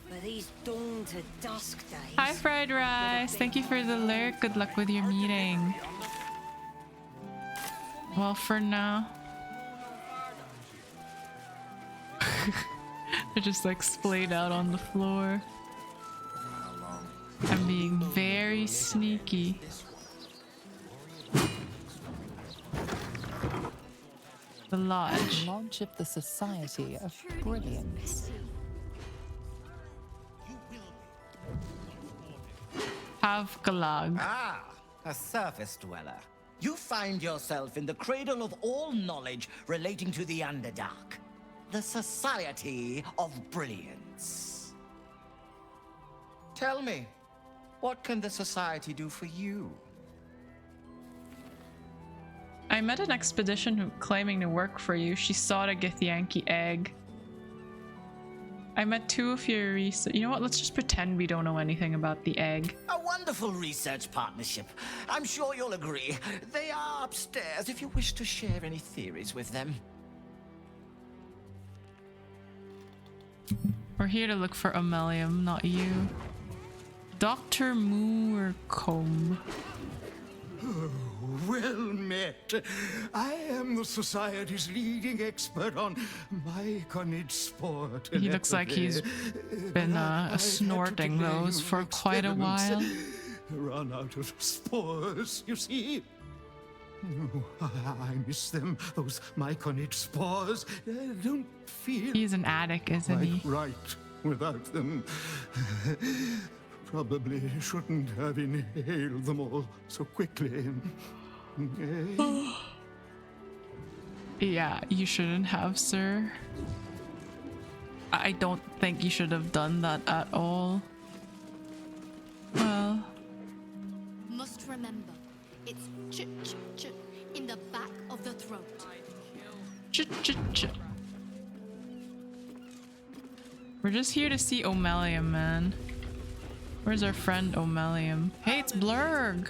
For these dawn to dusk days. Hi, Fried Rice. Thank you for the lurk. Good luck with your meeting. Well, for now. They're just like splayed out on the floor. I'm being very sneaky. The lodge. Lodge of the Society of Brilliance. Havgalag. Ah, a surface dweller. You find yourself in the cradle of all knowledge relating to the Underdark. The Society of Brilliance. Tell me, what can the Society do for you? I met an expedition who claiming to work for you. She sought a Githyanki egg. I met two of your research. You know what? Let's just pretend we don't know anything about the egg. A wonderful research partnership. I'm sure you'll agree. They are upstairs if you wish to share any theories with them. We're here to look for Omelium, not you. Dr. Moorcombe. Well met. I am the Society's leading expert on myconid sport. He looks like he's been snorting those for quite a while. Run out of spores, you see. Oh, I miss them, those myconid spores. Don't feel... He's an addict, isn't he? Right without them. Probably shouldn't have inhaled them all so quickly. Yeah, you shouldn't have, sir. I don't think you should have done that at all. Well... Must remember, it's ch-ch-ch in the back of the throat. Ch-ch-ch. We're just here to see Omelium, man. Where's our friend Omelium? Hey, it's Blurg!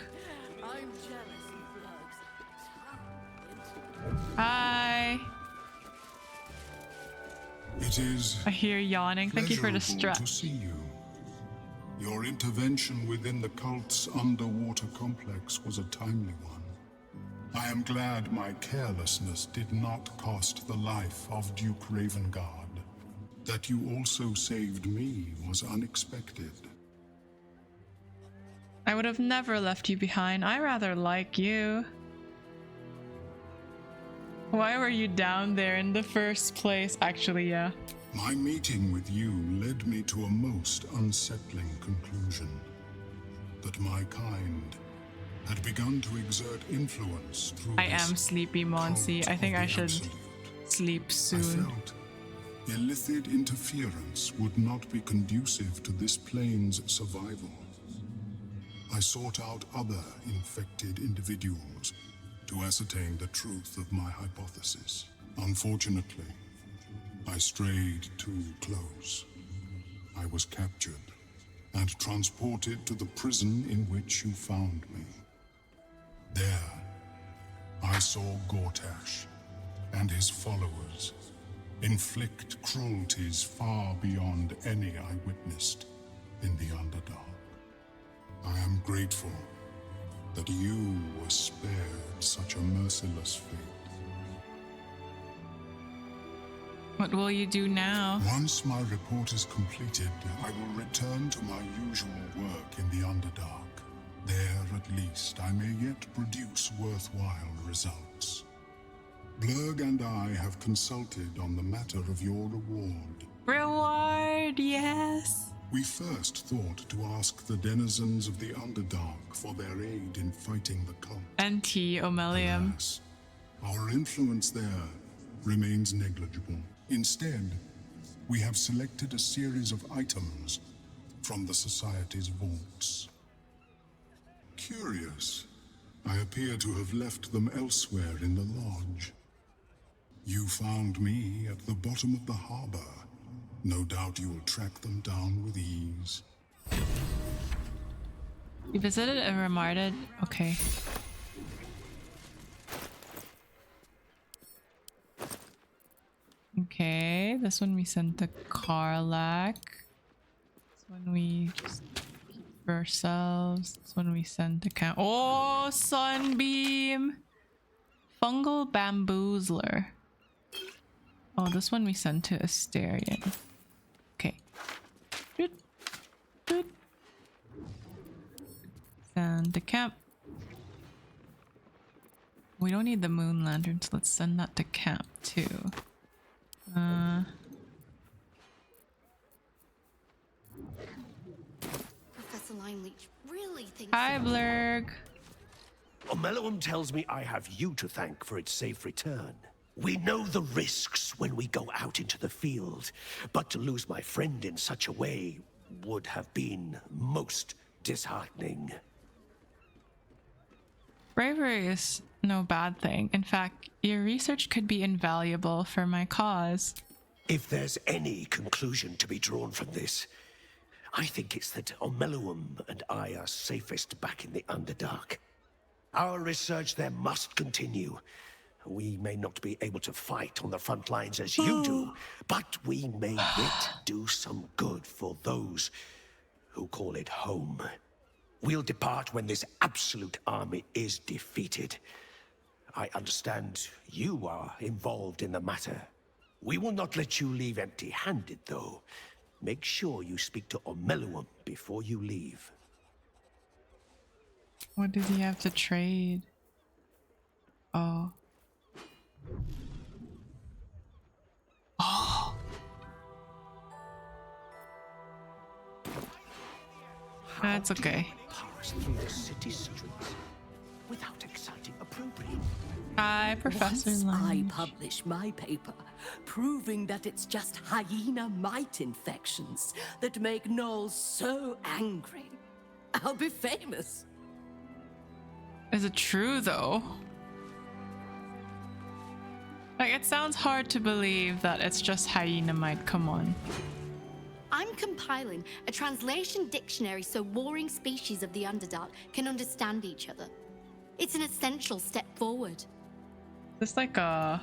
Hi! It is I hear yawning. Thank you for the pleasurable strap. to see you. Your intervention within the cult's underwater complex was a timely one. I am glad my carelessness did not cost the life of Duke Ravengard. That you also saved me was unexpected. I would have never left you behind. I rather like you. Why were you down there in the first place? Actually, yeah. My meeting with you led me to a most unsettling conclusion. That my kind had begun to exert influence through I am sleepy, Monsi. I think I should sleep soon. I felt illicit interference would not be conducive to this plane's survival. I sought out other infected individuals to ascertain the truth of my hypothesis. Unfortunately, I strayed too close. I was captured and transported to the prison in which you found me. There, I saw Gortash and his followers inflict cruelties far beyond any I witnessed in the Underdark. I am grateful that you were spared such a merciless fate. What will you do now? Once my report is completed, I will return to my usual work in the Underdark. There, at least, I may yet produce worthwhile results. Blurg and I have consulted on the matter of your reward. Reward, yes. We first thought to ask the denizens of the Underdark for their aid in fighting the cult. Anti-Omelium. Alas, our influence there remains negligible. Instead, we have selected a series of items from the Society's vaults. Curious, I appear to have left them elsewhere in the lodge. You found me at the bottom of the harbor. No doubt you'll track them down with ease. You visited and remarded? Okay. Okay, this one we sent to Karlak. This one we just keep for ourselves. This one we send to Camp. Oh, Sunbeam! Fungal Bamboozler. Oh, this one we sent to Asterion. Okay. Doot, doot. Send to Camp. We don't need the moon lanterns. Let's send that to Camp too. Professor Lineleach really thinks. Hi, Blurg. Omeluum tells me I have you to thank for its safe return. We know the risks when we go out into the field, but to lose my friend in such a way would have been most disheartening. Bravery is no bad thing. In fact, your research could be invaluable for my cause. If there's any conclusion to be drawn from this, I think it's that Omeluum and I are safest back in the Underdark. Our research there must continue. We may not be able to fight on the front lines as you do, but we may yet do some good for those who call it home. We'll depart when this absolute army is defeated. I understand you are involved in the matter. We will not let you leave empty-handed, though. Make sure you speak to Omeluum before you leave. What did he have to trade? Oh. Oh. That's okay. Pass through the city streets without exciting opprobrium. Hi, Professor Once Lange. I publish my paper proving that it's just hyena mite infections that make gnolls so angry, I'll be famous. Is it true though? Like, it sounds hard to believe that it's just hyena mite. Come on. I'm compiling a translation dictionary so warring species of the Underdark can understand each other. It's an essential step forward. It's like a...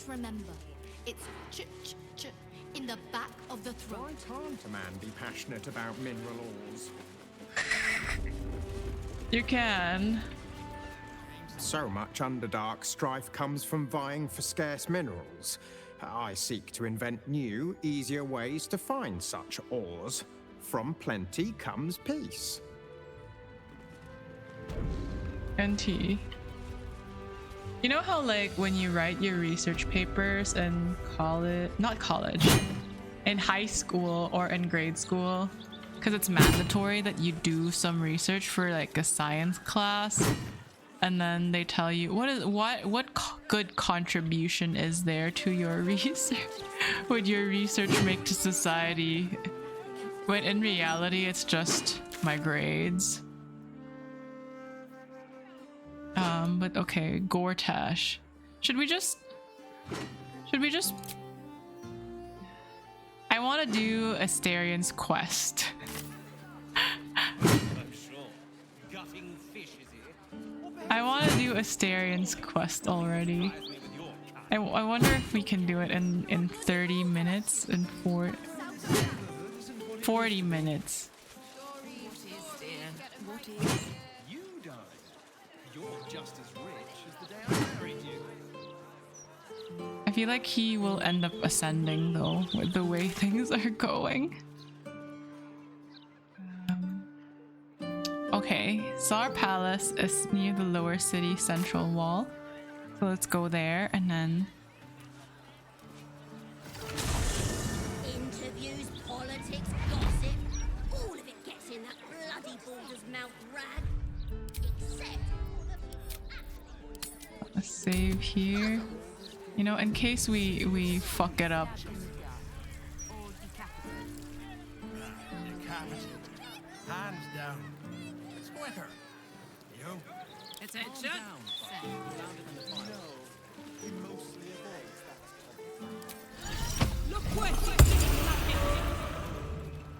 remember. It's ch in the back of the throat. Why can't a man be passionate about mineral ores? You can. So much Underdark strife comes from vying for scarce minerals. I seek to invent new, easier ways to find such ores. From plenty comes peace. NT. You know how like when you write your research papers in college, not college, in high school or in grade school, because it's mandatory that you do some research for like a science class, and then they tell you what good contribution is there to your research, would your research make to society, when in reality it's just my grades. But okay, Gortash. Should we just I want to do Asterian's quest. I want to do Asterian's quest already. I wonder if we can do it in 30 minutes and 40 minutes. Just as rich as the day I married you. I feel like he will end up ascending though, with the way things are going. Okay, Tsar Palace is near the lower city central wall. So let's go there and then... Interviews, politics, gossip, all of it gets in that bloody Baldur's mouth rag. Except... Let's save here. You know, in case we fuck it up. Hands down. It's quicker. You? Attention. Look where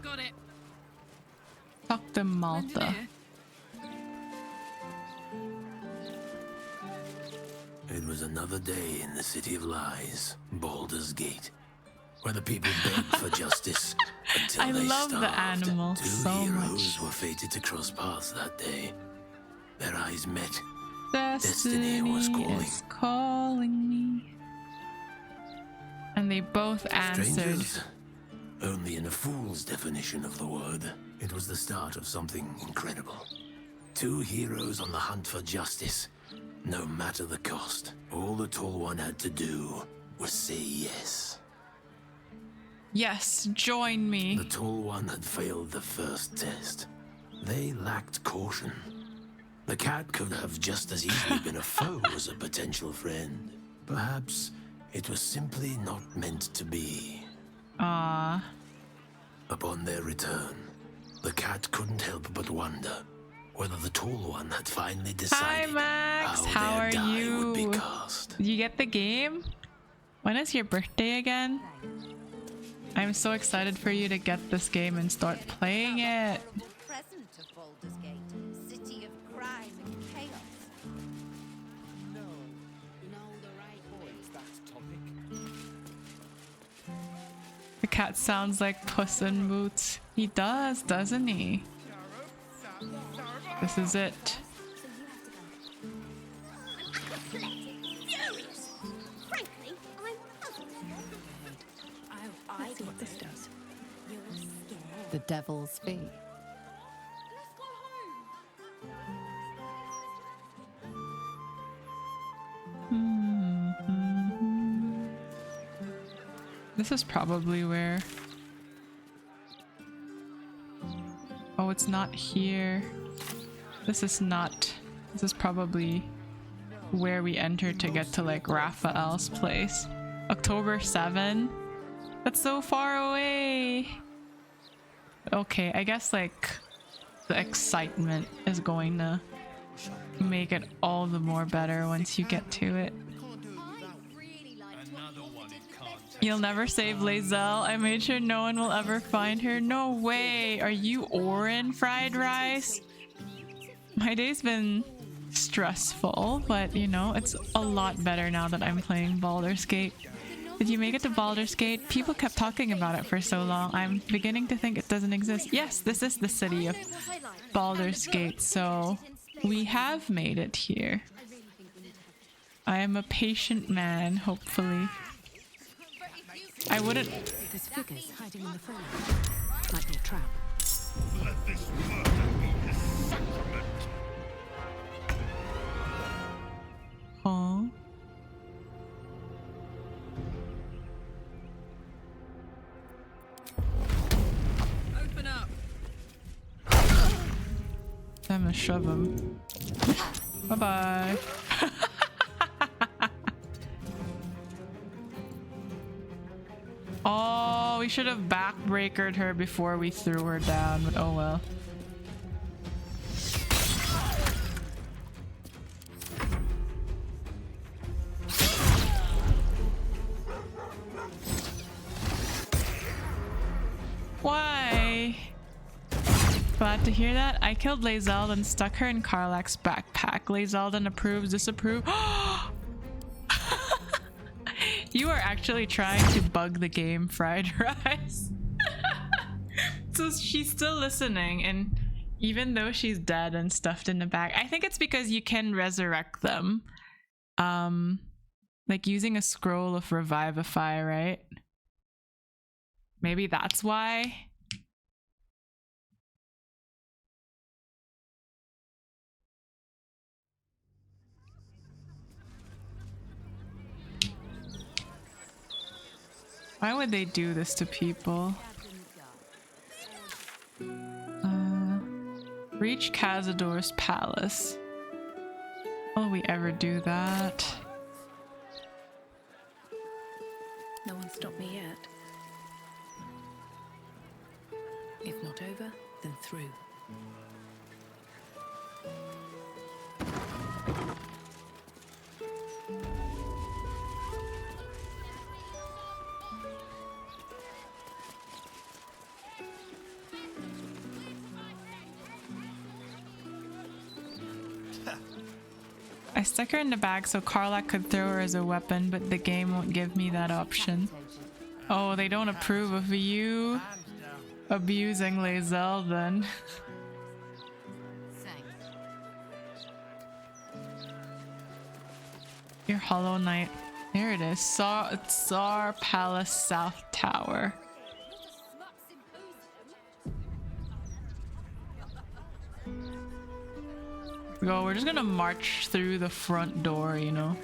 got it. Fuck the Malta. It was another day in the City of Lies, Baldur's Gate, where the people begged for justice until I they love starved. the animal Two so heroes much. were fated to cross paths that day. Their eyes met. Destiny was calling. is calling me. And they both answered. Strangers? Only in a fool's definition of the word. It was the start of something incredible. Two heroes on the hunt for justice. No matter the cost, all the Tall One had to do was say yes. Yes, join me. The Tall One had failed the first test. They lacked caution. The cat could have just as easily been a foe as a potential friend. Perhaps it was simply not meant to be. Ah. Upon their return, the cat couldn't help but wonder whether the Tall One had finally decided Hi Max, how their are die you? would be cast. Did you get the game? When is your birthday again? I'm so excited for you to get this game and start playing it. Present of Baldur's Gate, city of crime and chaos. No, the right boy is that topic. The cat sounds like Puss in Boots. He does, doesn't he? This is it. Furious. Frankly, I'm puzzled. Let's see what this does. The Devil's Fee. This is probably where... Oh, it's not here. This is not... This is probably where we enter to get to like Raphael's place. October 7? That's so far away! Okay, I guess like the excitement is going to make it all the more better once you get to it. You'll never save Lae'zel. I made sure no one will ever find her. No way! Are you Orin fried rice? My day's been stressful, but you know, it's a lot better now that I'm playing Baldur's Gate. Did you make it to Baldur's Gate? People kept talking about it for so long. I'm beginning to think it doesn't exist. Yes, this is the city of Baldur's Gate, so we have made it here. I am a patient man, hopefully. I wouldn't... There's figures hiding in the foliage. Might be a trap. Let this murder be a sacrament. Oh. Open up. I'm gonna shove him. Bye-bye. Oh, we should have backbreakered her before we threw her down, but oh well. Why? Glad to hear that. I killed Lae'zel and stuck her in Karlach's backpack. Lae'zel approves, disapprove. You are actually trying to bug the game, Fried Rice. So she's still listening, and even though she's dead and stuffed in the bag, I think it's because you can resurrect them. Like using a scroll of Revivify, right? Maybe that's why. Why would they do this to people? Reach Cazador's palace. Will we ever do that? No one stopped me yet. If not over, then through. I stuck her in the bag so Karlach could throw her as a weapon, but the game won't give me that option. Oh, they don't approve of you abusing Lae'zel then. Your Hollow Knight. There it is. Tsar Palace South Tower. Go, we're just gonna march through the front door, you know.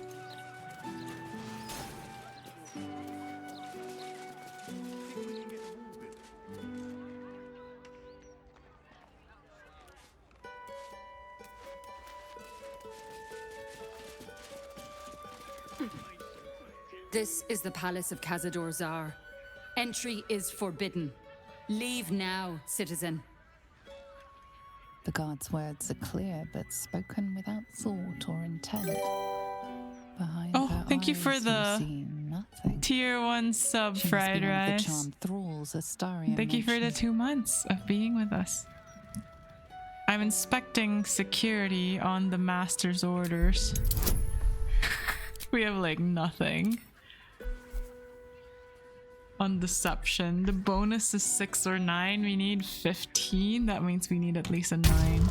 This is the palace of Cazador Zar. Entry is forbidden. Leave now, citizen. The guard's words are clear, but spoken without thought or intent. Behind her thank you for eyes, the see nothing. tier 1 sub, She must Fried be one of the Rice. charmed thralls Astarion Thank you for the mentioned. 2 months of being with us. I'm inspecting security on the master's orders. We have like nothing. On deception, the bonus is 6 or 9. We need 15. That means we need at least a 9.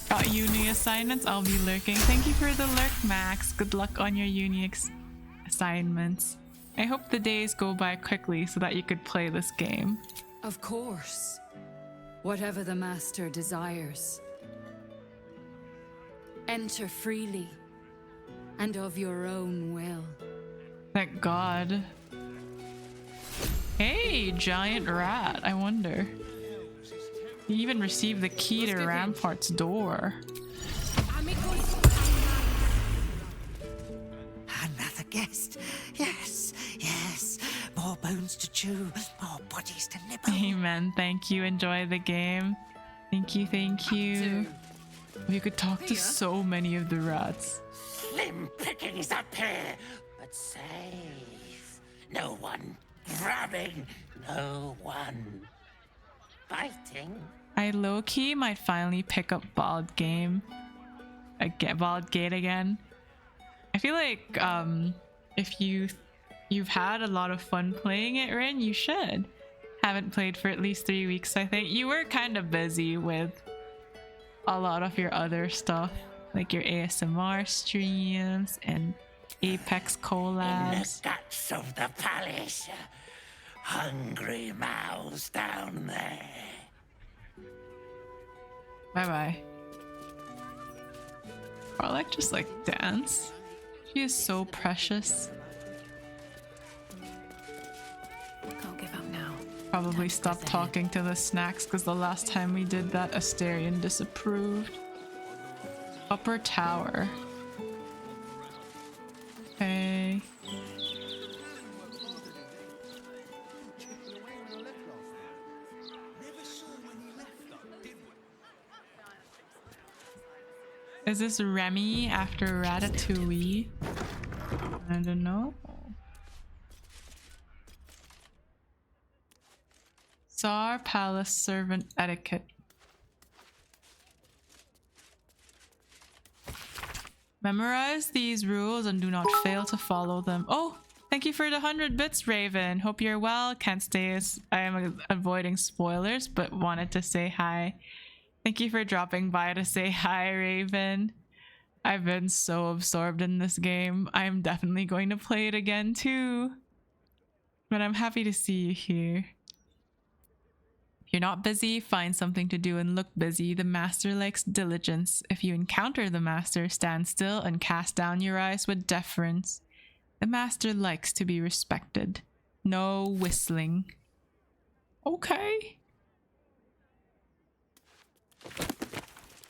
Got uni assignments. I'll be lurking. Thank you for the lurk, Max. Good luck on your uni assignments. I hope the days go by quickly so that you could play this game. Of course. Whatever the master desires. Enter freely. And of your own will. Thank God. Hey, giant rat. I wonder. You even received the key to Rampart's door. Another guest. Yes, yes. More bones to chew, more bodies to nibble. Amen. Thank you. Enjoy the game. Thank you. Thank you. You could talk to so many of the rats. Slim pickings up here, but safe. No one grabbing, no one biting. I low-key might finally pick up Bald Gate again. I feel like if you've had a lot of fun playing it, Rin, you should. Haven't played for at least 3 weeks, I think. You were kind of busy with a lot of your other stuff, like your ASMR streams and Apex collabs. In the guts of the palace, hungry mouths down there. Bye-bye. Karlach just like dance. She is so precious. Can't give up now. Probably stop talking to the snacks because the last time we did that, Astarion disapproved. Upper tower. Okay. Is this Remy after Ratatouille? I don't know. Tsar Palace Servant Etiquette. Memorize these rules and do not fail to follow them. Oh, thank you for the 100 bits, Raven. Hope you're well. Can't stay as I am avoiding spoilers, but wanted to say hi. Thank you for dropping by to say hi, Raven. I've been so absorbed in this game. I'm definitely going to play it again too. But I'm happy to see you here. If you're not busy, find something to do and look busy. The master likes diligence. If you encounter the master, stand still and cast down your eyes with deference. The master likes to be respected. No whistling. Okay.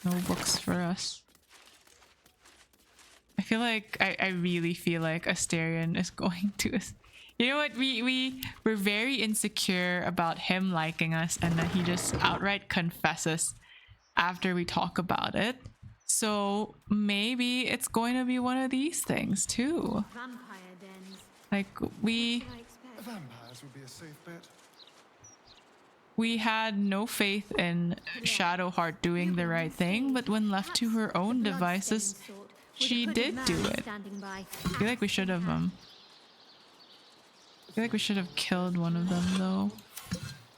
No books for us. I feel like I really feel like Astarion is going to. You know what? We're very insecure about him liking us, and then he just outright confesses after we talk about it. So maybe it's going to be one of these things too. Vampire dens. Like Vampires would be a safe bet. we had no faith in Shadowheart doing the right thing, but when left to her own devices, she did do it. I feel like we should have killed one of them though,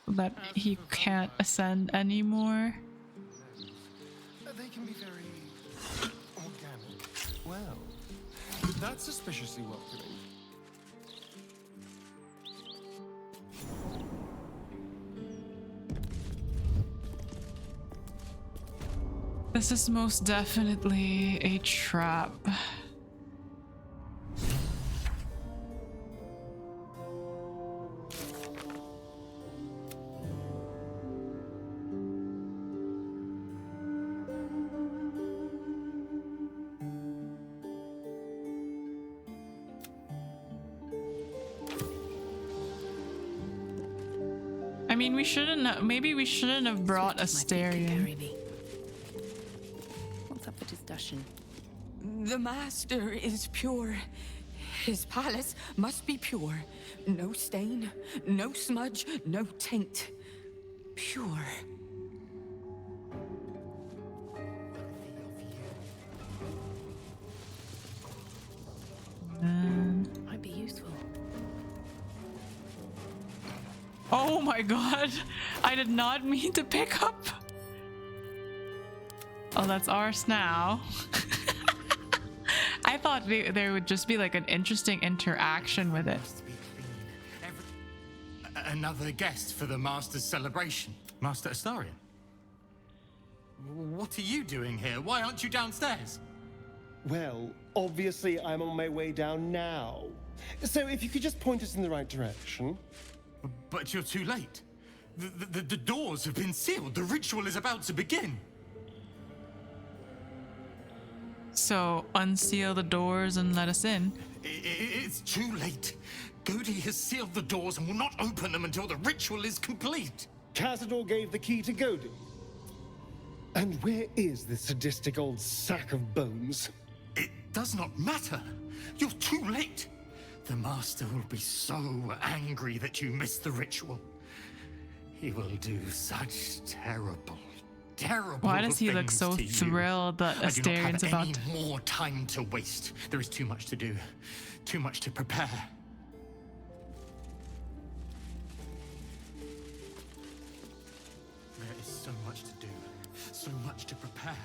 so that he can't ascend anymore. They can be very organic. Well, that's suspiciously welcoming. This is most definitely a trap. I mean, maybe we shouldn't have brought Astarion. What's up for discussion? The master is pure. His palace must be pure. No stain, no smudge, no taint. Pure. Might be useful. Oh my god, I did not mean to pick up. Oh, that's ours now. I thought there would just be like an interesting interaction with it. Another guest for the Master's celebration. Master Astarion? What are you doing here? Why aren't you downstairs? Well, obviously I'm on my way down now. So if you could just point us in the right direction. But you're too late. The doors have been sealed. The ritual is about to begin. So unseal the doors and let us in. It's too late. Godi has sealed the doors and will not open them until the ritual is complete. Cazador gave the key to Godi. And where is this sadistic old sack of bones? It does not matter. You're too late. The Master will be so angry that you missed the ritual. He will do such terrible Why does he look things so to you. thrilled that I do not have Astarion's about any to... more time to waste. There is too much to do, too much to prepare. There is so much to do, so much to prepare.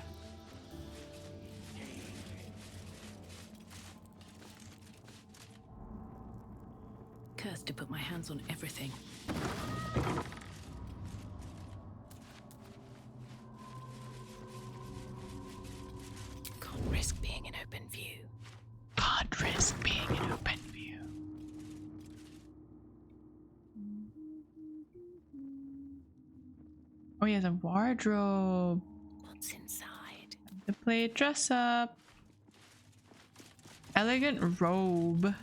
Cursed to put my hands on everything. Can't risk being in open view. Can't risk being in open view. Oh, he has a wardrobe. What's inside? To play dress up. Elegant robe.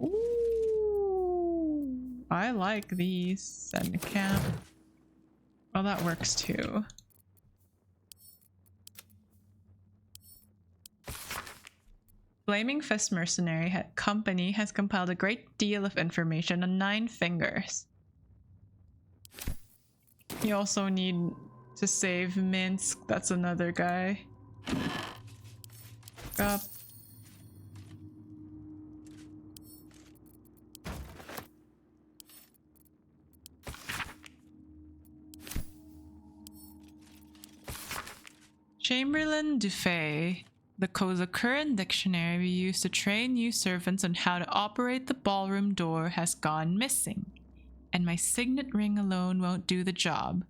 Ooh, I like these. Send a camp. Oh, that works too. Flaming Fist Mercenary Company has compiled a great deal of information on 9 fingers. You also need to save Minsk. That's another guy. Up. Chamberlain Dufay. The Kozakuran dictionary we use to train new servants on how to operate the ballroom door has gone missing, and my signet ring alone won't do the job.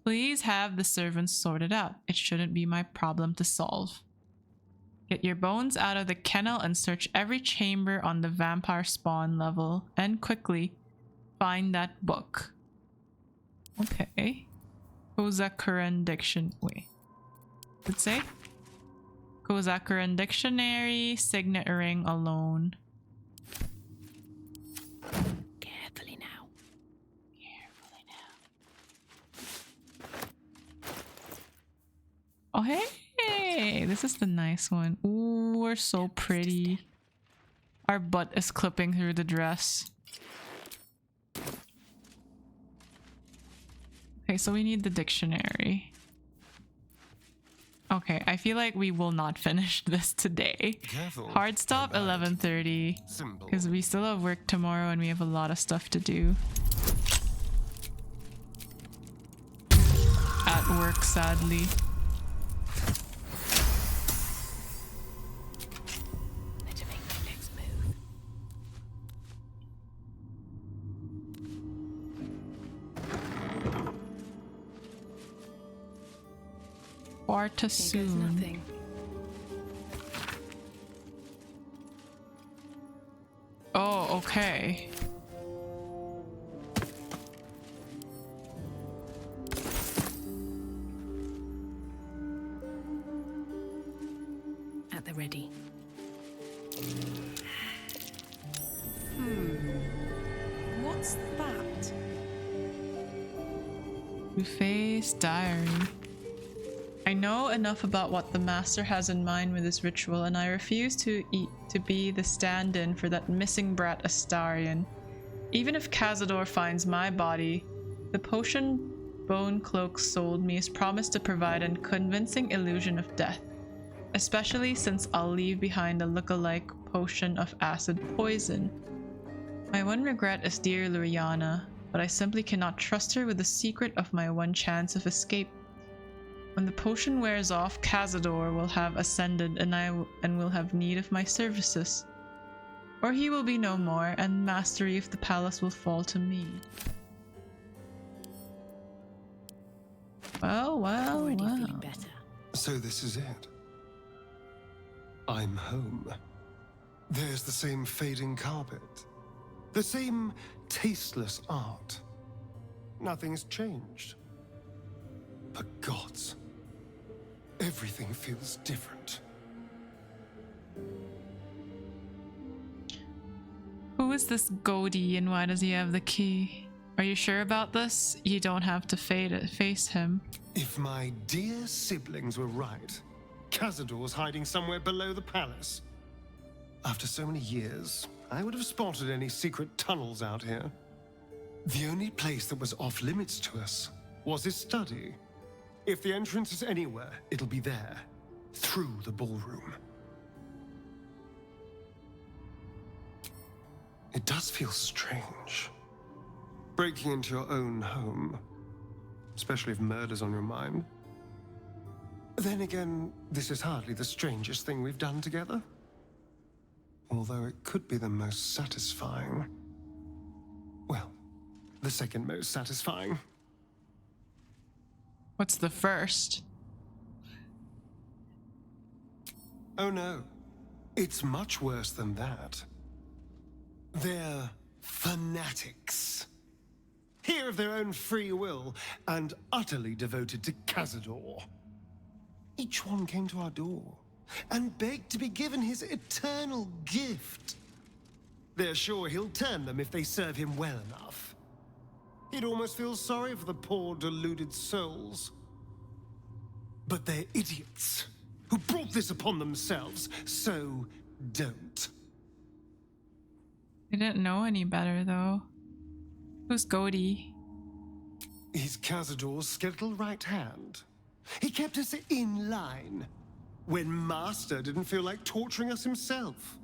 Please have the servants sorted out. It shouldn't be my problem to solve. Get your bones out of the kennel and search every chamber on the vampire spawn level, and quickly find that book. Okay. Kozakuran dictionary. Wait. Let's say Kozakuran dictionary, signet ring alone. Carefully now. Oh, hey! This is the nice one. Ooh, we're so pretty. Our butt is clipping through the dress. Okay, so we need the dictionary. Okay, I feel like we will not finish this today. Careful. Hard stop 11:30 because we still have work tomorrow and we have a lot of stuff to do. At work, sadly. Better make my next move. Far too soon. Nothing. Oh, okay. At the ready. What's that? Buffet's diary. I know enough about what the master has in mind with this ritual, and I refuse to be the stand-in for that missing brat Astarion. Even if Cazador finds my body, the potion Bone Cloak sold me is promised to provide a convincing illusion of death, especially since I'll leave behind a look-alike potion of acid poison. My one regret is dear Luriana, but I simply cannot trust her with the secret of my one chance of escape. When the potion wears off, Cazador will have ascended and will have need of my services. Or he will be no more, and mastery of the palace will fall to me. Well. Feeling better. So this is it. I'm home. There's the same fading carpet. The same tasteless art. Nothing's changed. But gods, everything feels different. Who is this Godi and why does he have the key? Are you sure about this? You don't have to face him. If my dear siblings were right, Cazador's hiding somewhere below the palace. After so many years, I would have spotted any secret tunnels out here. The only place that was off limits to us was his study. If the entrance is anywhere, it'll be there, through the ballroom. It does feel strange, breaking into your own home, especially if murder's on your mind. Then again, this is hardly the strangest thing we've done together. Although it could be the most satisfying. Well, the second most satisfying. What's the first? Oh no, it's much worse than that. They're fanatics. Here of their own free will and utterly devoted to Cazador. Each one came to our door and begged to be given his eternal gift. They're sure he'll turn them if they serve him well enough. He'd almost feel sorry for the poor deluded souls. But they're idiots who brought this upon themselves, so don't. I didn't know any better, though. Who's Goaty? He's Cazador's skeletal right hand. He kept us in line when Master didn't feel like torturing us himself.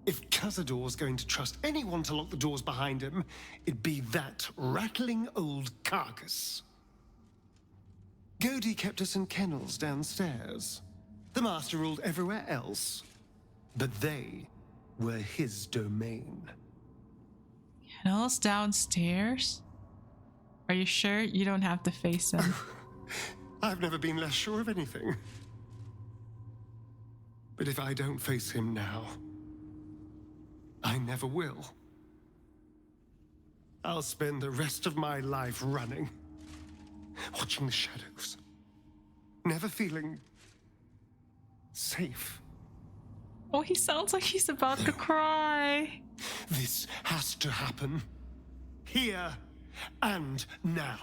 If Cazador's going to trust anyone to lock the doors behind him, it'd be that rattling old carcass. Goaty kept us in kennels downstairs. The Master ruled everywhere else, but they were his domain. Kennels downstairs? Are you sure you don't have to face him? I've never been less sure of anything. But if I don't face him now, I never will. I'll spend the rest of my life running, watching the shadows, never feeling safe. Oh, he sounds like he's about to cry. This has to happen. Here and now.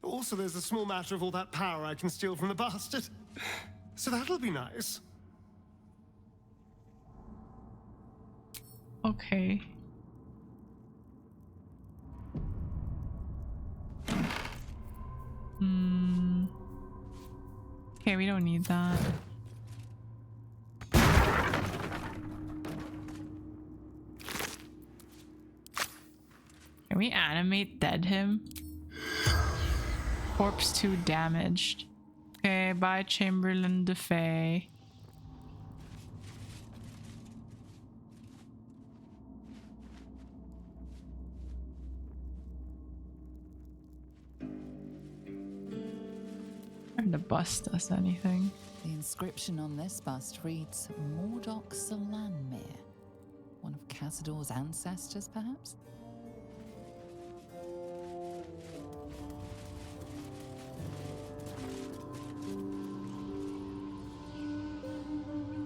Also, there's a small matter of all that power I can steal from the bastard. So that'll be nice. Okay. Okay, we don't need that. Can we animate dead him? Corpse 2 damaged. Okay, bye Chamberlain DeFay. Trying to bust us anything. The inscription on this bust reads Mordok Solanmir. One of Cazador's ancestors, perhaps?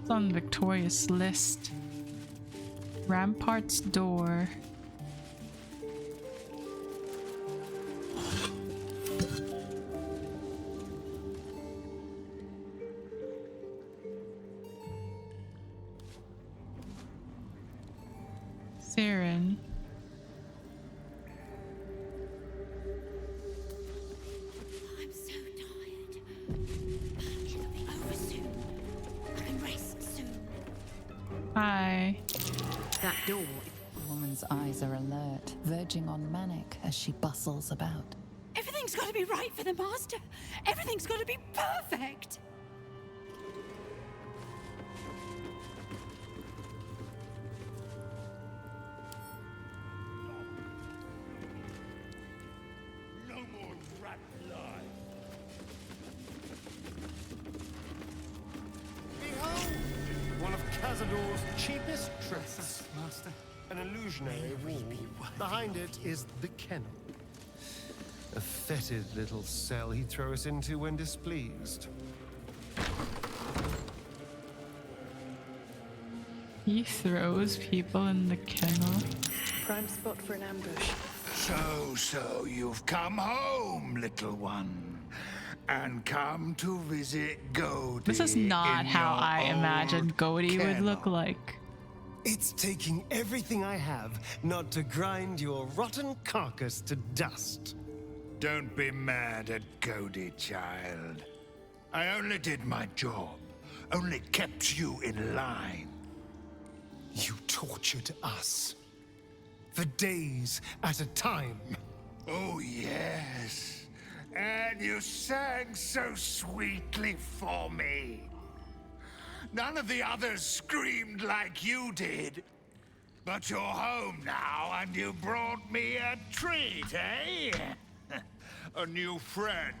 It's on Victoria's list. Rampart's door. Saren. I'm so tired. It'll be over soon. I can rest soon. Hi. That door. The woman's eyes are alert, verging on manic as she bustles about. Everything's got to be right for the Master. Everything's got to be perfect. No more rat lies. Behold! One of Cazador's cheapest tricks. Master. An illusionary wall. Behind it is the kennel. A fetid little cell he'd throw us into when displeased. He throws people in the kennel. Prime spot for an ambush. So you've come home, little one. and come to visit Goldie. This is not how I imagined Goldie would look like. It's taking everything I have not to grind your rotten carcass to dust. Don't be mad at Goldie, child. I only did my job. Only kept you in line. You tortured us. For days at a time. Oh, yes. And you sang so sweetly for me. None of the others screamed like you did. But you're home now, and you brought me a treat, eh? A new friend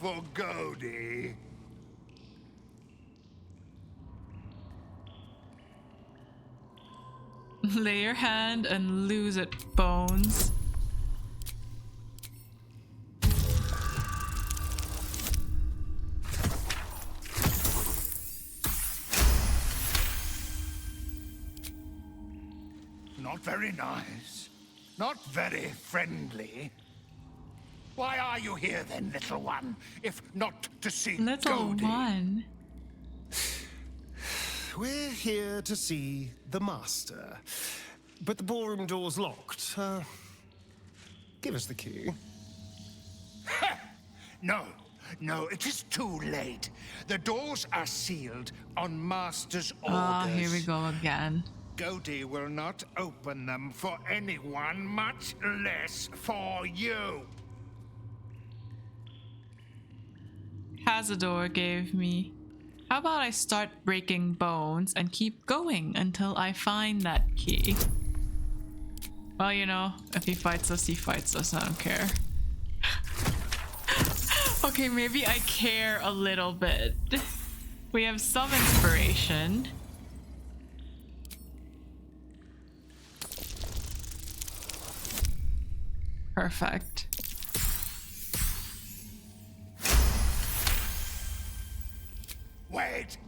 for Goldie. Lay your hand and lose it, Bones. Not very nice. Not very friendly. Why are you here then, little one, if not to see Little Goldie? one? We're here to see the master. But the ballroom door's locked. Give us the key. No, it is too late. The doors are sealed on master's orders. Ah, here we go again. Goldie will not open them for anyone, much less for you. Cazador gave me. How about I start breaking bones and keep going until I find that key? Well, you know, if he fights us, he fights us. I don't care. Okay, maybe I care a little bit. We have some inspiration. Perfect. Wait!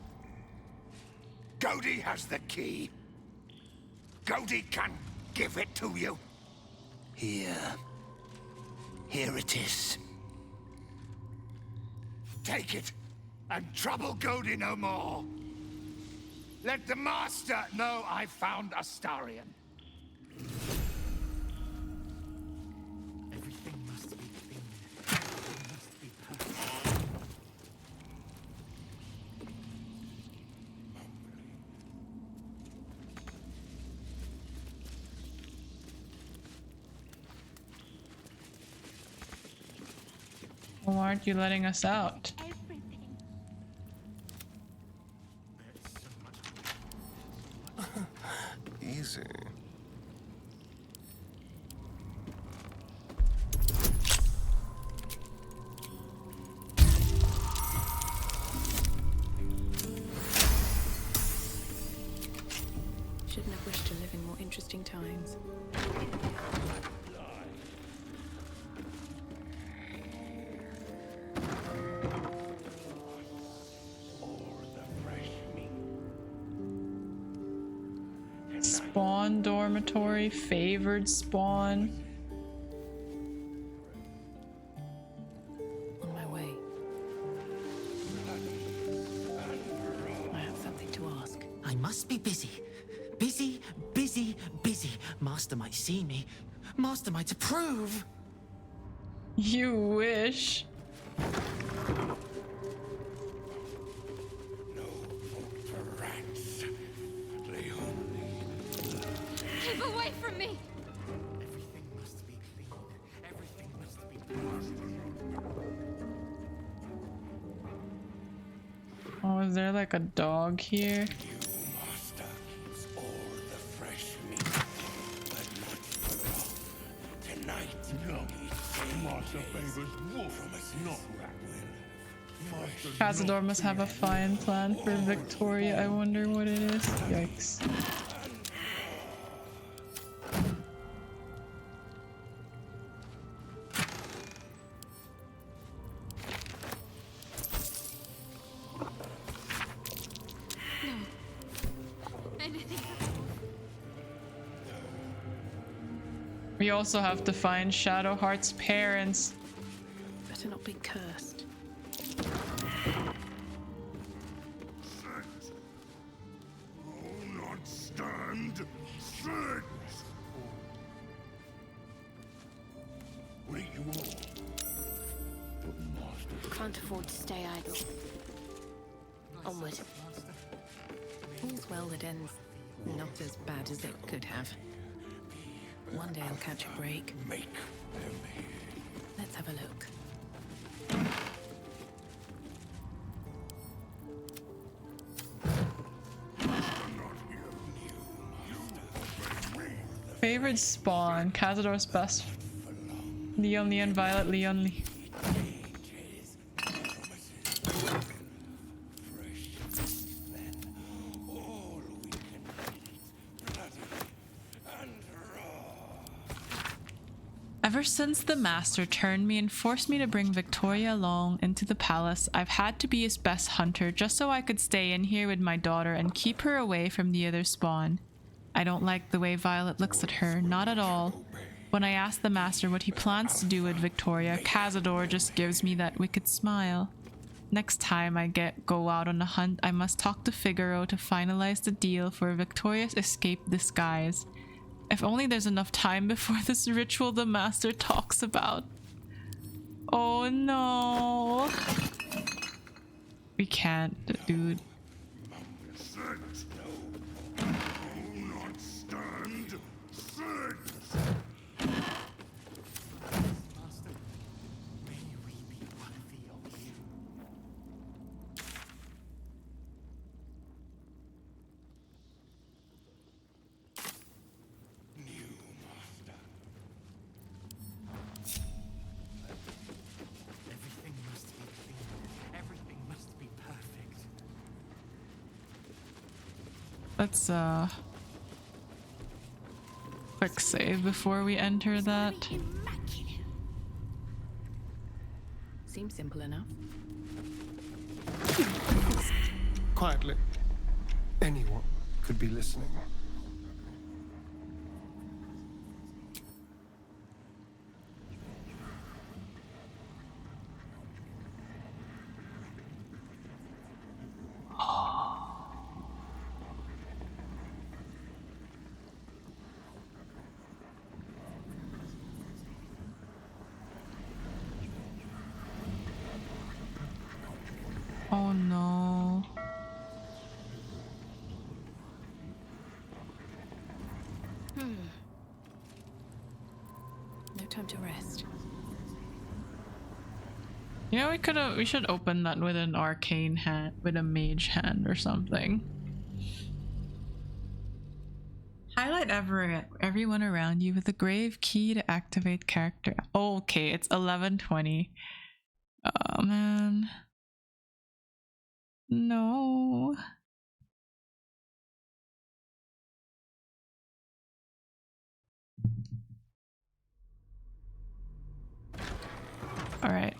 Goldie has the key. Goldie can give it to you. Here it is. Take it, and trouble Goldie no more. Let the master know I found Astarion. Everything must be clean. It must be perfect. Why aren't you letting us out? Easy. Shouldn't have wished to live in more interesting times. Spawn dormitory, favored spawn. On my way. I have something to ask. I must be busy. Busy. Master might see me. Master might approve. You wish. Keep away from me! Everything must be clean. Everything must be perfect. Oh, is there like a dog here? Master keeps all the fresh meat, but not for long. Tonight, Master favors wolf, not rat. Cazador must have a fine plan for Victoria. I wonder what it is. Yikes. We also have to find Shadowheart's parents. Better not be cursed. sins! Wait, you all. Can't afford to stay idle. Onward. All's well that ends not as bad as it could have. One day I'll catch a break. Let's have a look. Favorite spawn, Cazador's best. Leon, Leon, Violet, Leon, Leon. Ever since the Master turned me and forced me to bring Victoria along into the palace, I've had to be his best hunter just so I could stay in here with my daughter and keep her away from the other spawn. I don't like the way Violet looks at her, not at all. When I ask the Master what he plans to do with Victoria, Cazador just gives me that wicked smile. Next time I go out on a hunt, I must talk to Figaro to finalize the deal for Victoria's escape disguise. If only there's enough time before this ritual the Master talks about. Oh no. We can't, dude. Let's quick save before we enter that. Seems simple enough. Quietly. Anyone could be listening. Oh no. No time to rest. You know, we should open that with an arcane hand, with a mage hand or something. Highlight everyone around you with a grave key to activate character. Oh, okay, it's 11:20. Oh man. No. All right.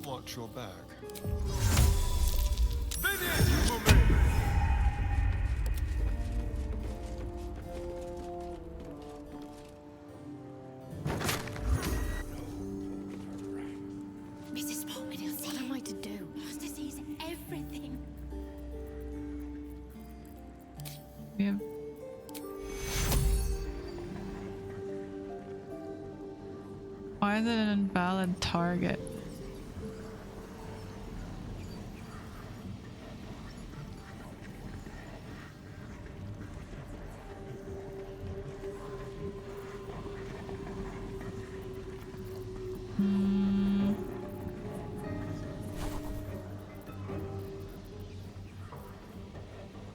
Watch your back. Mrs. Bowman, what am I to do? Master sees everything. We have... Why is it an invalid target?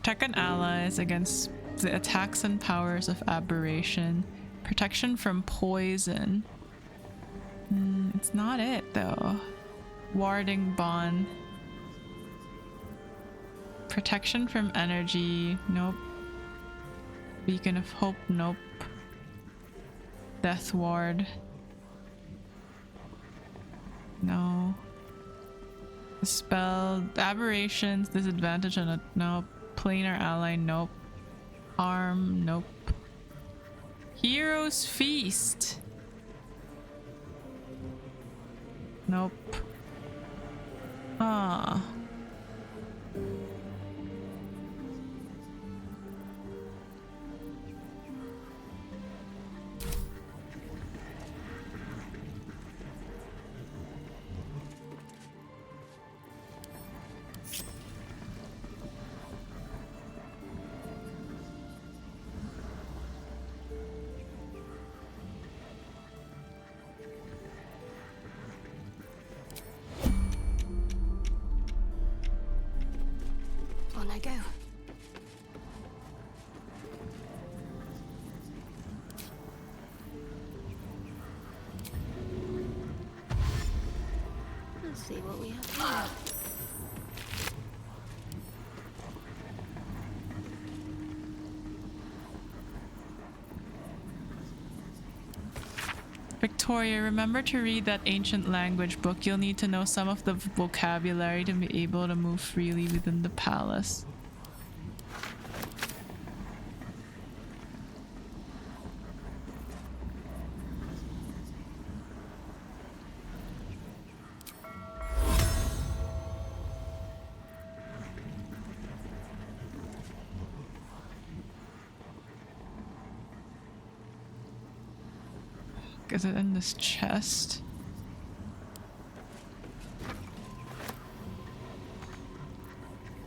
Protect an allies against the attacks and powers of aberration. Protection from poison. It's not it though. Warding bond. Protection from energy. Nope. Beacon of hope. Nope. Death ward. No. Spell aberrations. Disadvantage on it. Nope. Planar ally. Nope. Harm. Nope. Hero's feast. Nope. Ah. I go. Let's see what we have here. Victoria, remember to read that ancient language book. You'll need to know some of the vocabulary to be able to move freely within the palace. Is it in this chest?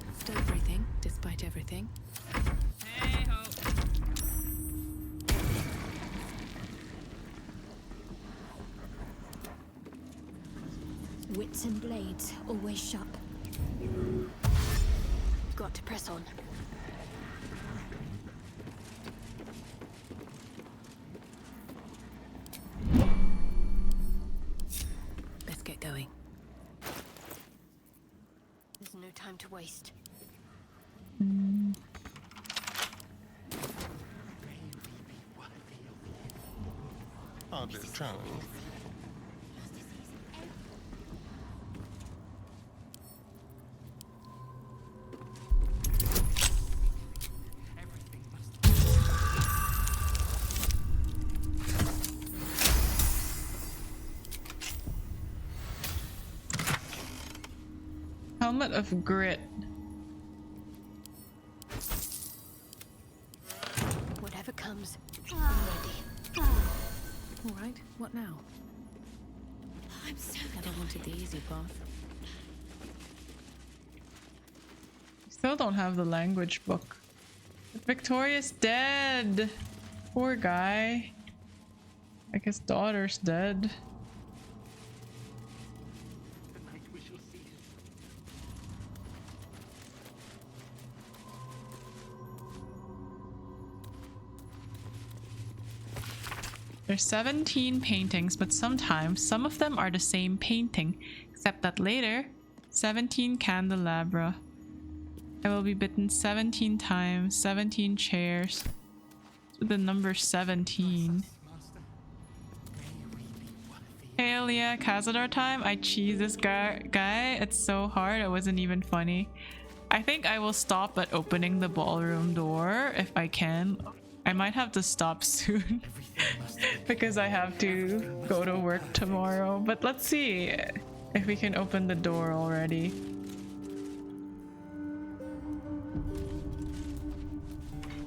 After everything, despite everything. Hey ho. Wits and blades, always sharp. Got to press on. Let's get going. There's no time to waste. Hardly a challenge. Helmet of Grit. Whatever comes, I'm ready. All right, what now? I'm so Never wanted the easy path. Still don't have the language book. But Victoria's dead. Poor guy. Like his daughter's dead. There's 17 paintings, but sometimes some of them are the same painting, except that later, 17 candelabra. I will be bitten 17 times, 17 chairs. With the number 17. Hey Alia, Cazador time? I cheese this guy. It's so hard, it wasn't even funny. I think I will stop at opening the ballroom door if I can. I might have to stop soon because I have to go to work tomorrow. But let's see if we can open the door already.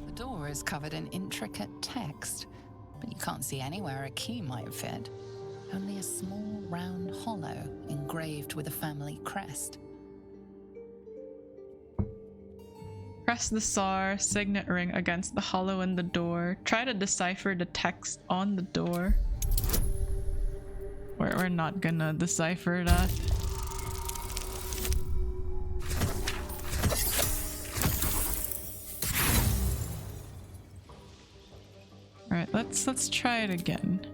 The door is covered in intricate text, but you can't see anywhere a key might fit. Only a small round hollow engraved with a family crest. Press the SAR signet ring against the hollow in the door. Try to decipher the text on the door. We're not gonna decipher that. Alright, let's try it again.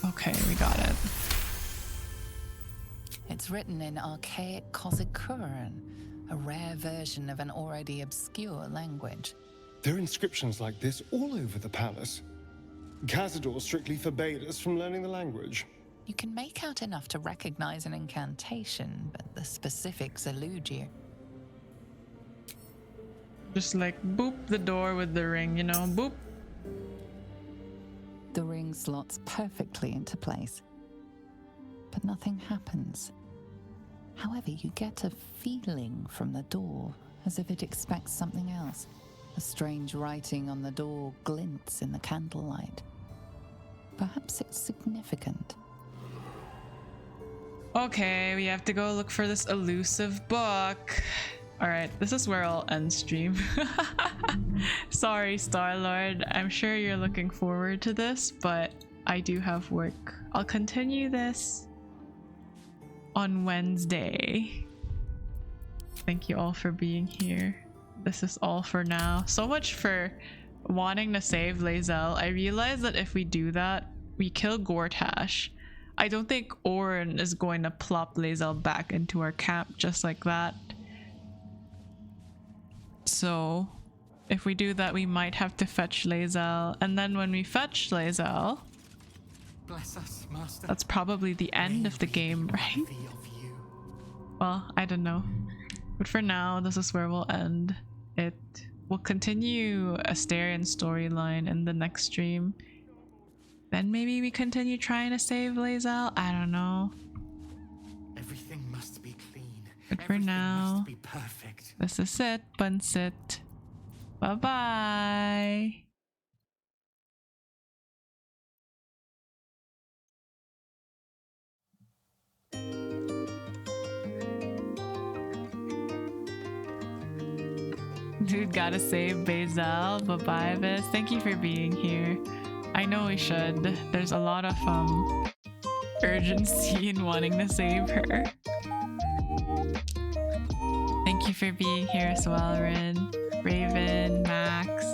Okay, we got it. It's written in archaic Kozikuran, a rare version of an already obscure language. There are inscriptions like this all over the palace. Cazador strictly forbade us from learning the language. You can make out enough to recognize an incantation, but the specifics elude you. Just like boop the door with the ring, you know, boop. The ring slots perfectly into place, but nothing happens. However, you get a feeling from the door, as if it expects something else. A strange writing on the door glints in the candlelight. Perhaps it's significant. Okay, we have to go look for this elusive book. Alright, this is where I'll end stream. Sorry, Star-Lord. I'm sure you're looking forward to this, but I do have work. I'll continue this on Wednesday. Thank you all for being here. This is all for now. So much for wanting to save Lae'zel. I realize that if we do that, we kill Gortash. I don't think Orin is going to plop Lae'zel back into our camp just like that. So if we do that, we might have to fetch Lae'zel, and then when we fetch Lae'zel, Bless us, Master. that's probably the end of the game, right? Well, I don't know. But for now, this is where we'll end it. We'll continue Astarion storyline in the next stream. Then maybe we continue trying to save Lae'zel. I don't know. Everything must be clean. But for now, Must be perfect. this is it, Bunsit. Bye bye. Dude, gotta save Bazel. Bye-bye, Viz. Thank you for being here. I know we should. There's a lot of urgency in wanting to save her. Thank you for being here as well, Rin, Raven, Max,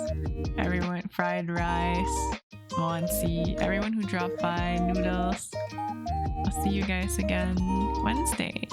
everyone, Fried Rice, Monsi, everyone who dropped by, Noodles. I'll see you guys again Wednesday.